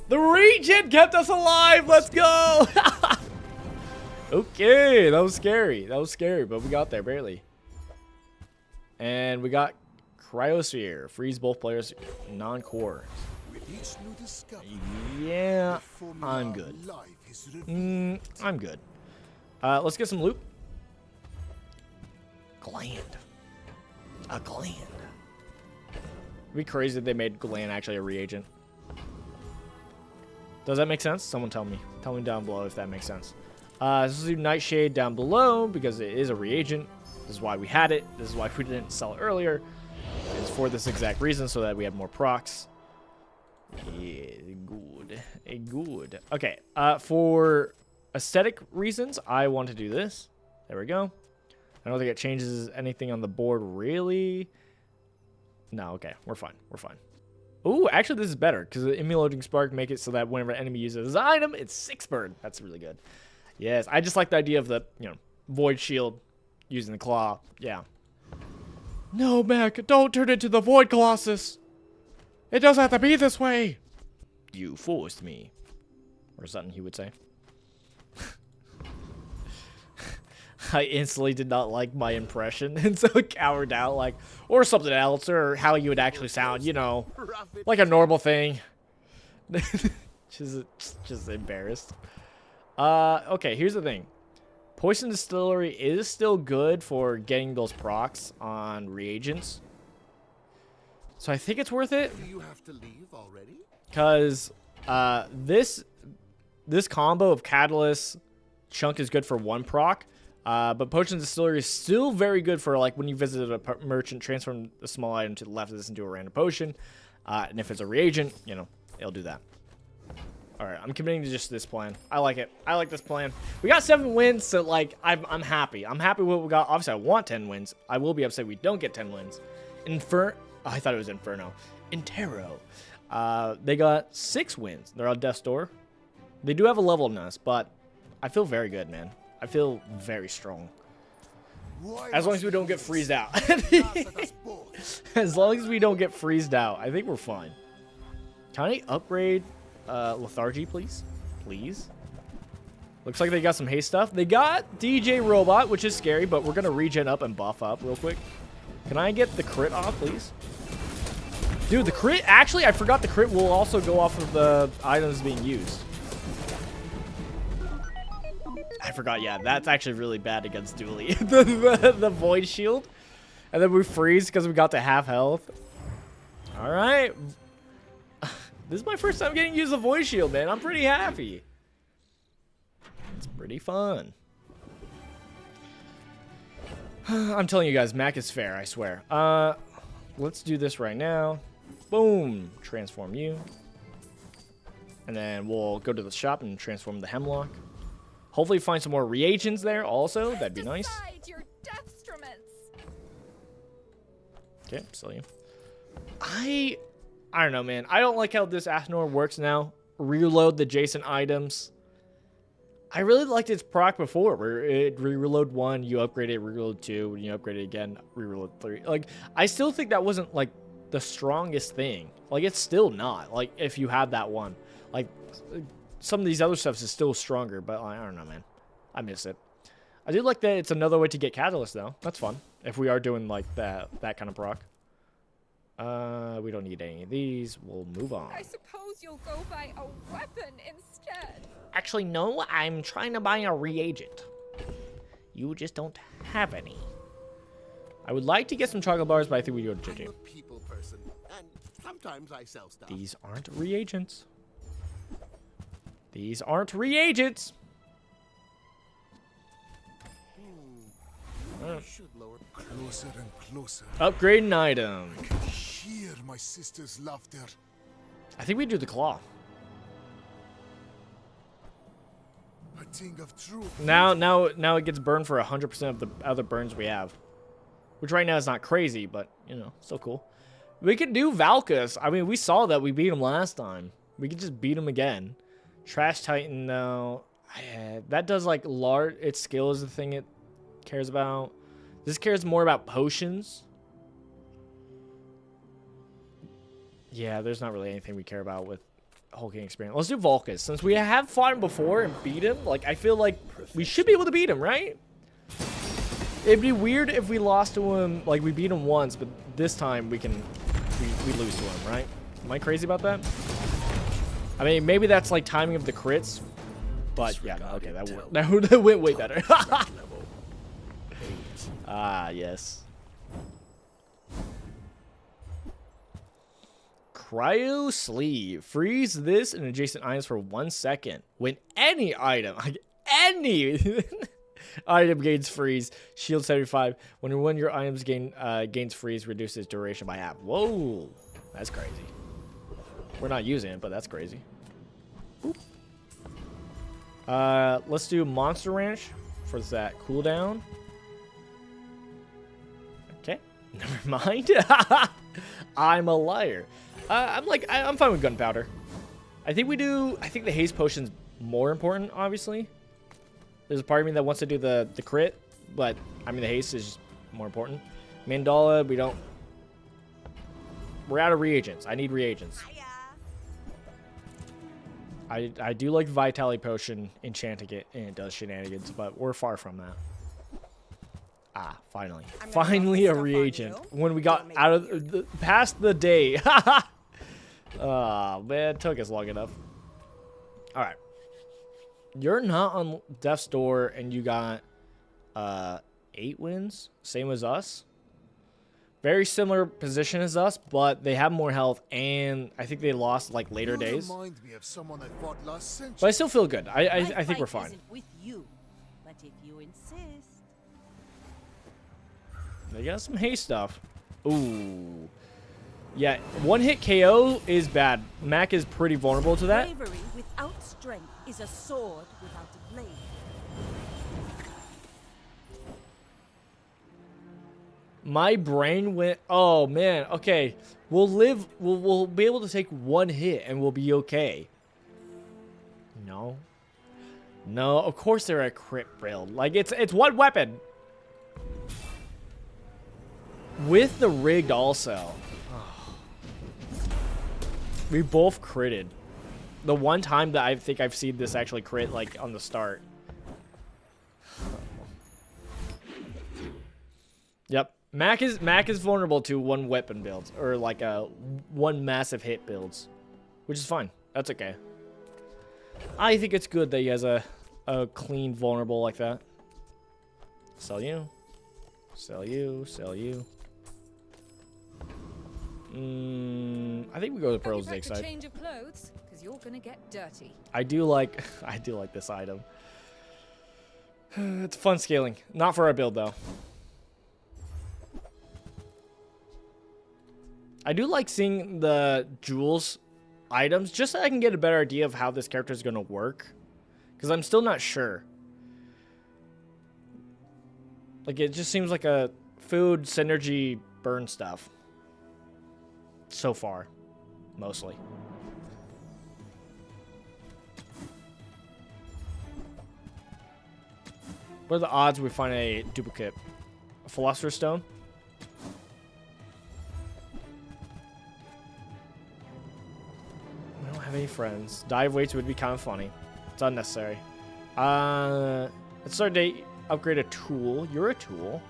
The regen kept us alive. Let's go. Okay, that was scary. That was scary, but we got there barely. And we got Cryosphere. Freeze both players non-core. With each new discovery, Yeah, the formula I'm of good. life is revealed. I'm good. Let's get some loot. Gland. A gland. It'd be crazy if they made gland actually a reagent. Does that make sense? Someone tell me. Tell me down below if that makes sense. This is Nightshade down below because it is a reagent. This is why we had it. This is why we didn't sell it earlier. It's for this exact reason so that we have more procs. Yeah, good. Good. Okay, for aesthetic reasons, I want to do this. There we go. I don't think it changes anything on the board, really. No, okay. We're fine. We're fine. Ooh, actually, this is better because the Immuloading Spark make it so that whenever an enemy uses this item, it's 6 burn. That's really good. Yes, I just like the idea of the, Void Shield using the claw. Yeah. No, Mac, don't turn into the Void Colossus. It doesn't have to be this way. You forced me. Or something he would say. I instantly did not like my impression, and so cowered out, like, or something else, or how you would actually sound, like a normal thing. just embarrassed. Okay, here's the thing. Poison Distillery is still good for getting those procs on reagents. So I think it's worth it. Do you have to leave already? Because this combo of Catalyst Chunk is good for 1 proc. But Potion Distillery is still very good for like when you visit a merchant, transform a small item to the left of this into a random potion. And if it's a reagent, it'll do that. Alright, I'm committing to just this plan. I like it. I like this plan. We got 7 wins, so like I'm happy. I'm happy with what we got. Obviously, I want 10 wins. I will be upset if we don't get 10 wins. I thought it was Inferno. Intero. They got 6 wins. They're on Death's Door. They do have a level in us, but I feel very good, man. I feel very strong. As long as we don't get freezed out. As long as we don't get freezed out, I think we're fine. Can I upgrade lethargy, please? Please. Looks like they got some haste stuff. They got DJ Robot, which is scary, but we're going to regen up and buff up real quick. Can I get the crit off, please? Dude, the crit... Actually, I forgot the crit will also go off of the items being used. I forgot, yeah. That's actually really bad against Dooley. the Void Shield. And then we freeze because we got to half health. Alright. This is my first time getting to use the Void Shield, man. I'm pretty happy. It's pretty fun. I'm telling you guys, Mac is fair, I swear. Let's do this right now. Boom. Transform you. And then we'll go to the shop and transform the Hemlock. Hopefully find some more reagents there also. That'd be nice. Your dextroments. Okay, sell you. I don't know, man. I don't like how this Athnor works now. Reload the adjacent items. I really liked its proc before, where it reload 1, you upgrade it, reload 2, and you upgrade it again, reload 3. Like, I still think that wasn't like the strongest thing. Like, it's still not. Like, if you had that one, like, some of these other stuff is still stronger, but I don't know, man. I miss it. I do like that it's another way to get Catalyst, though. That's fun. If we are doing, like, that kind of proc. We don't need any of these. We'll move on. I suppose you'll go buy a weapon instead. Actually, no. I'm trying to buy a reagent. You just don't have any. I would like to get some chocolate bars, but I think we go to I'm JJ. a people person, and some Sometimes I sell stuff. These aren't reagents. These aren't reagents. I should lower. Closer and closer. Upgrade an item. I can hear my sister's laughter. I think we do the claw. A thing of truth. Now it gets burned for 100% of the other burns we have. Which right now is not crazy, but, you know, still cool. We could do Valkus. I mean, we saw that. We beat him last time. We could just beat him again. Trash Titan, though. That does, like, large... Its skill is the thing it cares about. This cares more about potions. Yeah, there's not really anything we care about with Hulking experience. Let's do Valkus. Since we have fought him before and beat him, like, I feel like we should be able to beat him, right? It'd be weird if we lost to him, like, we beat him once, but this time we lose to him, right? Am I crazy about that? I mean, maybe that's, like, timing of the crits, but, yeah, okay, that went way better. Ah, yes. Cryo Sleeve. Freeze this and adjacent items for 1 second. When any item, like any item gains freeze, shield 75. When your items gains freeze, reduces duration by half. Whoa, that's crazy. We're not using it, but that's crazy. Boop. Let's do Monster Ranch for that cooldown. Okay, never mind. I'm a liar. I'm fine with gunpowder. I think the haste potion's more important, obviously. There's a part of me that wants to do the crit, but I mean the haste is more important. Mandala, we're out of reagents. I need reagents. I do like Vitality Potion enchanting it, and it does shenanigans, but we're far from that. Ah, finally. Finally a reagent. When we got out of past the day. Oh, man, it took us long enough. All right. You're not on Death's Door, and you got 8 wins, same as us. Very similar position as us, but they have more health, and I think they lost like later days. Remind me of someone I fought last century. But I still feel good. I think we're fine. Isn't with you, but if you insist. They got some haste stuff. Ooh. Yeah, one hit KO is bad. Mac is pretty vulnerable to that. Bravery without strength is a sword without a blade. My brain went, oh man, okay. We'll be able to take one hit and we'll be okay. No. No, of course they're a crit build. Like it's one weapon. With the rigged also. We both critted. The one time that I think I've seen this actually crit, like, on the start. Yep. Mac is vulnerable to one weapon builds. Or, like, one massive hit builds. Which is fine. That's okay. I think it's good that he has a clean vulnerable like that. Sell you. Sell you. Sell you. I think we go to the Pearl's Dig side. Change of clothes, because you're gonna get dirty. I do like this item. It's fun scaling. Not for our build though. I do like seeing the jewels items just so I can get a better idea of how this character is gonna work. Because I'm still not sure. Like it just seems like a food synergy burn stuff. So far, mostly. What are the odds we find a duplicate? A Philosopher's Stone? We don't have any friends. Dive weights would be kind of funny. It's unnecessary. Let's start date. Upgrade a tool. You're a tool.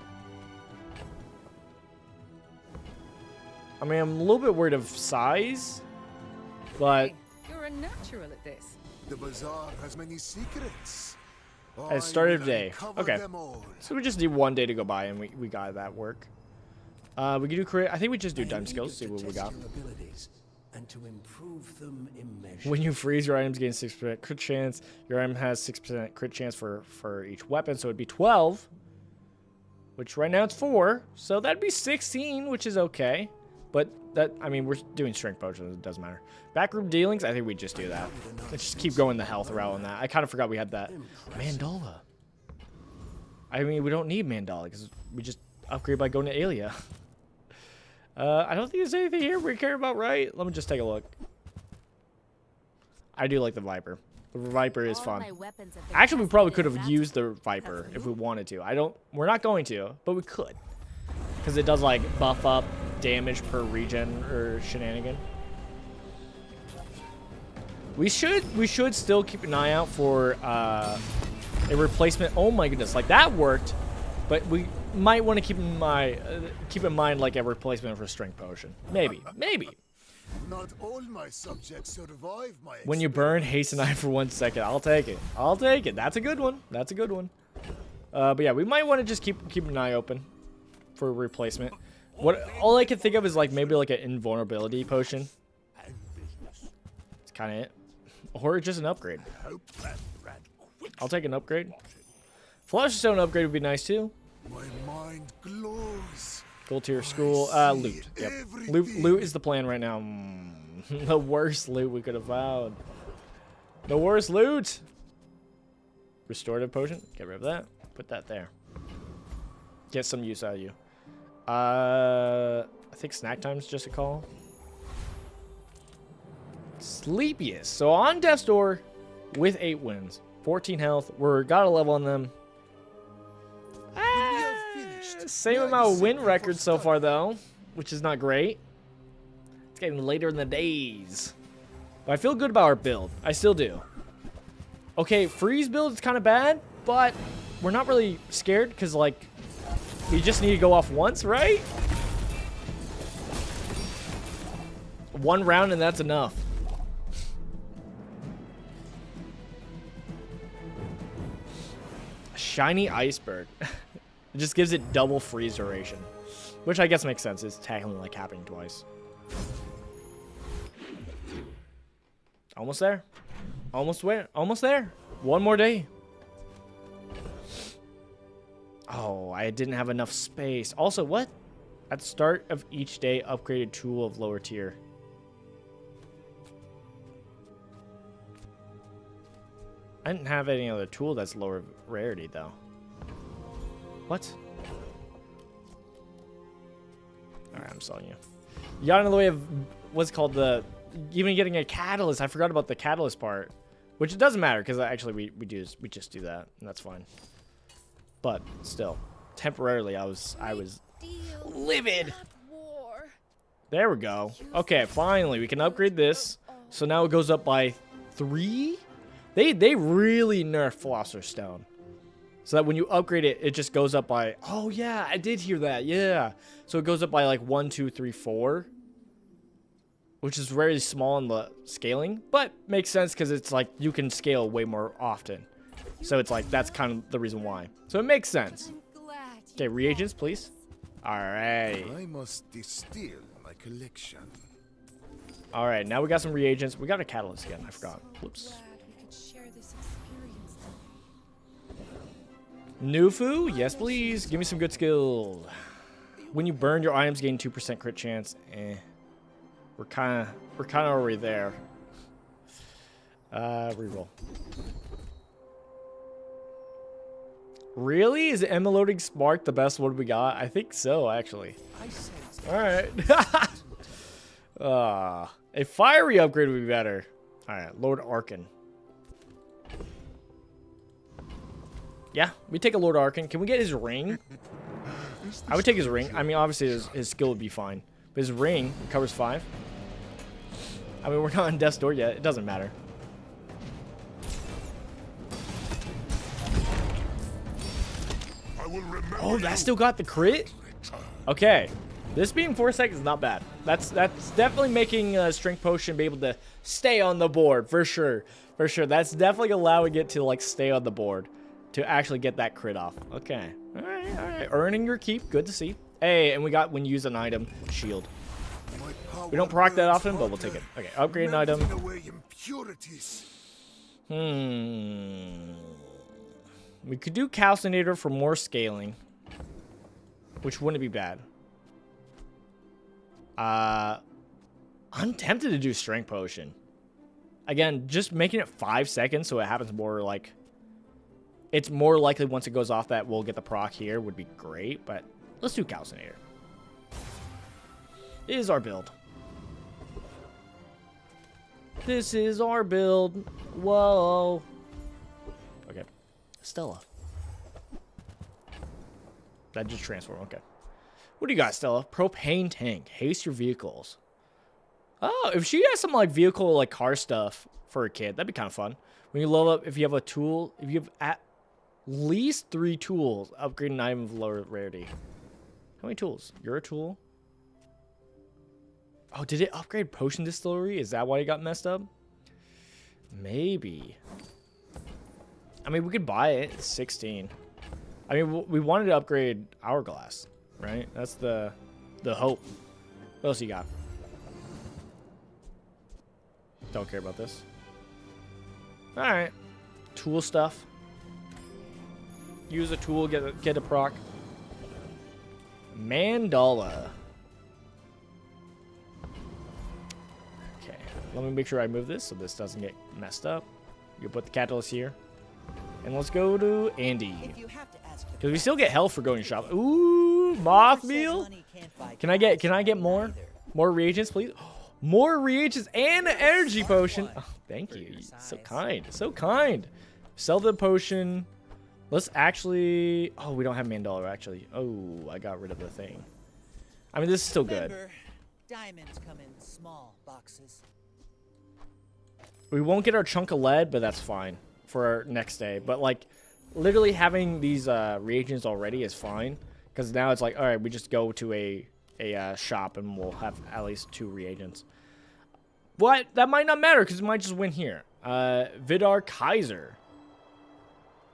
I mean, I'm a little bit worried of size, but Hey, you're a natural at this. The Bazaar has many secrets. at start of day. Uncover Okay, them all. so we just need one day to go by, and we got that work. We can do career. I think we just do time skills. See what we got. Your abilities. and to improve them immeasurably. When you freeze, your items gain 6% crit chance. Your item has 6% crit chance for each weapon, so it'd be 12. Which right now it's 4, so that'd be 16, which is okay. But that, I mean, we're doing strength potions, it doesn't matter. Backroom dealings, I think we just do that. Let's just keep going the health route on that. I kind of forgot we had that. Mandala. I mean, we don't need Mandala, because we just upgrade by going to Aelia. I don't think there's anything here we care about, right? Let me just take a look. I do like the Viper. The Viper is fun. Actually, we probably could have used the Viper if we wanted to. We're not going to, but we could. Because it does, like, buff up damage per regen or shenanigan. We should still keep an eye out for a replacement. Oh my goodness, like that worked. But we might want to keep in mind like a replacement for strength potion. Maybe. Not all my subjects survive my When you burn hasten eye for 1 second, I'll take it. That's a good one. But yeah, we might want to just keep an eye open for a replacement. All I can think of is like maybe like an invulnerability potion. It's kind of it, or just an upgrade. I'll take an upgrade. Flush Stone upgrade would be nice too. My mind glows. Gold tier school. Loot. Yep. Loot is the plan right now. The worst loot we could have found. The worst loot. Restorative potion. Get rid of that. Put that there. Get some use out of you. I think snack time's just a call. Sleepiest. So on death's door with 8 wins. 14 health. We're got a level on them. Same amount of win records so far, though, which is not great. It's getting later in the days. But I feel good about our build. I still do. Okay, freeze build is kind of bad, but we're not really scared because, like, we just need to go off once, right? One round and that's enough. Shiny iceberg. It just gives it double freeze duration, which I guess makes sense. It's technically like happening twice. Almost there. Almost there. One more day. Oh, I didn't have enough space. Also, what? At the start of each day, upgraded tool of lower tier. I didn't have any other tool that's lower rarity, though. What? Alright, I'm selling you. You got in the way of what's called the... Even getting a catalyst. I forgot about the catalyst part. Which it doesn't matter, because actually we just do that. And that's fine. But, still. Temporarily, I was livid. There we go. Okay, finally. We can upgrade this. So now it goes up by 3? They really nerfed Philosopher's Stone. So that when you upgrade it, it just goes up by... Oh, yeah, I did hear that. Yeah. So it goes up by like 1, 2, 3, 4. Which is very small in the scaling. But makes sense because it's like you can scale way more often. So it's like that's kind of the reason why. So it makes sense. Okay, reagents, please. Alright. I must distill my collection. Alright, now we got some reagents. We got a catalyst again. I forgot. Whoops. Nufu, yes please. Give me some good skill. When you burn, your items gain 2% crit chance. We're kind of already there. Reroll. Really? Is Emeloding Spark the best one we got? I think so, actually. All right. A fiery upgrade would be better. All right, Lord Arkin. Yeah, we take a Lord Arkin. Can we get his ring? I would take his ring. I mean, obviously his skill would be fine. But his ring covers 5. I mean, we're not on death's door yet. It doesn't matter. Oh, that still got the crit? Okay. This being 4 seconds is not bad. That's definitely making Strength Potion be able to stay on the board, for sure. For sure. That's definitely allowing it to, like, stay on the board. To actually get that crit off. Okay. Alright, alright. Earning your keep. Good to see. Hey, and we got when you use an item, shield. We don't proc that often, but we'll take it. Okay, upgrade an item. We could do Calcinator for more scaling, which wouldn't be bad. I'm tempted to do Strength Potion. Again, just making it 5 seconds so it happens more like... It's more likely once it goes off that we'll get the proc here would be great, but let's do Calcinator. It is our build. This is our build. Whoa. Okay. Stella. That just transformed. Okay. What do you got, Stella? Propane tank. Haste your vehicles. Oh, if she has some like vehicle like car stuff for a kid, that'd be kind of fun. When you level up, if you have a tool, if you have at least 3 tools, upgrade an item of lower rarity. How many tools? You're a tool. Oh, did it upgrade potion distillery? Is that why it got messed up? Maybe. I mean, we could buy it. It's 16. I mean, we wanted to upgrade hourglass, right? That's the hope. What else you got? Don't care about this. All right. Tool stuff. Use a tool, get a proc. Mandala. Okay, let me make sure I move this so this doesn't get messed up. You put the catalyst here. And let's go to Andy. Because we still get health for going to shop. Ooh, moth meal. Can I get more? More reagents, please? More reagents and an energy potion. Oh, thank you. So kind. So kind. Sell the potion. Let's actually... Oh, we don't have Mandala, actually. Oh, I got rid of the thing. I mean, this is still good. Diamonds come in small boxes. We won't get our chunk of lead, but that's fine for our next day. But, like, literally having these reagents already is fine. Because now it's like, all right, we just go to a shop and we'll have at least 2 reagents. What? That might not matter because we might just win here. Vidar Kaiser.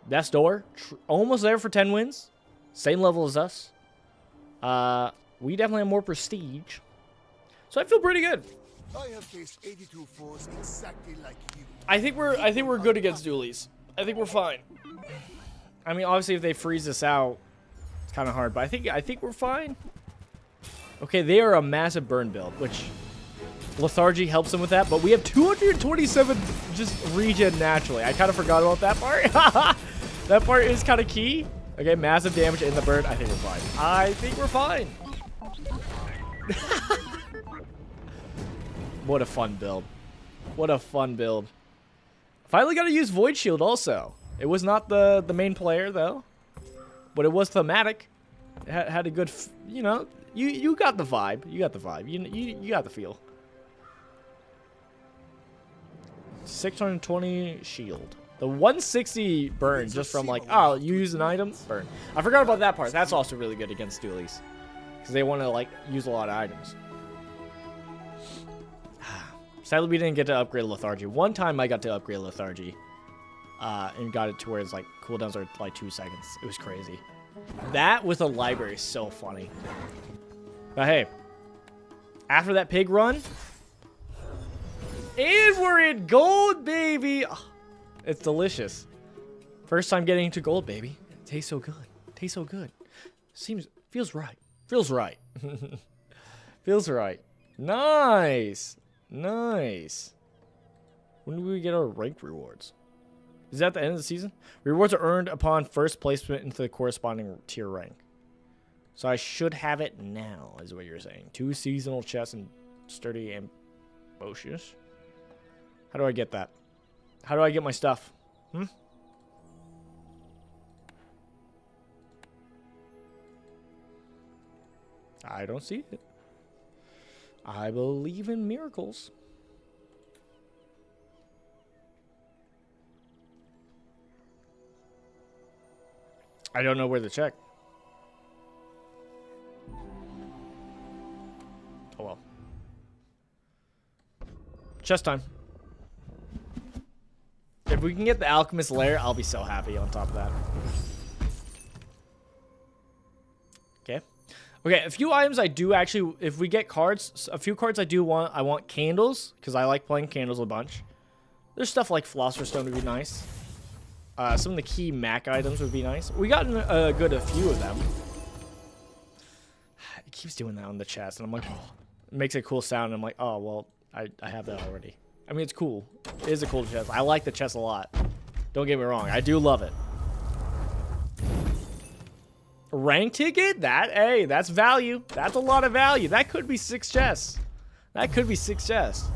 That's door. Almost there for 10 wins. Same level as us. We definitely have more prestige. So I feel pretty good. I have faced 82 foes exactly like you. I think we're good against dualies. I think we're fine. I mean, obviously if they freeze us out, it's kind of hard, but I think we're fine. Okay, they are a massive burn build, which lethargy helps them with that, but we have 227 just regen naturally. I kind of forgot about that part. That part is kind of key. Okay, massive damage in the burn. I think we're fine. I think we're fine. What a fun build. What a fun build. Finally got to use Void Shield also. It was not the main player, though. But it was thematic. It had a good, you know, you got the vibe. You got the vibe. You got the feel. 620 shield. The 160 burn just from like, oh, you use an item, burn. I forgot about that part. That's also really good against dualies. Because they want to like use a lot of items. Sadly, we didn't get to upgrade lethargy. One time I got to upgrade lethargy. And got it to where it's like cooldowns are like 2 seconds. It was crazy. That with a library is so funny. But hey, after that pig run, and we're in gold, baby. Oh, it's delicious. First time getting into gold, baby. It tastes so good. It tastes so good. Feels right. Feels right. Feels right. Nice. Nice. When do we get our ranked rewards? Is that at the end of the season? Rewards are earned upon first placement into the corresponding tier rank. So I should have it now, is what you're saying. 2 seasonal chests and sturdy ambitious. How do I get that? How do I get my stuff? I don't see it. I believe in miracles. I don't know where to check. Oh well. Chest time. If we can get the Alchemist Lair, I'll be so happy on top of that. Okay. Okay, a few items I do actually, if we get cards, a few cards I do want. I want candles, because I like playing candles a bunch. There's stuff like Philosopher's Stone would be nice. Some of the key Mac items would be nice. We got a few of them. It keeps doing that on the chest, and I'm like, oh. It makes a cool sound, and I'm like, oh, well, I have that already. I mean, it's cool. It is a cool chest. I like the chest a lot. Don't get me wrong. I do love it. Rank ticket? Hey, that's value. That's a lot of value. That could be 6 chests. That could be 6 chests.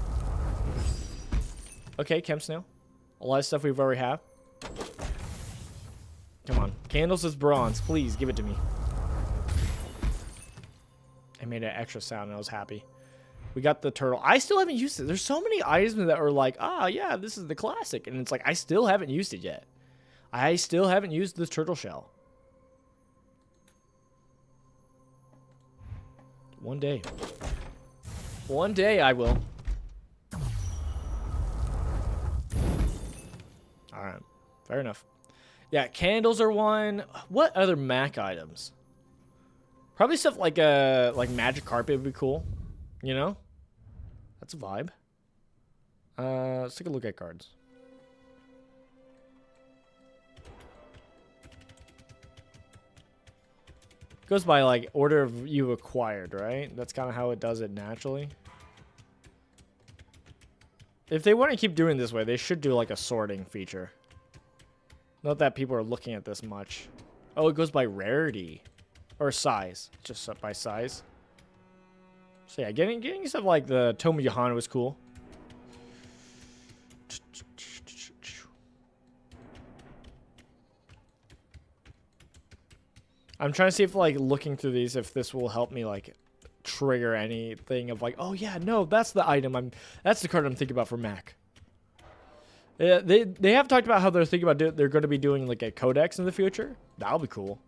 Okay, Chem Snail. A lot of stuff we've already have. Come on. Candles is bronze. Please, give it to me. I made an extra sound and I was happy. We got the turtle. I still haven't used it. There's so many items that are like, ah, yeah, this is the classic. And it's like, I still haven't used it yet. I still haven't used this turtle shell. One day. One day I will. Alright. Fair enough. Yeah, candles are one. What other Mac items? Probably stuff like magic carpet would be cool. You know? That's a vibe. Let's take a look at cards. Goes by like order of you acquired, right? That's kind of how it does it naturally. If they want to keep doing this way, they should do like a sorting feature. Not that people are looking at this much. Oh, it goes by rarity. Or size. Just by size. So yeah, getting stuff like the Tome of Johanna was cool. I'm trying to see if like looking through these, if this will help me like trigger anything of like, oh yeah, no, that's the item that's the card I'm thinking about for Mac. They have talked about how they're thinking about they're going to be doing like a codex in the future. That'll be cool.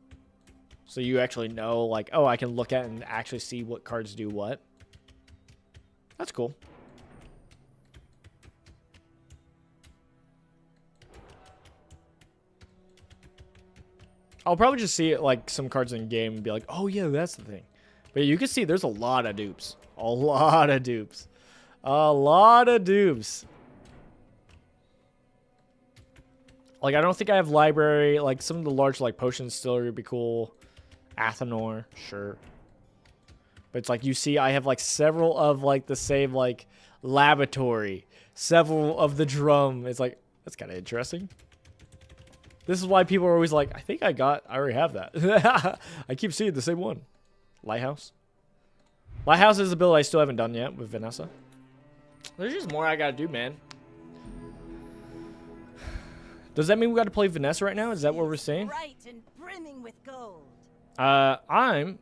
So you actually know like, oh, I can look at and actually see what cards do what. That's cool. I'll probably just see it like some cards in game and be like, oh yeah, that's the thing. But you can see there's a lot of dupes. A lot of dupes. A lot of dupes. Like, I don't think I have library. Like, some of the large, like, potions still would be cool. Athenor, sure. But it's like, you see, I have, like, several of, like, the same, like, laboratory. Several of the drum. It's like, that's kind of interesting. This is why people are always like, I think I already have that. I keep seeing the same one. Lighthouse. Lighthouse is a build I still haven't done yet with Vanessa. There's just more I gotta do, man. Does that mean we gotta play Vanessa right now? Is that what we're saying? Bright and brimming with gold. I'm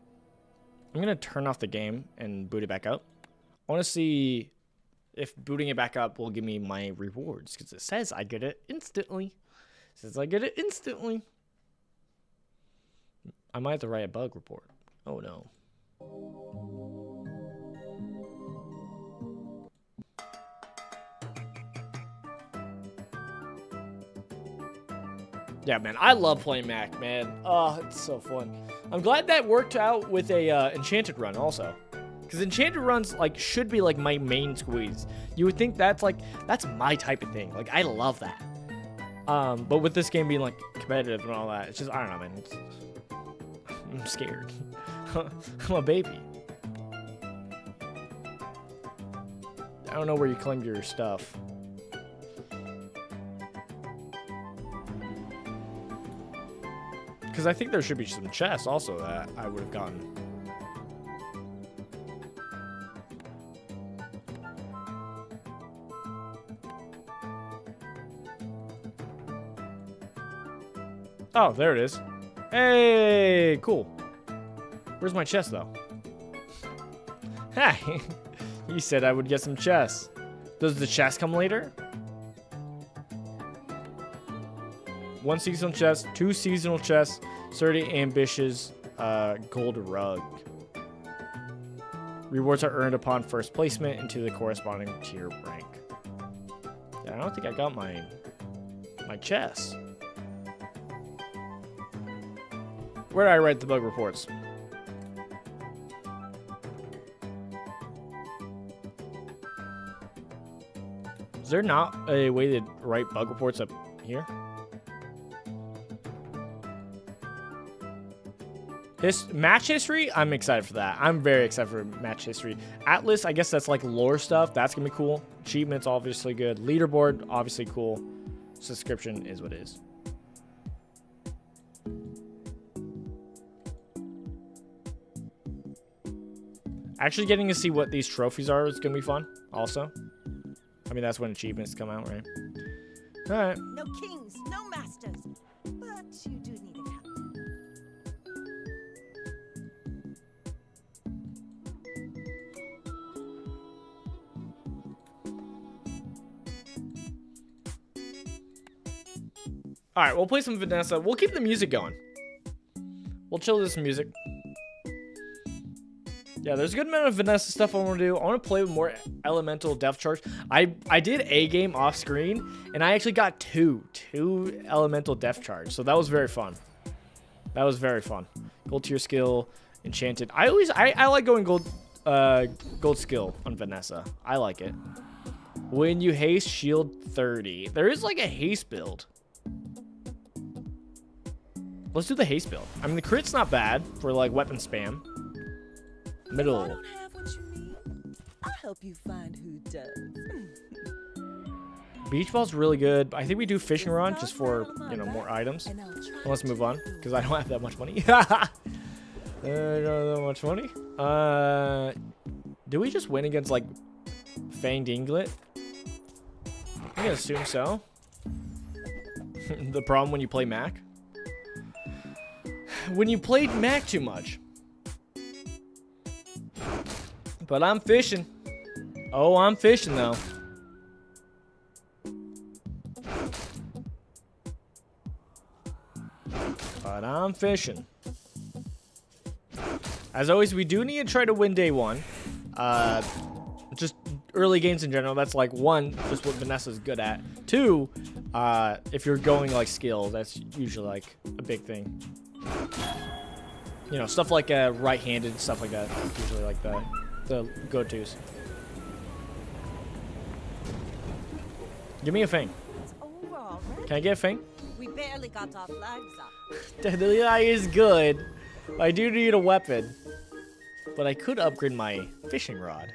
gonna turn off the game and boot it back up. I want to see if booting it back up will give me my rewards, because it says I get it instantly. It says I get it instantly. I might have to write a bug report. Oh no. Yeah, man, I love playing Mac, man. Oh, it's so fun. I'm glad that worked out with a Enchanted run also. Because Enchanted runs like should be like my main squeeze. You would think that's my type of thing. Like, I love that. But with this game being like competitive and all that, it's just, I don't know, man. I'm scared. I'm a baby. I don't know where you claimed your stuff. Because I think there should be some chests also that I would have gotten. Oh, there it is. Hey, cool. Where's my chest, though? Hey, you said I would get some chests. Does the chest come later? 1 seasonal chest, 2 seasonal chests, 30 ambitious gold rug. Rewards are earned upon first placement into the corresponding tier rank. Yeah, I don't think I got my chest. Where did I write the bug reports? there not a way to write bug reports up here? Match history, I'm excited for that. I'm very excited for match history. Atlas, I guess that's like lore stuff. That's gonna be cool. Achievements, obviously good. Leaderboard, obviously cool. Subscription is what it is. Actually getting to see what these trophies are is gonna be fun also. I mean, that's when achievements come out, right? All right. No kings, no masters. But you do need a captain. All right, we'll play some Vanessa. We'll keep the music going. We'll chill this music. Yeah, there's a good amount of Vanessa stuff I want to do. I want to play with more elemental depth charts. I did a game off screen, and I actually got two elemental depth charts. So that was very fun. That was very fun. Gold tier skill, enchanted. I like going gold skill on Vanessa. I like it. When you haste, shield 30. There is like a haste build. Let's do the haste build. I mean, the crit's not bad for like weapon spam. Middle. If I don't have what you need, I'll help you find who does. Beach ball's really good. I think we do fishing rod just for, you know, more items. And I'll try Let's to move on do because I don't have that much money. I don't have that much money. Do we just win against like Fanged Inglet? I'm gonna assume so. The problem when you play Mac? When you played Mac too much. But I'm fishing. Oh, I'm fishing though. But I'm fishing. As always, we do need to try to win day one. Just early games in general. That's like one, just what Vanessa's good at. Two, if you're going like skill, that's usually like a big thing. You know, stuff like right-handed, stuff like that. Usually like the go-tos. Give me a fang. It's over already. Can I get a fang? We barely got our flags up. That is good. I do need a weapon. But I could upgrade my fishing rod.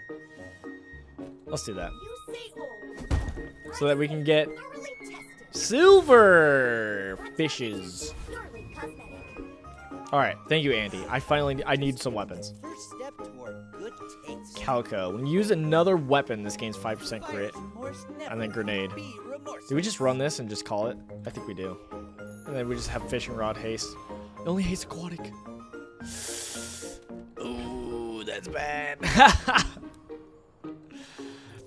Let's do that. You say old. So that we can get Thoroughly tested. silver fishes. Purely cosmetic. Alright, thank you, Andy. I need some weapons. First step toward good taste. Calico. When you use another weapon, this gains 5% crit. And then grenade. Do we just run this and just call it? I think we do. And then we just have fishing rod haste. It only haste aquatic. Ooh, that's bad.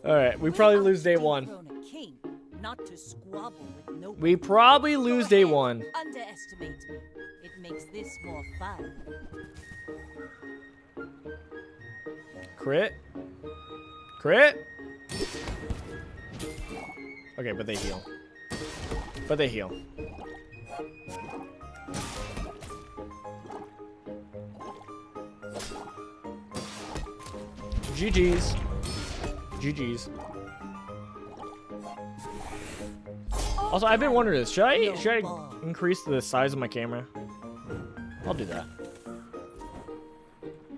Alright, we probably lose day one. King, not to squabble with no We probably lose day one. Underestimate me. It makes this more fun. Crit. Crit. Okay, but they heal. But they heal. GG's. GG's. Also, I've been wondering this. Should I increase the size of my camera? I'll do that.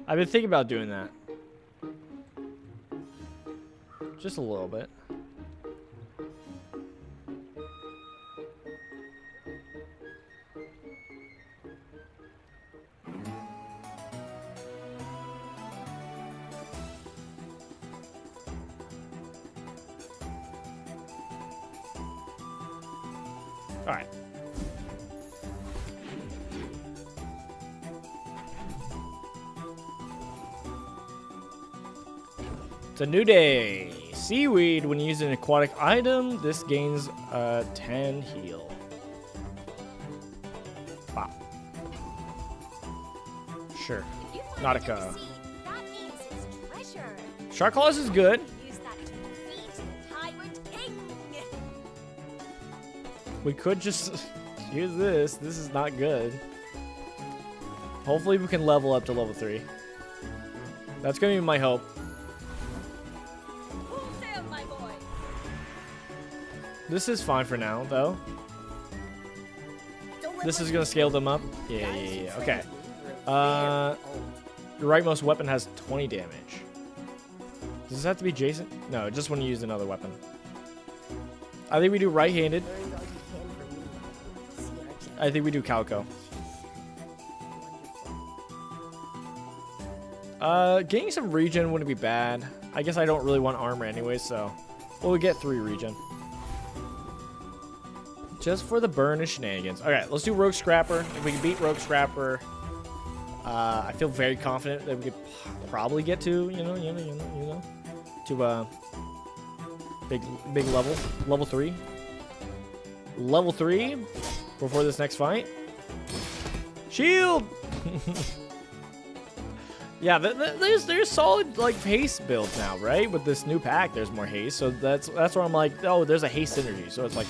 I've been thinking about doing that. Just a little bit. All right. It's a new day. Seaweed. When you use an aquatic item, this gains 10 heal. Wow. Sure. If you find Nautica. it in the sea, that means it's treasure. Shark Claws is good. Use that to defeat the Tyrant King. We could just use this. This is not good. Hopefully we can level up to level 3. That's gonna be my hope. Who's there, my boy? This is fine for now, though. This is gonna scale them up. Yeah. Okay. Your rightmost weapon has 20 damage. Does this have to be Jason? No, just when you use another weapon. I think we do right-handed. I think we do Calico. Getting some regen wouldn't be bad. I guess I don't really want armor anyway, so we'll get 3 regen. Just for the burn and shenanigans. Okay, let's do Rogue Scrapper. If we can beat Rogue Scrapper, I feel very confident that we could probably get to, to big level 3. Level 3 before this next fight. Shield. Yeah, there's solid like haste builds now, right? With this new pack, there's more haste, so that's where I'm like, oh, there's a haste synergy. So it's like,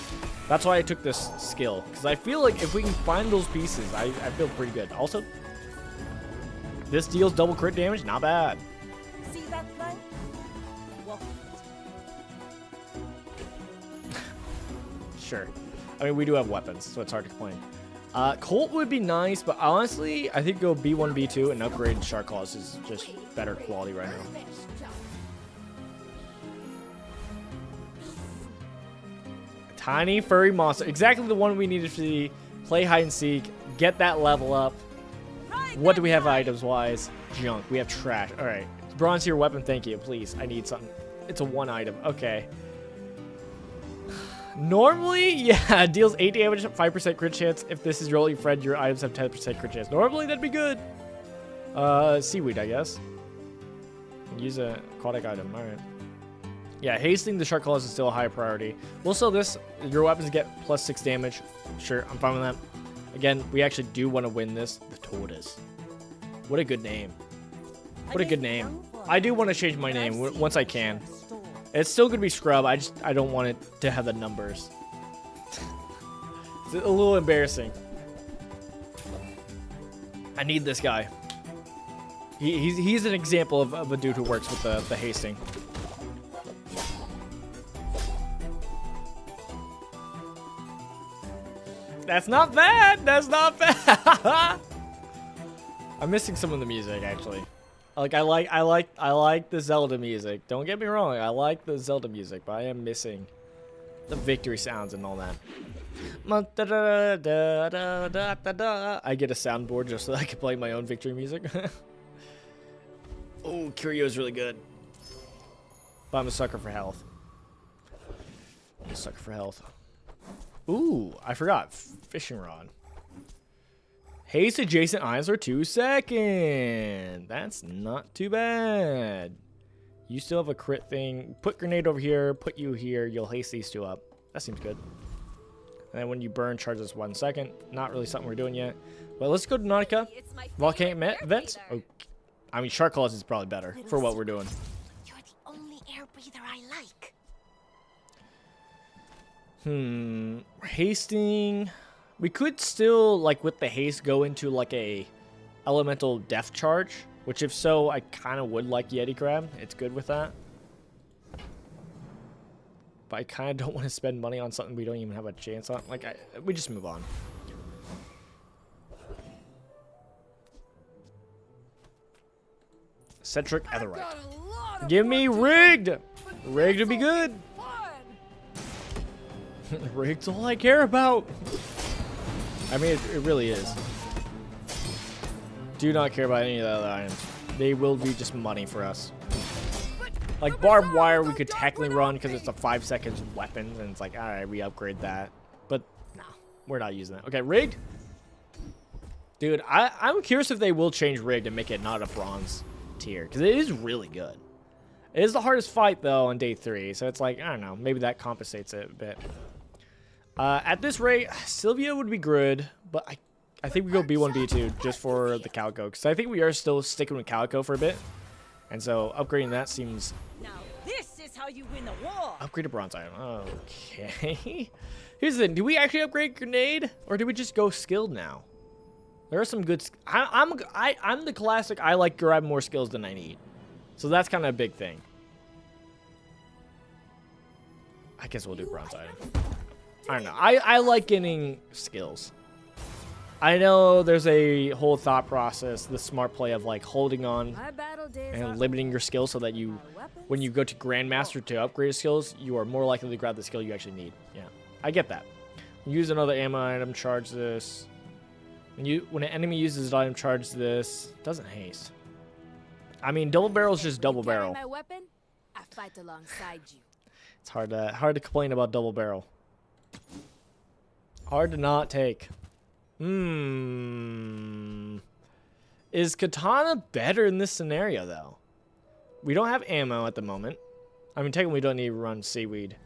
that's why I took this skill, because I feel like if we can find those pieces, I feel pretty good. Also, this deals double crit damage, not bad. See that flank? Walk. Sure. I mean, we do have weapons, so it's hard to complain. Colt would be nice, but honestly, I think go B1, B2, and upgrade Shark Claws is just better quality right now. Tiny furry monster, exactly the one we needed to see. Play hide and seek, get that level up. What do we have items-wise? Junk. We have trash. All right, bronze tier weapon. Thank you, please. I need something. It's a 1 item. Okay. Normally, yeah, deals 8 damage, 5% crit chance. If this is your only friend, your items have 10% crit chance. Normally, that'd be good. Seaweed, I guess. Use a aquatic item. All right. Yeah, hasting the Shark Claws is still a high priority. We'll sell this. Your weapons get plus 6 damage. Sure, I'm fine with that. Again, we actually do want to win this. The Tortoise. What a good name. What a good name. I do want to change my name once I can. It's still going to be Scrub. I don't want it to have the numbers. It's a little embarrassing. I need this guy. He's an example of a dude who works with the hasting. That's not bad. That's not bad. I'm missing some of the music actually. Like I like the Zelda music. Don't get me wrong. I like the Zelda music, but I am missing the victory sounds and all that. I get a soundboard just so I can play my own victory music. Oh, Curio's really good. But I'm a sucker for health. I'm a sucker for health. Ooh, I forgot. Fishing rod. Haste adjacent items for 2 seconds. That's not too bad. You still have a crit thing. Put grenade over here. Put you here. You'll haste these 2 up. That seems good. And then when you burn, charges 1 second. Not really something we're doing yet. But let's go to Nautica. Volcanic vents. Okay. I mean, Shark Claws is probably better for what we're doing. You're the only air breather I like. Hasting. We could still, like, with the haste, go into, like, a elemental death charge. Which, if so, I kind of would like Yeti Crab. It's good with that. But I kind of don't want to spend money on something we don't even have a chance on. Like, we just move on. Centric Etherite. Give me rigged! Rigged would be good. Rigged's all I care about. I mean, it really is. Do not care about any of the other items. They will be just money for us. Like barbed wire, we could technically run because it's a 5 seconds weapon, and it's like, all right, we upgrade that. But no, we're not using that. Okay, rigged. Dude, I'm curious if they will change rigged and make it not a bronze tier, because it is really good. It is the hardest fight though on day 3, so it's like, I don't know, maybe that compensates it a bit. At this rate, Sylvia would be good, but I think we go B1, B2 just for the Calico, because I think we are still sticking with Calico for a bit, and so upgrading that seems. Now this is how you win a war. Upgrade a bronze item. Okay. Here's the thing: do we actually upgrade grenade, or do we just go skilled now? There are some good. I'm the classic. I like grabbing more skills than I need, so that's kind of a big thing. I guess we'll do bronze item. I don't know. I like getting skills. I know there's a whole thought process, the smart play of like holding on My battle days and are limiting your skills so that you, when you go to Grandmaster to upgrade your skills, you are more likely to grab the skill you actually need. Yeah, I get that. Use another ammo item, charge this. When an enemy uses an item, charge this. Doesn't haste. I mean, double barrel is just double Carry barrel. my weapon, I fight alongside you. It's hard to complain about double barrel. Hard to not take. Is katana better in this scenario though? We don't have ammo at the moment. I mean, technically we don't need to run seaweed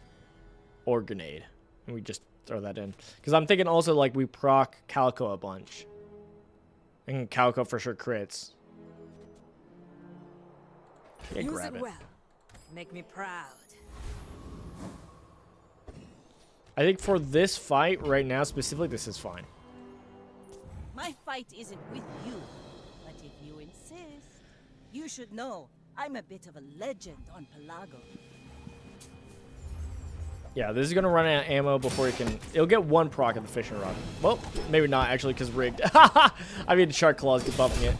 or grenade, and we just throw that in. Because I'm thinking also like we proc Calico a bunch, and Calico for sure crits. Yeah, Use grab it it. well. Make me proud. I think for this fight right now specifically, this is fine. My fight isn't with you, but if you insist, you should know I'm a bit of a legend on Pelago. Yeah, this is gonna run out of ammo before it can. It'll get one proc at the fishing rod. Well, maybe not actually, because rigged. I mean, shark claws get buffing it.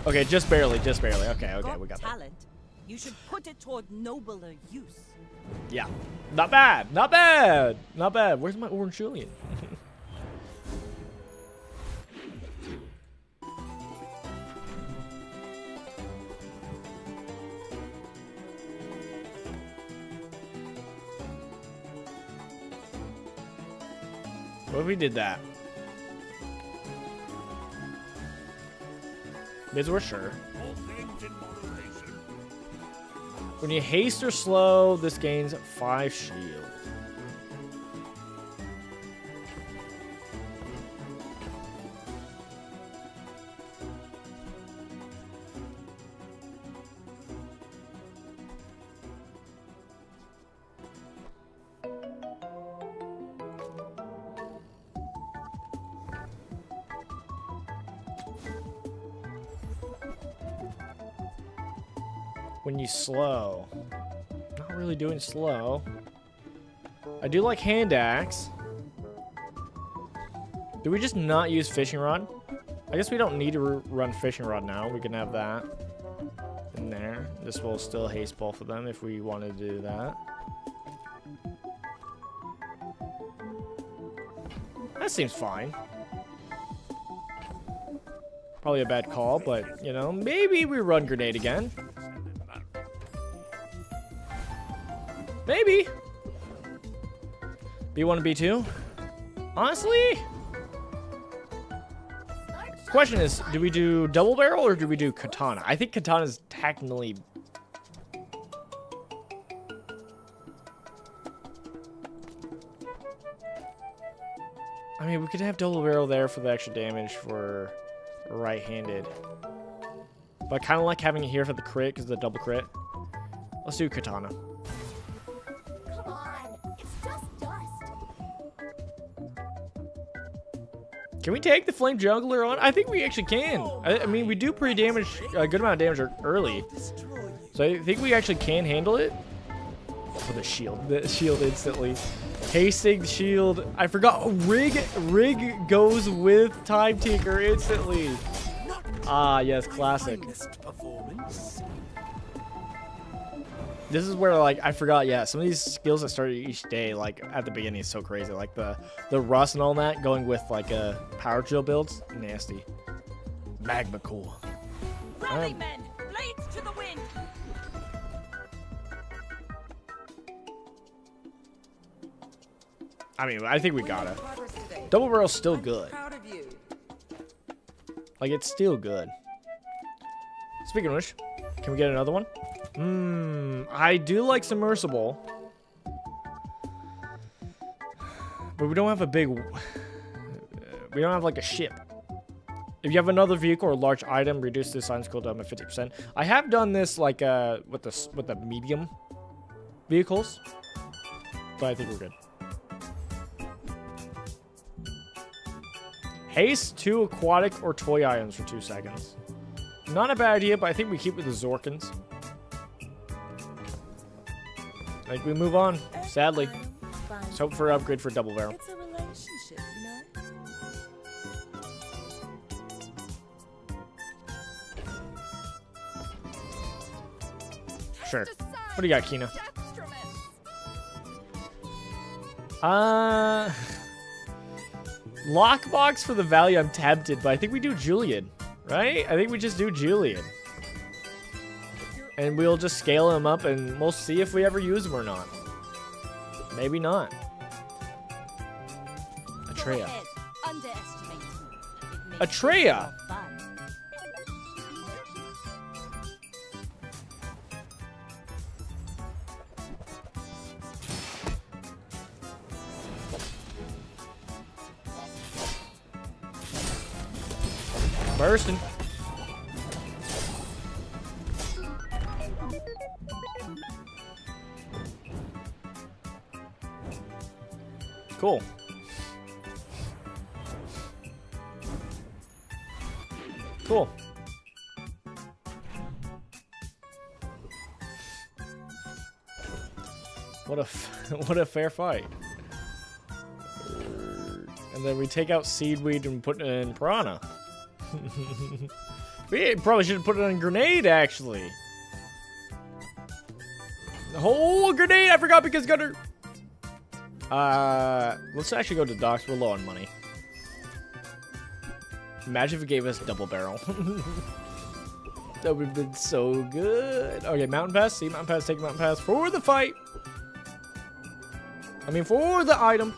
Okay, just barely, just barely. Okay, we got that. Talent. You should put it toward nobler use. Yeah, not bad, not bad, not bad. Where's my orange Julian? What if we did that? Mids were sure. All things in moderation. When you haste or slow, this gains 5 shield. When you slow. Not really doing slow. I do like hand axe. Do we just not use fishing rod? I guess we don't need to run fishing rod now. We can have that in there. This will still haste both of them if we wanted to do that. That seems fine. Probably a bad call, but, you know, maybe we run grenade again. Maybe. B1 and B2? Honestly? Question is, do we do double barrel or do we do katana? I think katana is technically... I mean, we could have double barrel there for the extra damage for right-handed. But I kind of like having it here for the crit because of the double crit. Let's do katana. Come on, it's just dust. Can we take the flame juggler on? I think we actually can. I mean, we do pretty damage, a good amount of damage early. So I think we actually can handle it. For the shield instantly. Hasting shield. I forgot. Rig goes with Time Tinker instantly. Ah, yes, classic. This is where, like, I forgot, yeah, some of these skills that start each day, like, at the beginning is so crazy. Like, the rust and all that, going with, like, power drill builds, nasty. Magma core. Rally, men! Blades to the wind! I mean, I think we gotta. Double barrel's still good. Proud of you. Like, it's still good. Speaking of which, can we get another one? I do like submersible. But we don't have a big... we don't have, like, a ship. If you have another vehicle or large item, reduce the science cooldown by 50%. I have done this, like, with the medium vehicles. But I think we're good. Haste 2 aquatic or toy items for 2 seconds. Not a bad idea, but I think we keep with the Zorkins. I think we move on, sadly. hope for an upgrade for double barrel. It's a relationship, you know? Sure. What do you got, Kina? Lockbox for the value. I'm tempted, but I think we do Julian, right? I think we just do Julian. And we'll just scale him up and we'll see if we ever use him or not. Maybe not. Atreya. Atreya! Bursting. Cool. Cool. What a what a fair fight. And then we take out seedweed and put it in piranha. We probably should have put it on grenade, actually. Oh, grenade! I forgot because Gunner. Let's actually go to docks. We're low on money. Imagine if it gave us double barrel. That would have been so good. Okay, mountain pass. See mountain pass. Take mountain pass for the fight. I mean, for the item.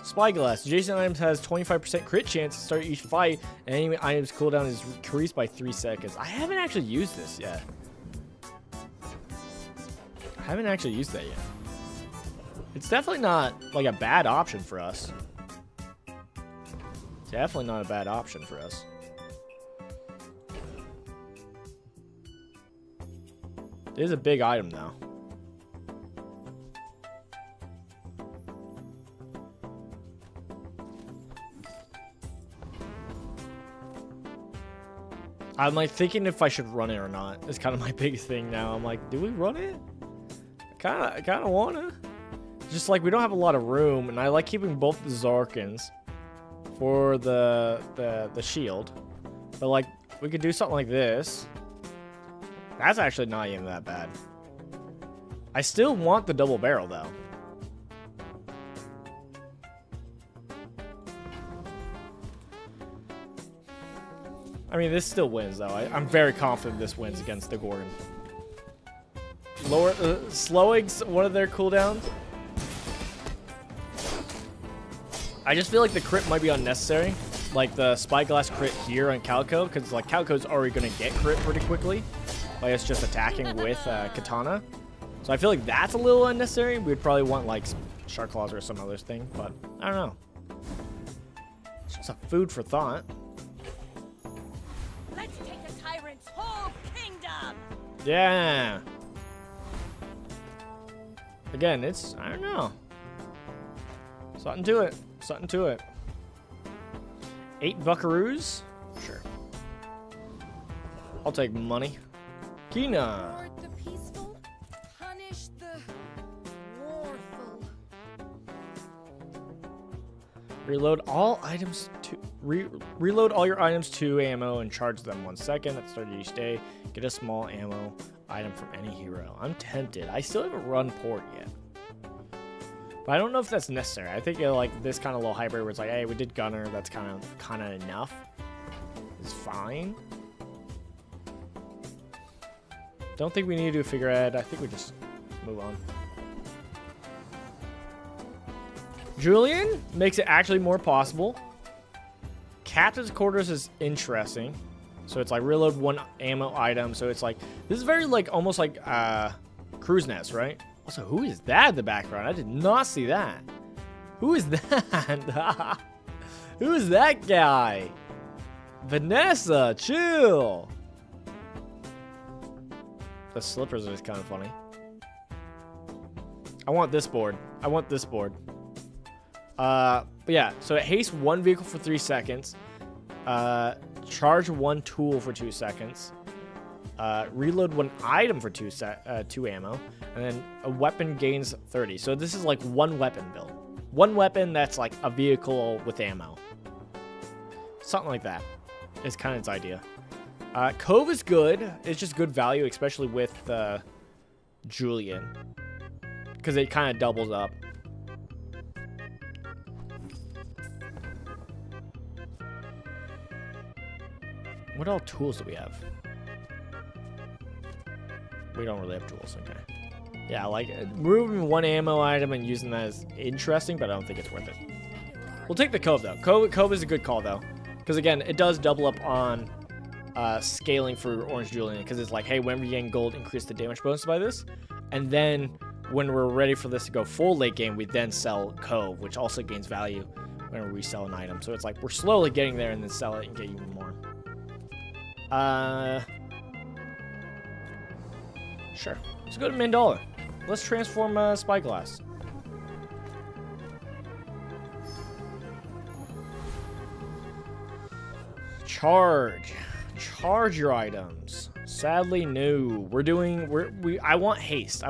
Spyglass. Adjacent items has 25% crit chance to start each fight, and any item's cooldown is increased by 3 seconds. I haven't actually used this yet. I haven't actually used that yet. It's definitely not like a bad option for us. Definitely not a bad option for us. It is a big item though. I'm like thinking if I should run it or not. It's kind of my big thing now. I'm like, do we run it? I kind of wanna. Just like we don't have a lot of room, and I like keeping both the Zarkins for the shield. But like we could do something like this. That's actually not even that bad. I still want the double barrel though. I mean, this still wins, though. I'm very confident this wins against the Gorgon. Lower, Slowig's one of their cooldowns. I just feel like the crit might be unnecessary. Like the Spyglass crit here on Calico, because like Calico's already going to get crit pretty quickly. Like it's just attacking with Katana. So I feel like that's a little unnecessary. We'd probably want like Shark Claws or some other thing, but I don't know. It's just a food for thought. Let's take the tyrant's whole kingdom. Yeah. Again, it's, I don't know. Something to it. Something to it. 8 buckaroos? Sure. I'll take money. Kina. Reward the peaceful, punish the warful. Reload all items to reload all your items to ammo and charge them 1 second at the start of each day. Get a small ammo item from any hero. I'm tempted. I still haven't run port yet. But I don't know if that's necessary. I think like this kind of little hybrid where it's like, hey, we did gunner. That's kind of enough. It's fine. Don't think we need to do a figurehead. I think we just move on. Julian makes it actually more possible. Captain's quarters is interesting. So it's like reload 1 ammo item. So it's like, this is very like almost like Cruise Nest, right? Also, who is that in the background? I did not see that. Who is that? Who is that guy? Vanessa, chill. The slippers is kind of funny. I want this board. I want this board. But yeah, so it hastes 1 vehicle for 3 seconds. Charge 1 tool for 2 seconds. Reload one item for 2 ammo, and then a weapon gains 30. So this is like one weapon build. One weapon that's like a vehicle with ammo. Something like that is kind of its idea. Cove is good. It's just good value, especially with Julian, because it kind of doubles up. What all tools do we have? We don't really have tools, okay. Yeah, like, moving one ammo item and using that is interesting, but I don't think it's worth it. We'll take the Cove, though. Cove is a good call, though. Because, again, it does double up on scaling for Orange Julian. Because it's like, hey, when we gain gold, increase the damage bonus by this. And then, when we're ready for this to go full late game, we then sell Cove, which also gains value whenever we sell an item. So it's like, we're slowly getting there and then sell it and get even more. Sure. Let's go to Mandala. Let's transform Spyglass. Charge your items. Sadly, no. I want haste.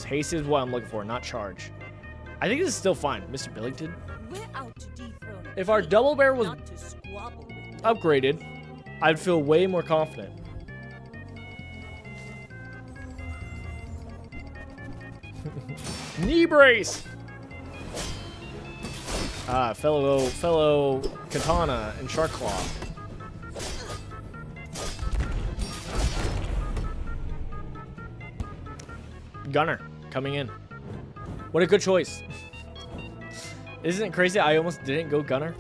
Haste is what I'm looking for, not charge. I think this is still fine, Mr. Billington. We're out to dethrone If our double barrel was not to squabble with upgraded, I'd feel way more confident. Knee brace. Fellow katana and shark claw. Gunner coming in. What a good choice. Isn't it crazy? I almost didn't go Gunner.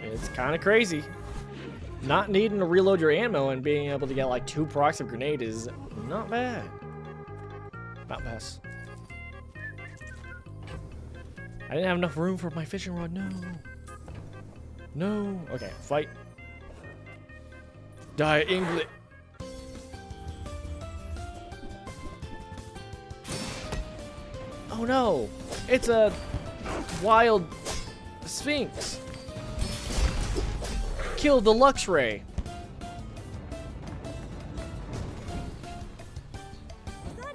It's kind of crazy. Not needing to reload your ammo and being able to get like 2 procs of grenade is not bad. Not pass. I didn't have enough room for my fishing rod. No. No. Okay, fight. Die, England. Oh no! It's a wild sphinx. Kill the Lux Ray.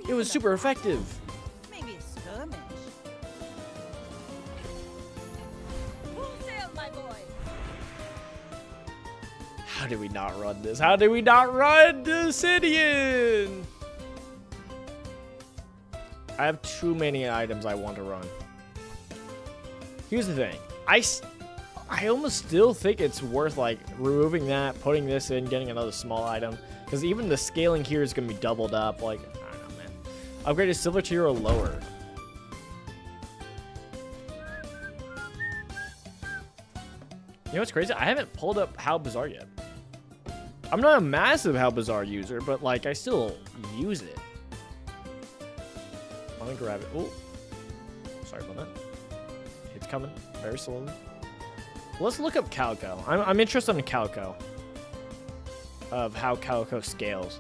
It was super effective. maybe a skirmish. Full sail, my boy. How did we not run this? How did we not run Obsidian? I have too many items I want to run. Here's the thing. I almost still think it's worth like removing that, putting this in, getting another small item. Because even the scaling here is going to be doubled up. Like, I don't know, man. Upgrade to silver tier or lower. You know what's crazy? I haven't pulled up How Bazaar yet. I'm not a massive How Bazaar user, but like I still use it. Let me grab it. Oh, sorry about that. It's coming very slowly. Let's look up Calico. I'm interested in Calico. Of how Calico scales.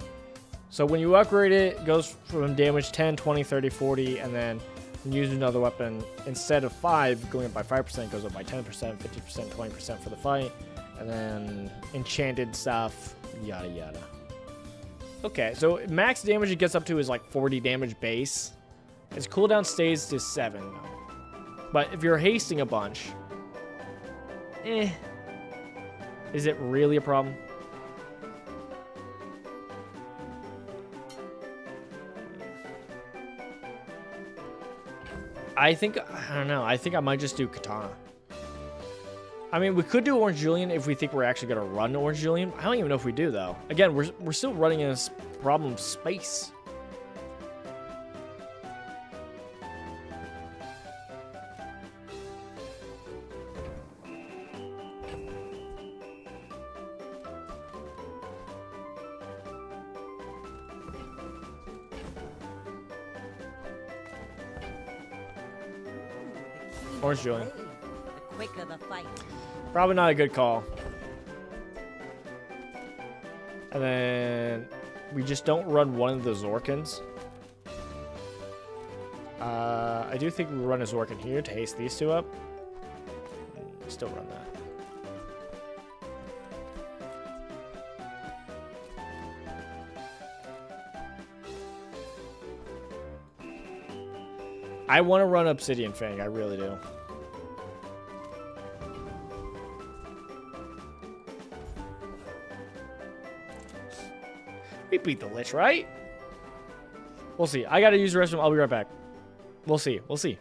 So when you upgrade it, it goes from damage 10, 20, 30, 40, and then when you use another weapon, instead of 5 going up by 5%, it goes up by 10%, 50%, 20% for the fight, and then enchanted stuff, yada yada. Okay, so max damage it gets up to is like 40 damage base. Its cooldown stays to 7 though. But if you're hasting a bunch, is it really a problem? I don't know. I think I might just do Katana. I mean, we could do Orange Julian if we think we're actually going to run Orange Julian. I don't even know if we do, though. Again, we're still running in this problem space. Orange Julian. The quicker the fight. Probably not a good call. And then we just don't run one of the Zorkins. I do think we run a Zorkin here to haste these two up. Still run that. I want to run Obsidian Fang. I really do. We beat the Lich, right? We'll see. I gotta use the restroom. I'll be right back. We'll see. We'll see.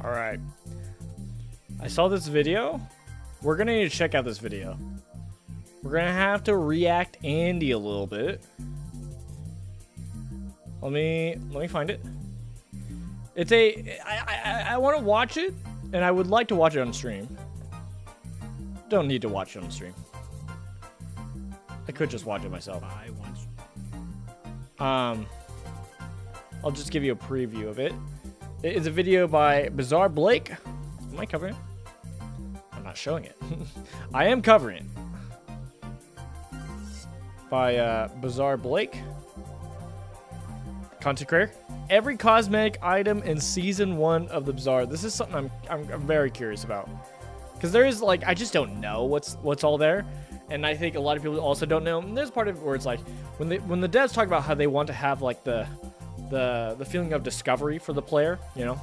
All right. I saw this video. We're going to need to check out this video. We're going to have to react Andy a little bit. Let me find it. It's a... I want to watch it, and I would like to watch it on stream. Don't need to watch it on stream. I could just watch it myself. I'll just give you a preview of it. It's a video by Bazaar Blake. Am I covering it? I'm not showing it. I am covering it. By Bazaar Blake. Content creator. Every cosmetic item in season 1 of the Bazaar. This is something I'm very curious about. Because there is, like, I just don't know what's all there. And I think a lot of people also don't know. And there's part of it where it's like, when the devs talk about how they want to have, like, the feeling of discovery for the player, you know?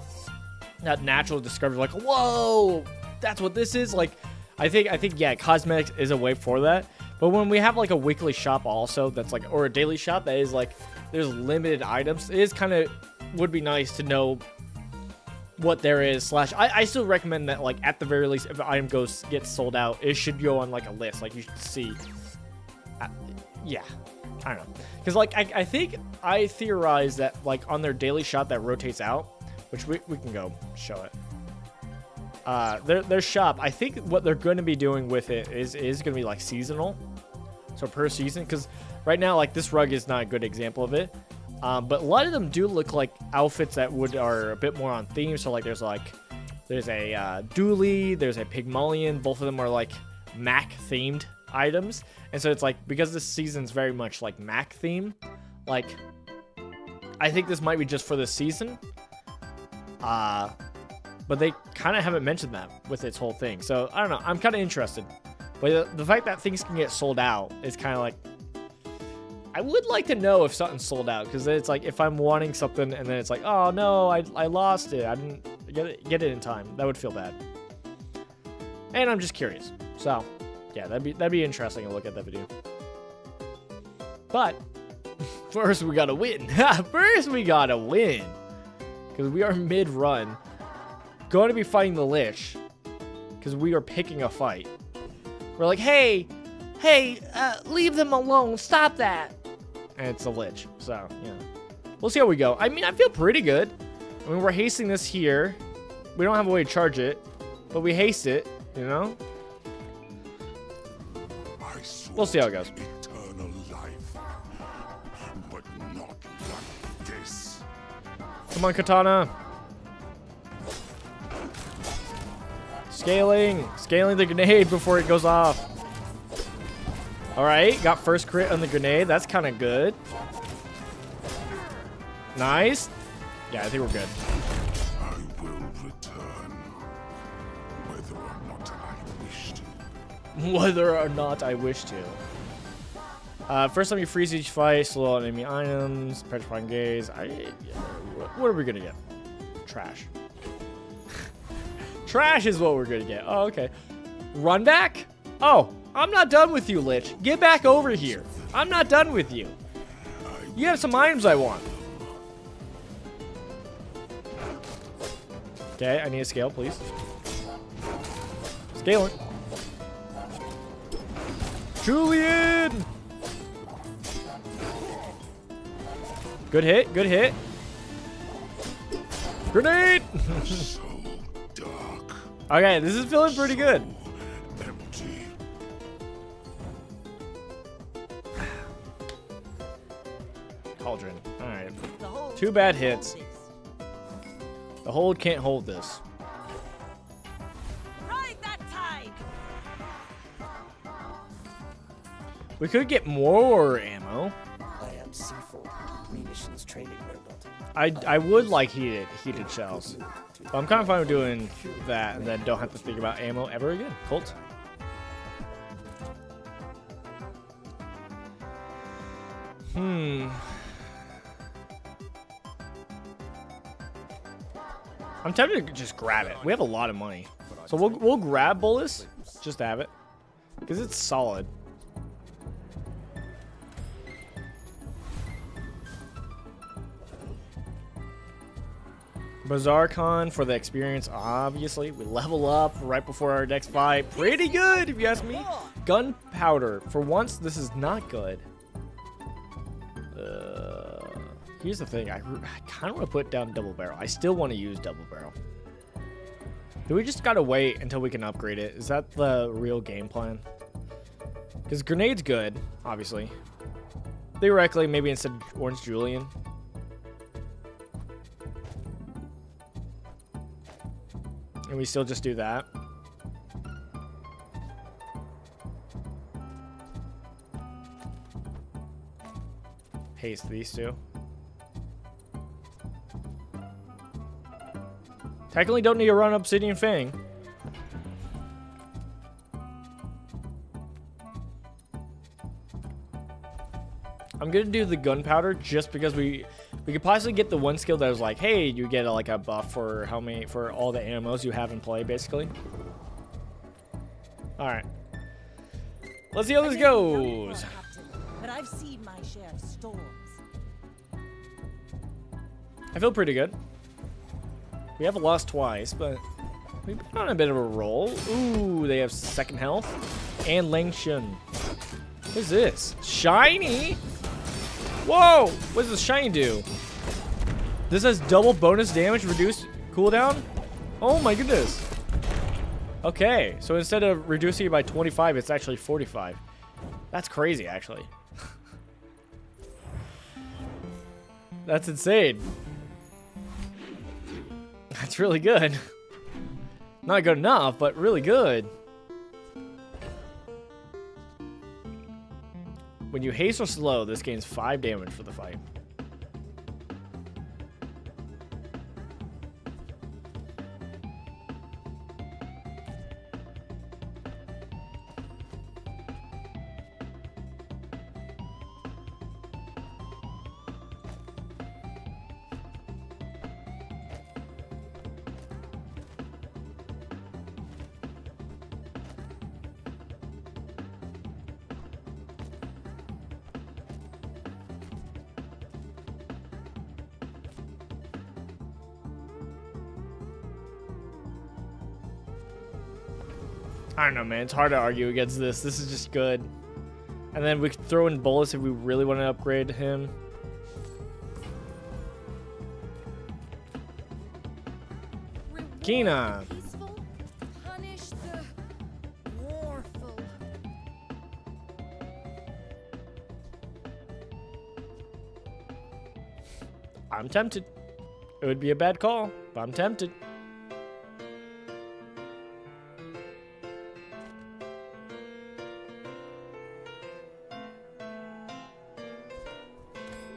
That natural discovery, like, whoa, that's what this is? Like, I think, yeah, cosmetics is a way for that. But when we have, like, a weekly shop also that's, like, or a daily shop that is, like, there's limited items, it is kind of, would be nice to know what there is, / I still recommend that, like, at the very least, if an item gets sold out, it should go on, like, a list. Like, you should see. Yeah. I don't know. Because, like, I think I theorize that, like, on their daily shop that rotates out, which we can go show it. Their shop, I think what they're going to be doing with it is going to be, like, seasonal. So per season. Because right now, like, this rug is not a good example of it. But a lot of them do look like outfits that are a bit more on theme. So, like, there's a Dooley, there's a Pygmalion. Both of them are, like, Mac themed items. And so it's like, because this season's very much like Mac theme, like, I think this might be just for this season. But they kind of haven't mentioned that with its whole thing. So I don't know. I'm kind of interested. But the fact that things can get sold out is kind of like, I would like to know if something's sold out, because it's like, if I'm wanting something and then it's like, oh no, I lost it. I didn't get it in time. That would feel bad. And I'm just curious. So yeah, that'd be interesting to look at that video. But first we gotta win. First we gotta win, because we are mid-run, going to be fighting the Lich, because we are picking a fight. We're like, hey, leave them alone. Stop that. And it's a Lich. So yeah, we'll see how we go. I mean, I feel pretty good. I mean, we're hasting this here. We don't have a way to charge it, but we haste it. You know. We'll see how it goes. Eternal life, but not like this. Come on, Katana. Scaling the grenade before it goes off. All right, got first crit on the grenade. That's kind of good. Nice. Yeah, I think we're good. I will return, whether or not I wish to. Whether or not I wish to. First time you freeze each fight, slow out enemy items, petrifying gaze. What are we gonna get? Trash. Trash is what we're gonna get. Oh, okay. Run back? Oh, I'm not done with you, Lich. Get back over here. I'm not done with you. You have some items I want. Okay, I need a scale, please. Scaling. Julian! Good hit, good hit. Grenade! So dark. Okay, this is feeling pretty good. Empty. Cauldron. Alright. The hold Two bad can't hold hits. this. The hold can't hold this. Ride that tide. We could get more ammo. I am C4, munitions training robot. I would like heated shells. But I'm kind of fine with doing that and then don't have to think about ammo ever again. Colt. I'm tempted to just grab it. We have a lot of money. So we'll grab Bolus just to have it, because it's solid. Bazaar Con for the experience, obviously. We level up right before our next fight. Pretty good, if you ask me. Gunpowder. For once, this is not good. Here's the thing. I kind of want to put down double barrel. I still want to use double barrel. Do we just gotta wait until we can upgrade it? Is that the real game plan? Because grenade's good, obviously. Theoretically, maybe instead of Orange Julian. And we still just do that. Haste these two. Technically don't need to run Obsidian Fang. I'm gonna do the gunpowder just because we could possibly get the one skill that was like, hey, you get like a buff for how many for all the ammos you have in play, basically. All right, let's see how this goes. But I've seen my share of storms. I feel pretty good. We have lost twice, but we've been on a bit of a roll. Ooh, they have second health and Lang Shun. What is this? Shiny? Whoa! What does the shiny do? This has double bonus damage, reduced cooldown? Oh my goodness. Okay, so instead of reducing it by 25, it's actually 45. That's crazy, actually. That's insane. That's really good. Not good enough, but really good. When you haste or slow, this gains 5 damage for the fight. I don't know, man. It's hard to argue against this. This is just good. And then we could throw in bullets if we really want to upgrade him. Kina. Peaceful, punish the warful. I'm tempted. It would be a bad call, but I'm tempted.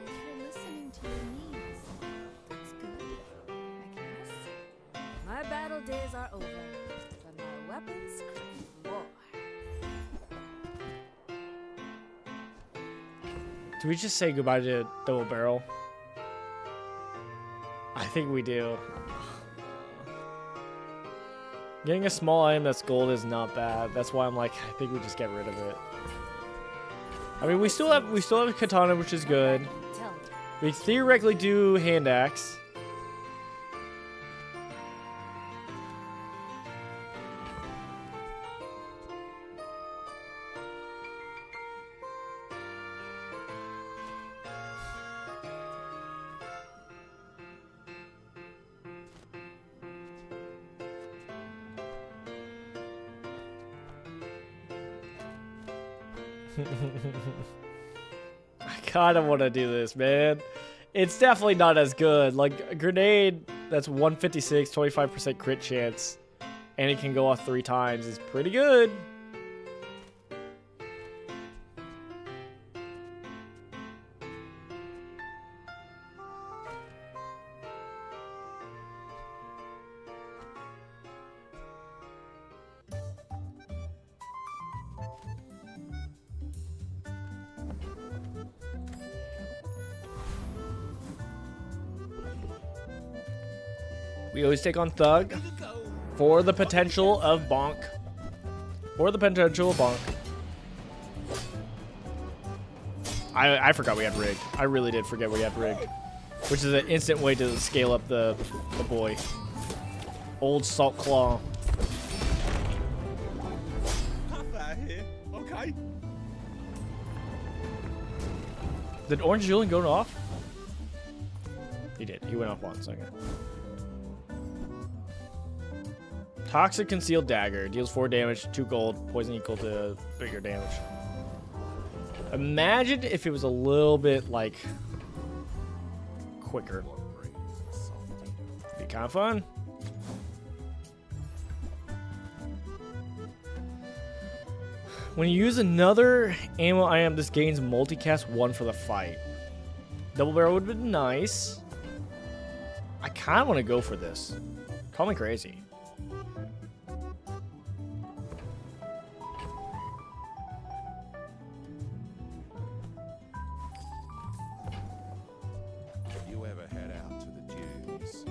You're listening to your needs. That's good, I guess. My battle days are over, but my weapons crave more. Do we just say goodbye to double barrel? I think we do. Getting a small item that's gold is not bad. That's why I'm like, I think we just get rid of it. I mean, we still have katana, which is good. Tell me. We theoretically do hand axe. I kind of want to do this, man. It's definitely not as good. Like, a grenade that's 156, 25% crit chance, and it can go off 3 times is pretty good. We always take on Thug for the potential of Bonk. For the potential of Bonk. I forgot we had rigged. I really did forget we had rigged. Which is an instant way to scale up the boy. Old Salt Claw. Here. Okay. Did Orange Julian go off? He did. He went off 1 second. Toxic Concealed Dagger. Deals 4 damage, 2 gold. Poison equal to bigger damage. Imagine if it was a little bit, like, quicker. Be kind of fun. When you use another ammo item, this gains multicast 1 for the fight. Double barrel would have been nice. I kind of want to go for this. Call me crazy. You ever head out to the dunes?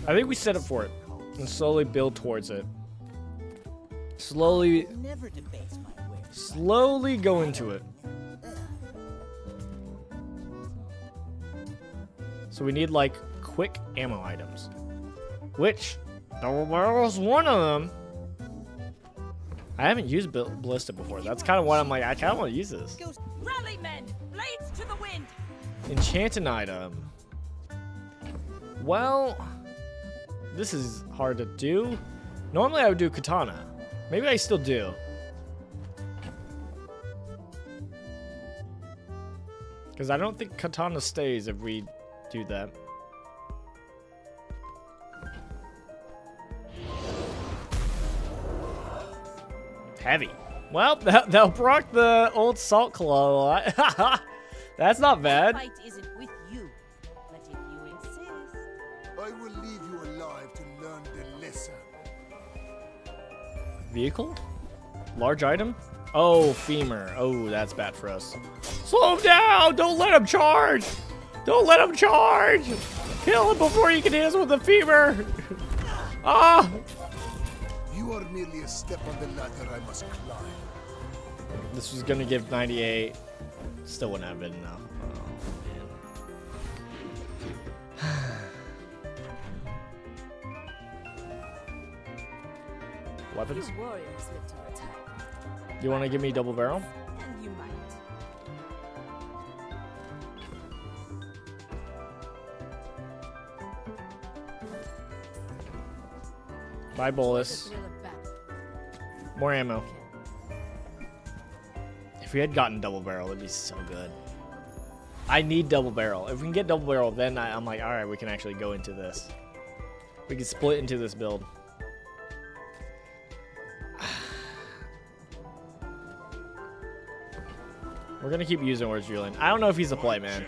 I think we set up for it and slowly build towards it. Slowly Never debase my wares. Slowly go into it. So we need like quick ammo items, which double barrel is one of them. I haven't used ballista before. That's kind of what I'm like. I kind of want to use this. Rally men, blades to the wind. Enchanted item. Well, this is hard to do. Normally I would do katana. Maybe I still do. Because I don't think katana stays if we do that. Heavy. Well, that'll proc the old salt claw a lot. That's not bad. The fight isn't with you, but if you insist. I will leave you alive to learn the lesson. Vehicle? Large item? Oh, femur. Oh, that's bad for us. Slow him down! Don't let him charge! Don't let him charge! Kill him before you can hit us with the femur! Ah! You are merely a step on the ladder I must climb. This was gonna give 98. Still wouldn't have been enough. Oh, man. Weapons? Warriors live to attack. You want to give me double barrel? And you might. Buy bolus. More ammo. If we had gotten double barrel, it'd be so good. I need double barrel. If we can get double barrel, then I'm like, all right, we can actually go into this. We can split into this build. We're gonna keep using Where's Julian. I don't know if he's a play, man.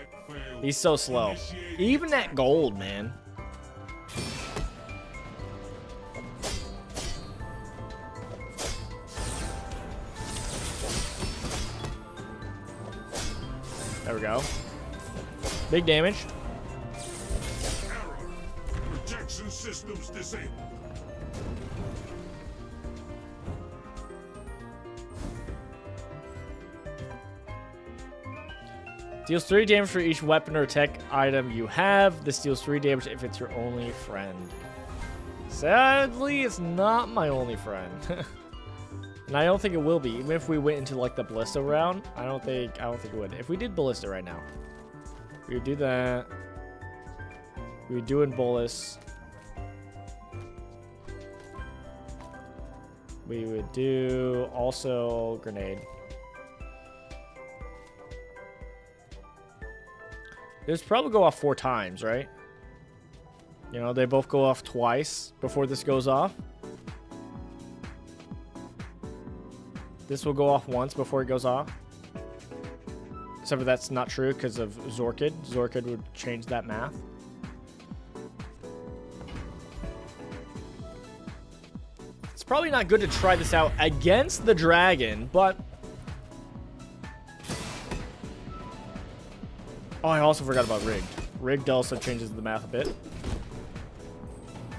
He's so slow. Even at gold, man. There we go. Big damage. Protection systems disabled. Deals 3 damage for each weapon or tech item you have. This deals 3 damage if it's your only friend. Sadly, it's not my only friend. And I don't think it will be. Even if we went into like the ballista round, I don't think it would. If we did ballista right now, we would do that. We would do in bolus. We would do also grenade. This probably go off 4 times, right? You know, they both go off twice before this goes off. This will go off once before it goes off. Except for that's not true because of Zorkid. Zorkid would change that math. It's probably not good to try this out against the dragon, but... Oh, I also forgot about Rigged. Rigged also changes the math a bit.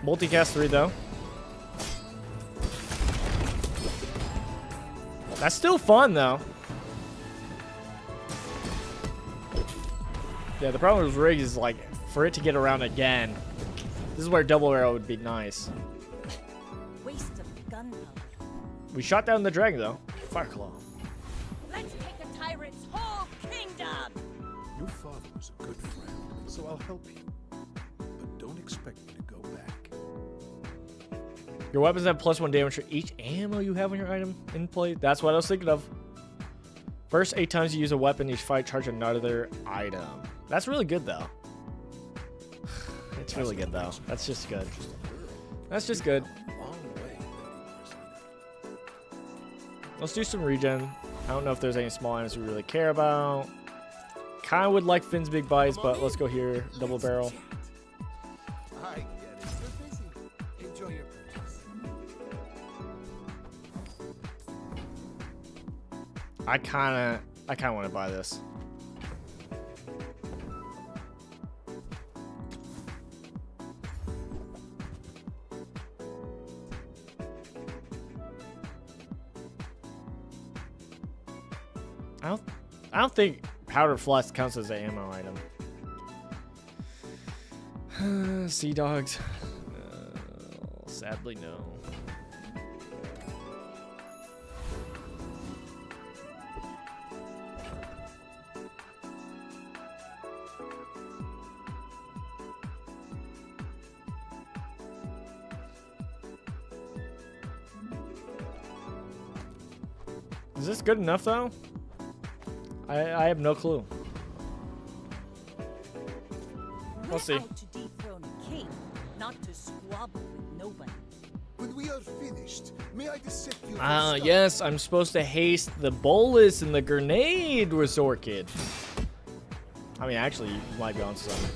Multicast 3, though. That's still fun, though. Yeah, the problem with Rigged is, like, for it to get around again. This is where double arrow would be nice. Waste of gunpowder. We shot down the dragon, though. Fireclaw. Let's take the tyrant's whole kingdom. Your father was a good friend, so I'll help you. expect me to go back. Your weapons have +1 damage for each ammo you have on your item in play. That's what I was thinking of. First 8 times you use a weapon, each fight charge another item. That's really good though. It's really good though. That's just good. That's just good. Let's do some regen. I don't know if there's any small items we really care about. Kind of would like Finn's Big Bites, but let's go here. Double barrel. I get it. You're busy. Enjoy your purchase. I kind of want to buy this. I don't think powder flask counts as an ammo item. Sea dogs. Sadly, no. Is this good enough though? I have no clue. We'll see. We're out to dethrone a king, not to squabble with nobody. When we are finished, may I dissect you? Yes, I'm supposed to haste the bolus and the grenade resort kit. I mean, actually, you might be on something.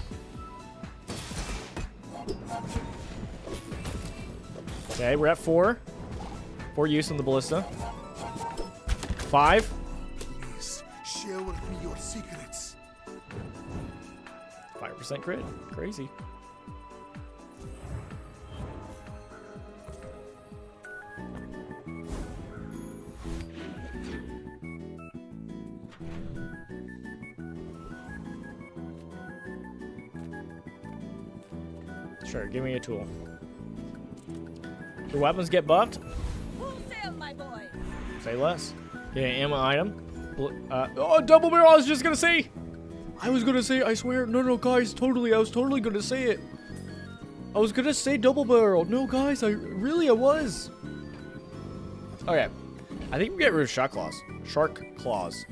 Okay, we're at 4. 4 use on the ballista. 5. Please share with me your secrets. 5% crit. Crazy. Sure, give me a tool. Your weapons get buffed? Full sail, my boy. Say less. Yeah, ammo item. Oh, double barrel, I was just gonna say! I swear. No, guys, totally. I was totally gonna say it. I was gonna say double barrel. No, guys, I was. Okay. I think we get rid of shark claws. Shark claws.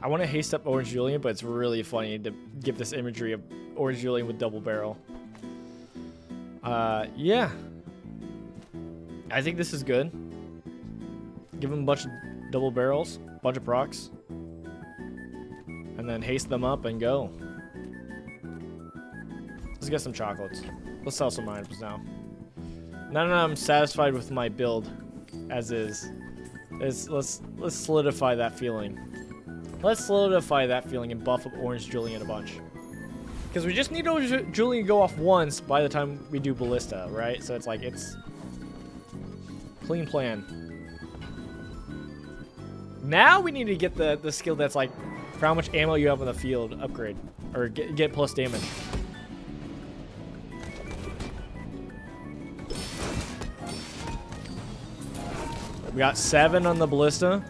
I want to haste up Orange Julian, but it's really funny to give this imagery of Orange Julian with double barrel. Yeah. I think this is good. Give him a bunch of double barrels, bunch of procs, and then haste them up and go. Let's get some chocolates. Let's sell some items now. Now that I'm satisfied with my build as is, let's solidify that feeling. Let's solidify that feeling and buff up Orange Julian a bunch. Because we just need Orange Julian to go off once by the time we do Ballista, right? So it's like, it's clean plan. Now we need to get the skill that's like, for how much ammo you have on the field, upgrade. Or get plus damage. We got 7 on the Ballista.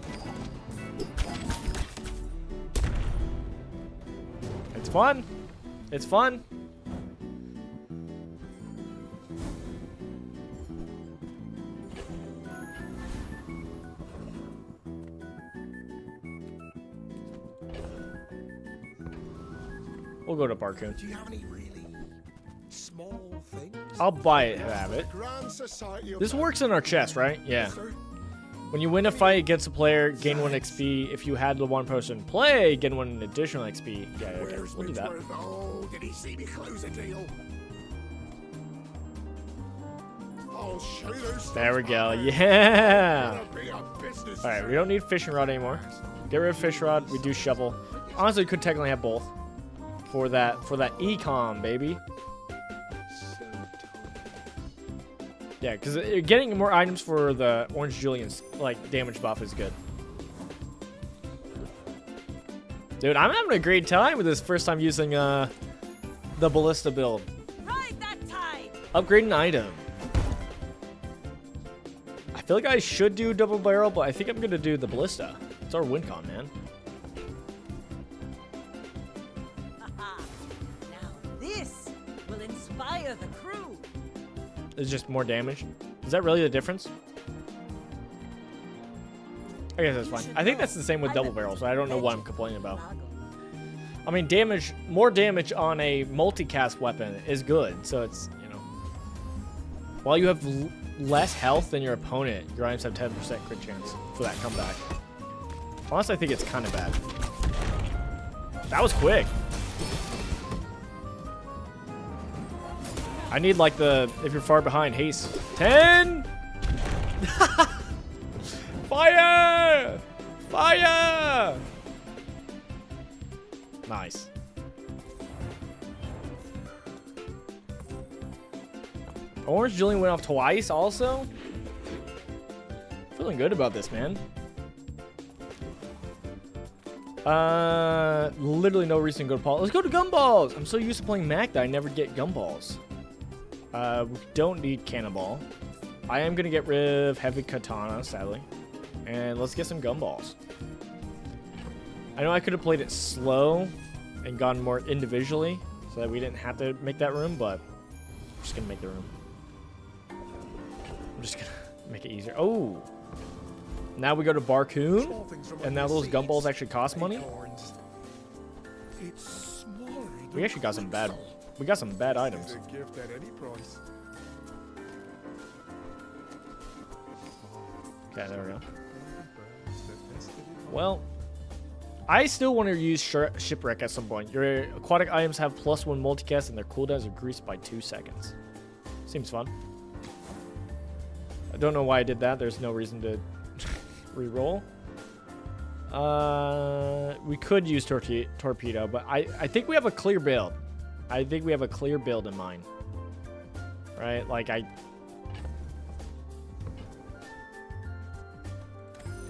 It's fun. It's fun. We'll go to Barcoon. Do you have any really small things? I'll buy it, have it. Grand Society of This works in our chest, right? Yeah. When you win a fight against a player, gain 1 XP. If you had the one person play, gain 1 additional XP. Yeah, okay. We'll do that. Oh, did he see me close a deal? I'll show you those There we stuff, go. Barry. Yeah. Gonna be a business All right, we don't need fishing rod anymore. Get rid of fish rod. We do shovel. Honestly, we could technically have both for that econ, baby. Yeah, because getting more items for the Orange Julian's like damage buff is good. Dude, I'm having a great time with this first time using the Ballista build. Ride that tide. Upgrade an item. I feel like I should do double barrel, but I think I'm gonna do the ballista. It's our win con, man. Haha. Now this will inspire the crew. It's just more damage. Is that really the difference? I guess that's fine. I think that's the same with double barrel, so I don't know what I'm complaining about. I mean, more damage on a multicast weapon is good, so it's, you know. While you have less health than your opponent, your items have 10% crit chance for that comeback. Honestly, I think it's kind of bad. That was quick. I need like if you're far behind, haste. 10! Fire! Fire! Nice. Orange Julian went off twice also? Feeling good about this, man. Literally no reason to go to Paul. Let's go to Gumballs! I'm so used to playing Mac that I never get Gumballs. We don't need Cannonball. I am going to get rid of Heavy Katana, sadly. And let's get some Gumballs. I know I could have played it slow and gone more individually so that we didn't have to make that room, but I'm just going to make the room. I'm just going to make it easier. Oh! Now we go to Barcoon, and now those Gumballs actually cost money. We actually got some bad... We got some bad items. Okay, there we go. Well, I still want to use Shipwreck at some point. Your aquatic items have +1 multicast and their cooldowns are greased by 2 seconds. Seems fun. I don't know why I did that. There's no reason to re-roll. We could use Torpedo, but I think we have a clear build. I think we have a clear build in mind. Right? Like,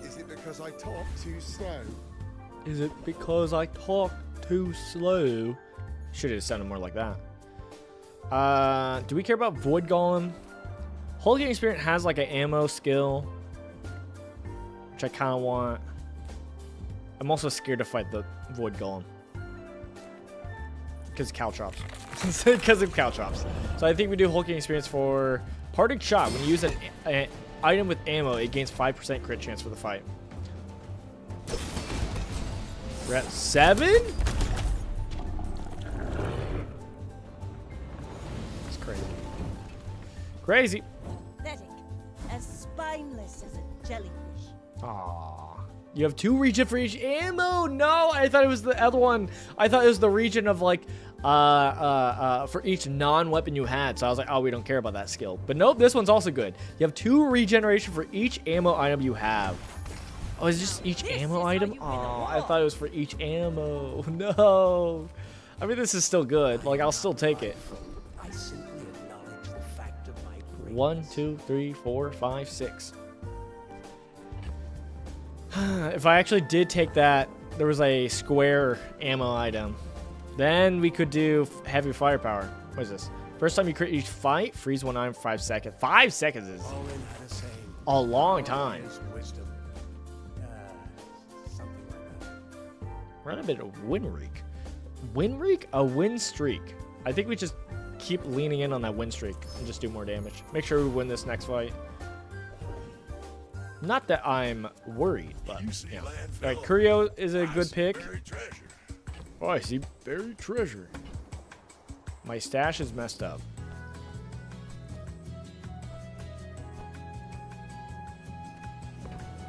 Is it because I talk too slow? Is it because I talk too slow? Should have sounded more like that. Do we care about Void Golem? Whole Game Spirit has like an ammo skill, which I kind of want. I'm also scared to fight the Void Golem. Because of Caltrops. Because of Caltrops. So I think we do Hulking Experience for Parting Shot. When you use an item with ammo, it gains 5% crit chance for the fight. We're at 7? That's crazy. Crazy. Pathetic. As spineless as a jellyfish. Aww. You have 2 regen for each ammo? No, I thought it was the other one. I thought it was the regen of like, for each non-weapon you had. So I was like, oh, we don't care about that skill. But nope, this one's also good. You have 2 regeneration for each ammo item you have. Oh, is it just each ammo item? Oh, I thought it was for each ammo. No. I mean, this is still good. Like, I'll still take it. I simply acknowledge the fact of my greatness. 1, 2, 3, 4, 5, 6. If I actually did take that, there was a square ammo item. Then we could do heavy firepower. What is this? First time you crit each fight, freeze 1 item for 5 seconds. 5 seconds is a long time. Wisdom. Something like that. We're on a bit of win reek. Win reek? A win streak. I think we just keep leaning in on that win streak and just do more damage. Make sure we win this next fight. Not that I'm worried, but yeah. All right, Curio is a good pick. Oh, I see buried treasure. My stash is messed up.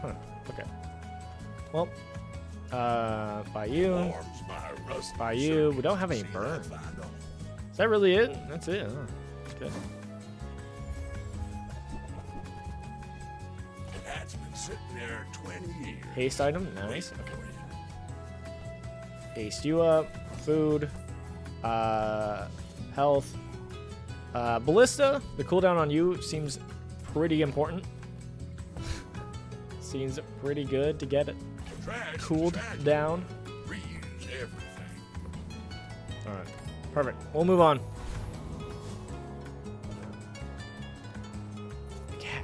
Huh, okay. Well, by you. By you. We don't have any burn. Is that really it? That's it. Huh? Good. That's been sitting there 20 years. Haste item, nice. Okay. Haste you up. Food. Health. Ballista. The cooldown on you seems pretty important. Seems pretty good to get it cooled down. Reuse everything. All right. Perfect. We'll move on.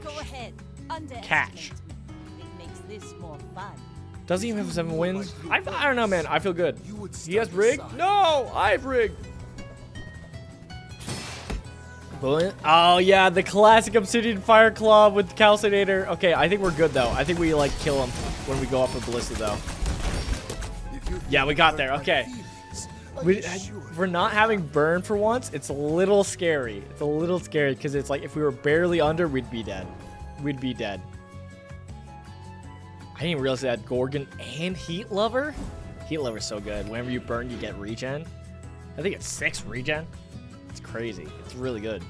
Go ahead. Underestimate Catch. me. It makes this more fun. Doesn't even have 7 wins. I don't know, man. I feel good. You would He has step rig? aside. No, I've rigged. Bullet? Oh yeah, the classic Obsidian Fire Claw with Calcinator. Okay, I think we're good though. I think we like kill him when we go up with Ballista though. Yeah, we got there. Okay. We're not having burn for once. It's a little scary. It's a little scary because it's like if we were barely under, we'd be dead. We'd be dead. I didn't even realize that Gorgon and Heat Lover. Heat Lover's so good. Whenever you burn, you get regen. I think it's 6 regen. It's crazy. It's really good.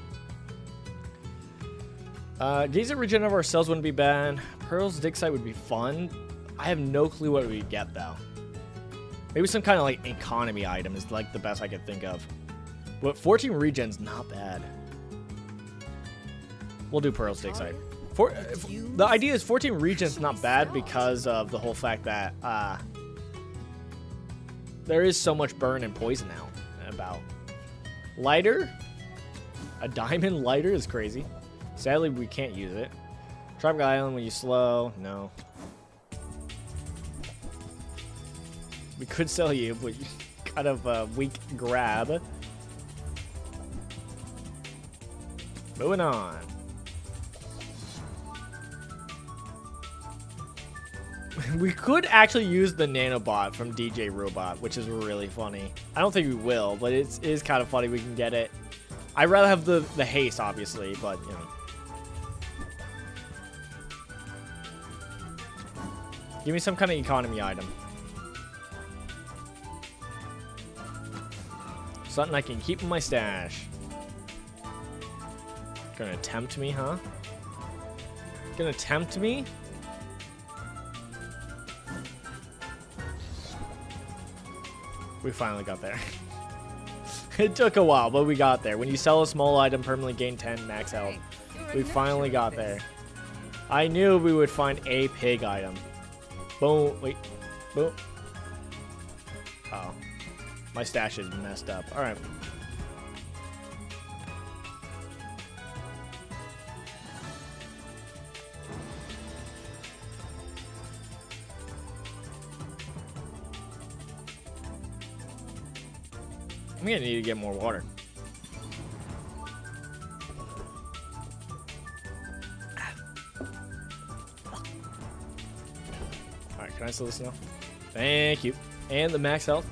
Gaze at regen of ourselves wouldn't be bad. Pearl's dig site would be fun. I have no clue what we'd get though. Maybe some kind of like economy item is like the best I could think of. But 14 regen's not bad. We'll do Pearl's dig site. The idea is 14 regen's not bad because of the whole fact that there is so much burn and poison now about. Lighter? A diamond lighter is crazy. Sadly, we can't use it. Tropical Island when you slow. No. We could sell you, but you kind of a weak grab. Moving on. We could actually use the nanobot from DJ Robot, which is really funny. I don't think we will, but it is kind of funny we can get it. I'd rather have the haste, obviously, but, you know. Give me some kind of economy item. Something I can keep in my stash. Gonna tempt me, huh? Gonna tempt me? We finally got there. It took a while, but we got there. When you sell a small item, permanently gain 10 max health. We finally got there. I knew we would find a pig item. Boom. Wait. Boom. Oh. My stash is messed up. Alright. I'm gonna need to get more water. Alright, can I sell this now? Thank you. And the max health.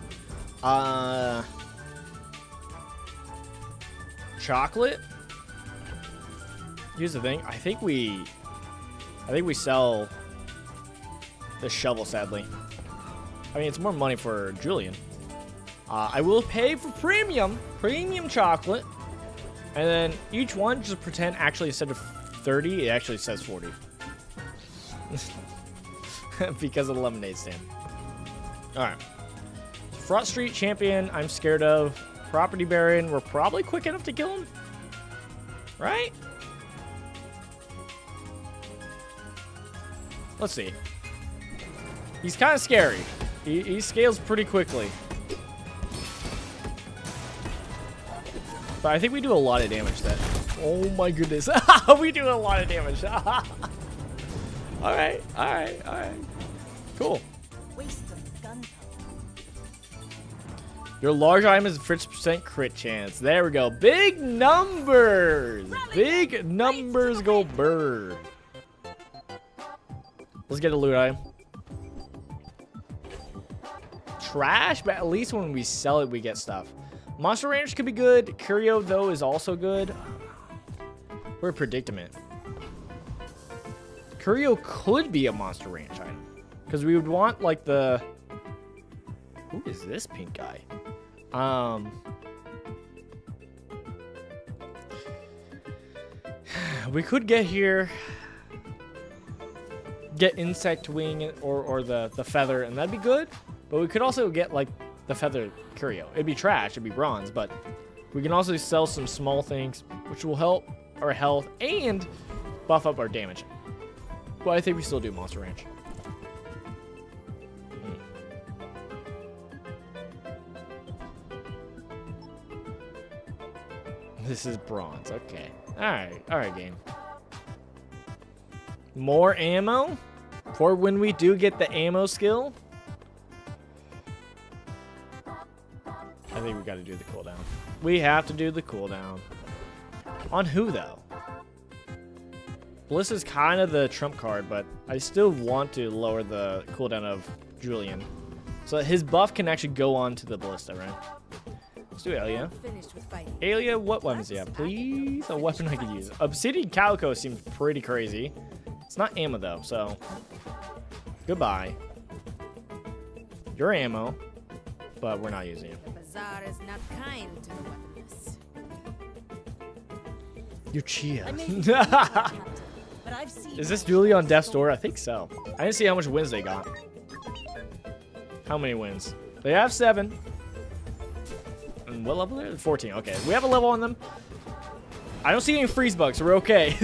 Chocolate? Here's the thing. I think we sell the shovel, sadly. I mean, it's more money for Julian. I will pay for premium chocolate. And then each one, just pretend actually instead of 30, it actually says 40. Because of the lemonade stand. Alright. Front Street Champion, I'm scared of. Property Baron, we're probably quick enough to kill him. Right? Let's see. He's kind of scary. He scales pretty quickly. But I think we do a lot of damage then. Oh my goodness. We do a lot of damage. Alright. Cool. Waste of gunpowder. Your large item is 50% crit chance. There we go. Big numbers. Big numbers go burr. Let's get a loot item. Trash, but at least when we sell it, we get stuff. Monster Ranch could be good. Curio, though, is also good. We're a predicament. Curio could be a Monster Ranch item. Because we would want, like, the... Who is this pink guy? We could get here... Get Insect Wing or the Feather, and that'd be good. But we could also get, like, the Feather Curio. It'd be trash, it'd be bronze, but we can also sell some small things, which will help our health and buff up our damage. But I think we still do Monster Ranch. This is bronze, okay. Alright, game. More ammo for when we do get the ammo skill. I think we got to do the cooldown. We have to do the cooldown. On who, though? Ballista's kind of the trump card, but I still want to lower the cooldown of Julian. So that his buff can actually go on to the Ballista, right? Let's do Alia. Finished with fighting. Alia, what weapons do you have? Please, a weapon I could use. Obsidian Calico seems pretty crazy. It's not ammo, though, so... Goodbye. Your ammo, but we're not using it. The Bazaar is not kind to the weaponless. You chia. I may be new, Captain, but I've seen Is this Julie on Death's Door? I think so. I didn't see how much wins they got. How many wins? They have 7. And what level are they? 14. Okay, we have a level on them. I don't see any freeze bugs, so we're okay.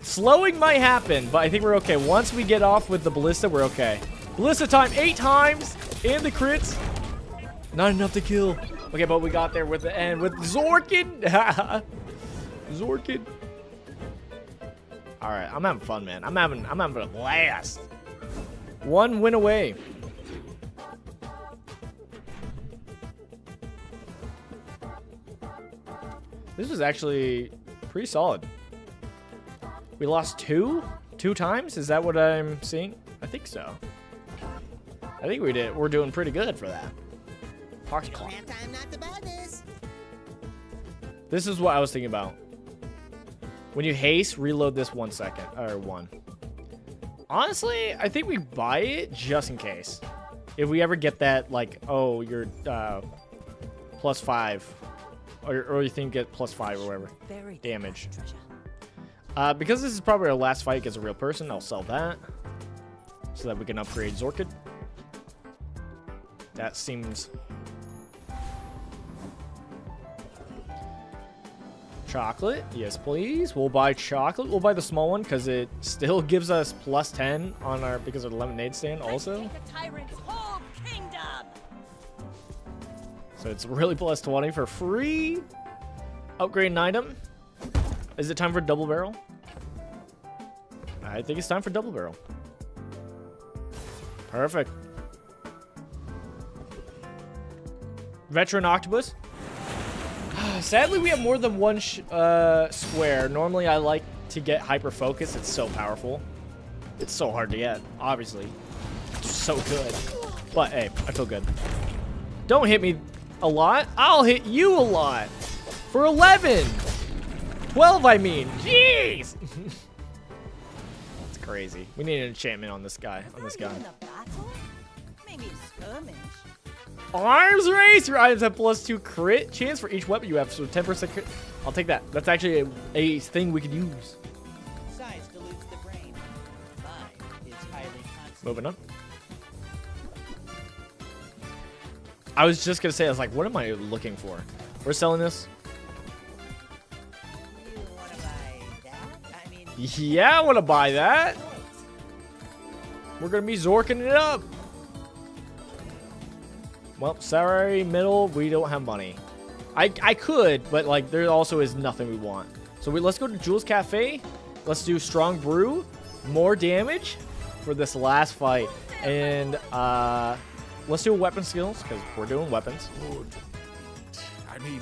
Slowing might happen, but I think we're okay. Once we get off with the Ballista, we're okay. Ballista time 8 times, and the crits. Not enough to kill. Okay, but we got there with the end with Zorkin. Zorkin. All right, I'm having fun, man. I'm having a blast. 1 win away. This was actually pretty solid. We lost 2 times. Is that what I'm seeing? I think so. I think we did. We're doing pretty good for that. Fox clock. This is what I was thinking about. When you haste, reload this 1 second or 1. Honestly, I think we buy it just in case. If we ever get that, like, oh, you're +5, or you think get +5 or whatever damage. Because this is probably our last fight against a real person, I'll sell that so that we can upgrade Zorkid. That seems... Chocolate, yes please. We'll buy chocolate. We'll buy the small one because it still gives us +10 on our because of the lemonade stand also. So it's really +20 for free. Upgrade an item. Is it time for double barrel? I think it's time for double barrel. Perfect. Veteran octopus. Sadly, we have more than one square. Normally, I like to get hyper focus. It's so powerful. It's so hard to get, obviously. It's so good. But hey, I feel good. Don't hit me a lot. I'll hit you a lot. For 11. 12, I mean. Jeez. That's crazy. We need an enchantment on this guy. Maybe a skirmish. Arms race. Your items have +2 crit chance for each weapon you have, so 10% crit. I'll take that. That's actually a thing we could use. Size dilutes the brain. Mine is highly concentrated. Moving on. I was just gonna say, I was like, what am I looking for? We're selling this. You want to buy that? I mean, Yeah, I want to buy that. We're gonna be zorking it up. Well, salary middle, we don't have money. I could, but like there also is nothing we want. So let's go to Jules Cafe. Let's do strong brew, more damage for this last fight, and let's do weapon skills because we're doing weapons. Good. I mean,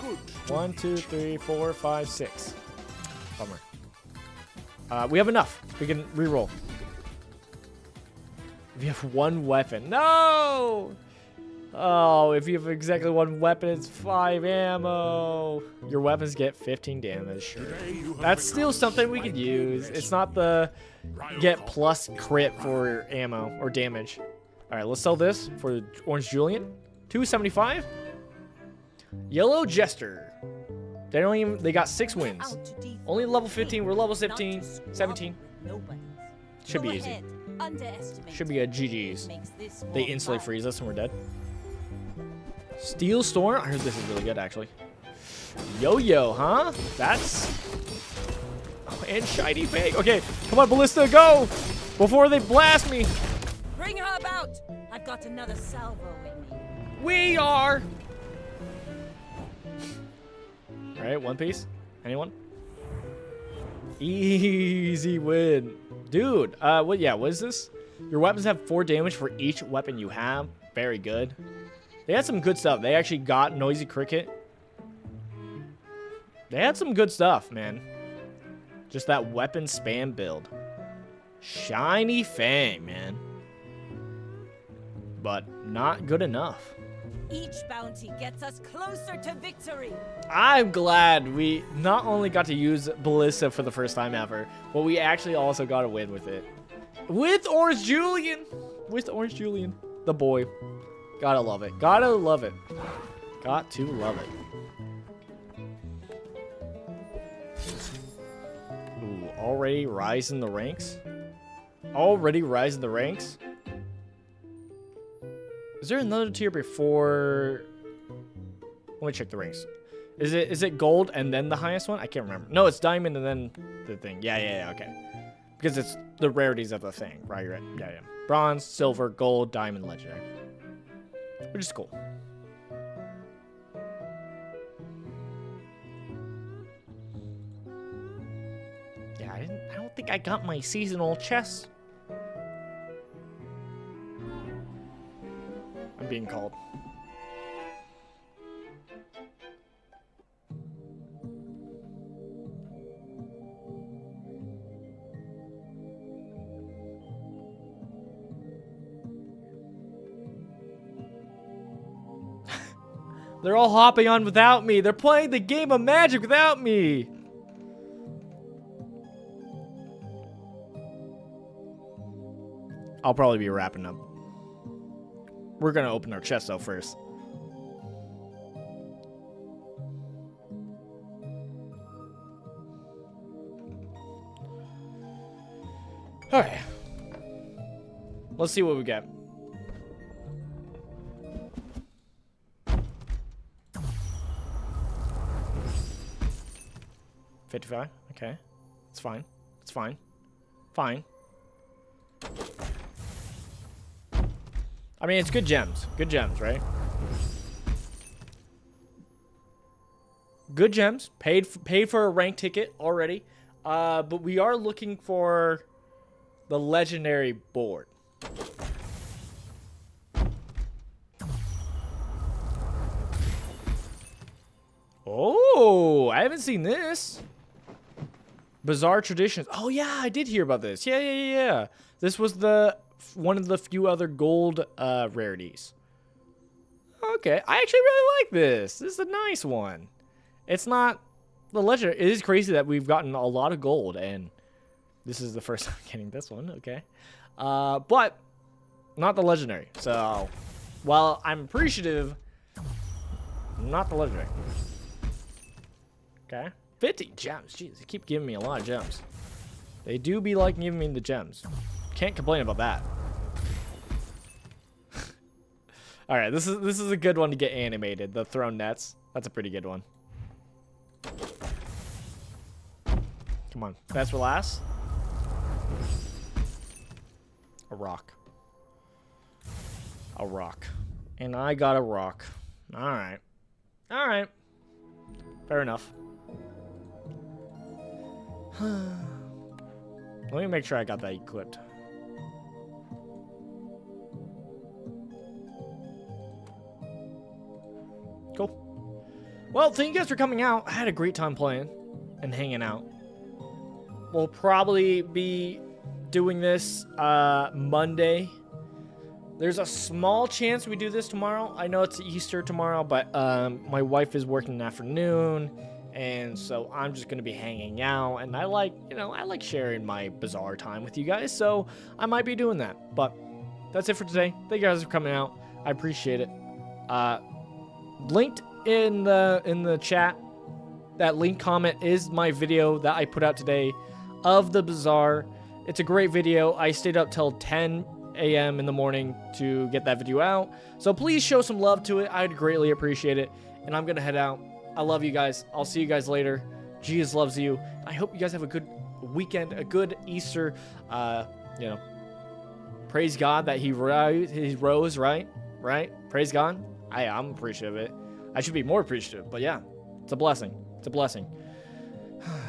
good. 1, 2, 3, 4, 5, 6. Bummer. We have enough. We can reroll. If you have 1 weapon, no. Oh, if you have exactly 1 weapon, it's 5 ammo. Your weapons get 15 damage. That's still something we could use. It's not the get plus crit for ammo or damage. All right, let's sell this for Orange Julian. 275. Yellow Jester. They got 6 wins. Only level 15. We're level 17. Should be easy. Should be a GG's. They instantly freeze us and we're dead. Steel Storm. I heard this is really good, actually. Yo-yo, huh? That's... Oh, and Shiny Fang. Okay, come on, Ballista, go! Before they blast me. Bring her about. I've got another salvo in me. We are... All right, one piece. Anyone? Easy win. Dude, what is this? Your weapons have 4 damage for each weapon you have. Very good. They had some good stuff. They actually got Noisy Cricket. They had some good stuff, man. Just that weapon spam build. Shiny Fang, man. But not good enough. Each bounty gets us closer to victory. I'm glad we not only got to use Ballista for the first time ever, but we actually also got a win with it. With Orange Julian. With Orange Julian. The boy. Gotta love it. Gotta love it. Got to love it. Ooh, already rising the ranks? Already rising the ranks? Is there another tier before? Let me check the ranks. Is it gold and then the highest one? I can't remember. No, it's diamond and then the thing. Yeah, okay. Because it's the rarities of the thing, right? You're right. Yeah. Bronze, silver, gold, diamond, legendary. Which is cool. Yeah, I don't think I got my seasonal chest. I'm being called. They're all hopping on without me. They're playing the game of Magic without me. I'll probably be wrapping up. We're gonna open our chest though first. Alright. Let's see what we get. $55. Okay. It's fine. It's fine. Fine. I mean, it's good gems. Good gems, right? Good gems. Paid for a rank ticket already. But we are looking for the legendary board. Oh, I haven't seen this. Bazaar Traditions. Oh, yeah, I did hear about this. Yeah. This was one of the few other gold rarities. Okay, I actually really like this. This is a nice one. It's not the legend. It is crazy that we've gotten a lot of gold, and this is the first time getting this one. Okay, but not the legendary. So, while I'm appreciative, not the legendary. Okay, 50 gems. Jeez, they keep giving me a lot of gems. They do be like giving me the gems. Can't complain about that. All right, this is a good one to get animated. The thrown nets. That's a pretty good one. Come on, best for last. A rock. A rock. And I got a rock. All right. All right. Fair enough. Let me make sure I got that equipped. Cool. Well, thank you guys for coming out. I had a great time playing and hanging out. We'll probably be doing this Monday. There's a small chance we do this tomorrow. I know it's Easter tomorrow, but my wife is working in the afternoon, and so I'm just gonna be hanging out. And I like sharing my Bazaar time with you guys, so I might be doing that. But that's it for today. Thank you guys for coming out. I appreciate it. Linked in the chat, that link comment is my video that I put out today of the Bazaar. It's a great video. I stayed up till 10 a.m. in the morning to get that video out. So please show some love to it. I'd greatly appreciate it. And I'm going to head out. I love you guys. I'll see you guys later. Jesus loves you. I hope you guys have a good weekend, a good Easter. Praise God that he rose, right? Praise God. I'm appreciative of it. I should be more appreciative, but yeah, it's a blessing. It's a blessing.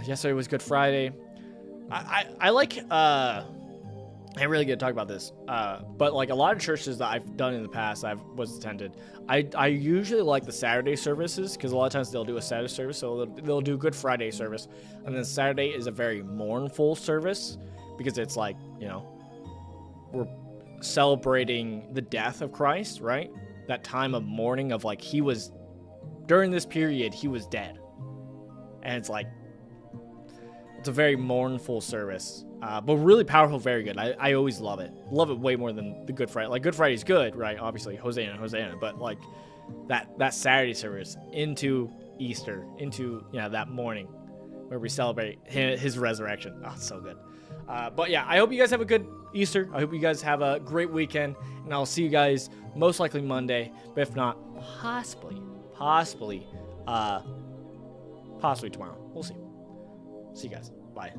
Yesterday was Good Friday. I like I really get to talk about this, but like a lot of churches that I've done in the past, was attended. I usually like the Saturday services because a lot of times they'll do a Saturday service, so they'll do Good Friday service, and then Saturday is a very mournful service because it's like, you know, we're celebrating the death of Christ, right? That time of mourning of like during this period he was dead, and it's like it's a very mournful service. But really powerful, very good. I always love it. Love it way more than the Good Friday. Like, Good Friday's good, right? Obviously, Hosanna, Hosanna. But, like, that Saturday service into Easter, into, you know, that morning where we celebrate his resurrection. Oh, it's so good. But, yeah, I hope you guys have a good Easter. I hope you guys have a great weekend. And I'll see you guys most likely Monday. But if not, possibly tomorrow. We'll see. See you guys. Bye.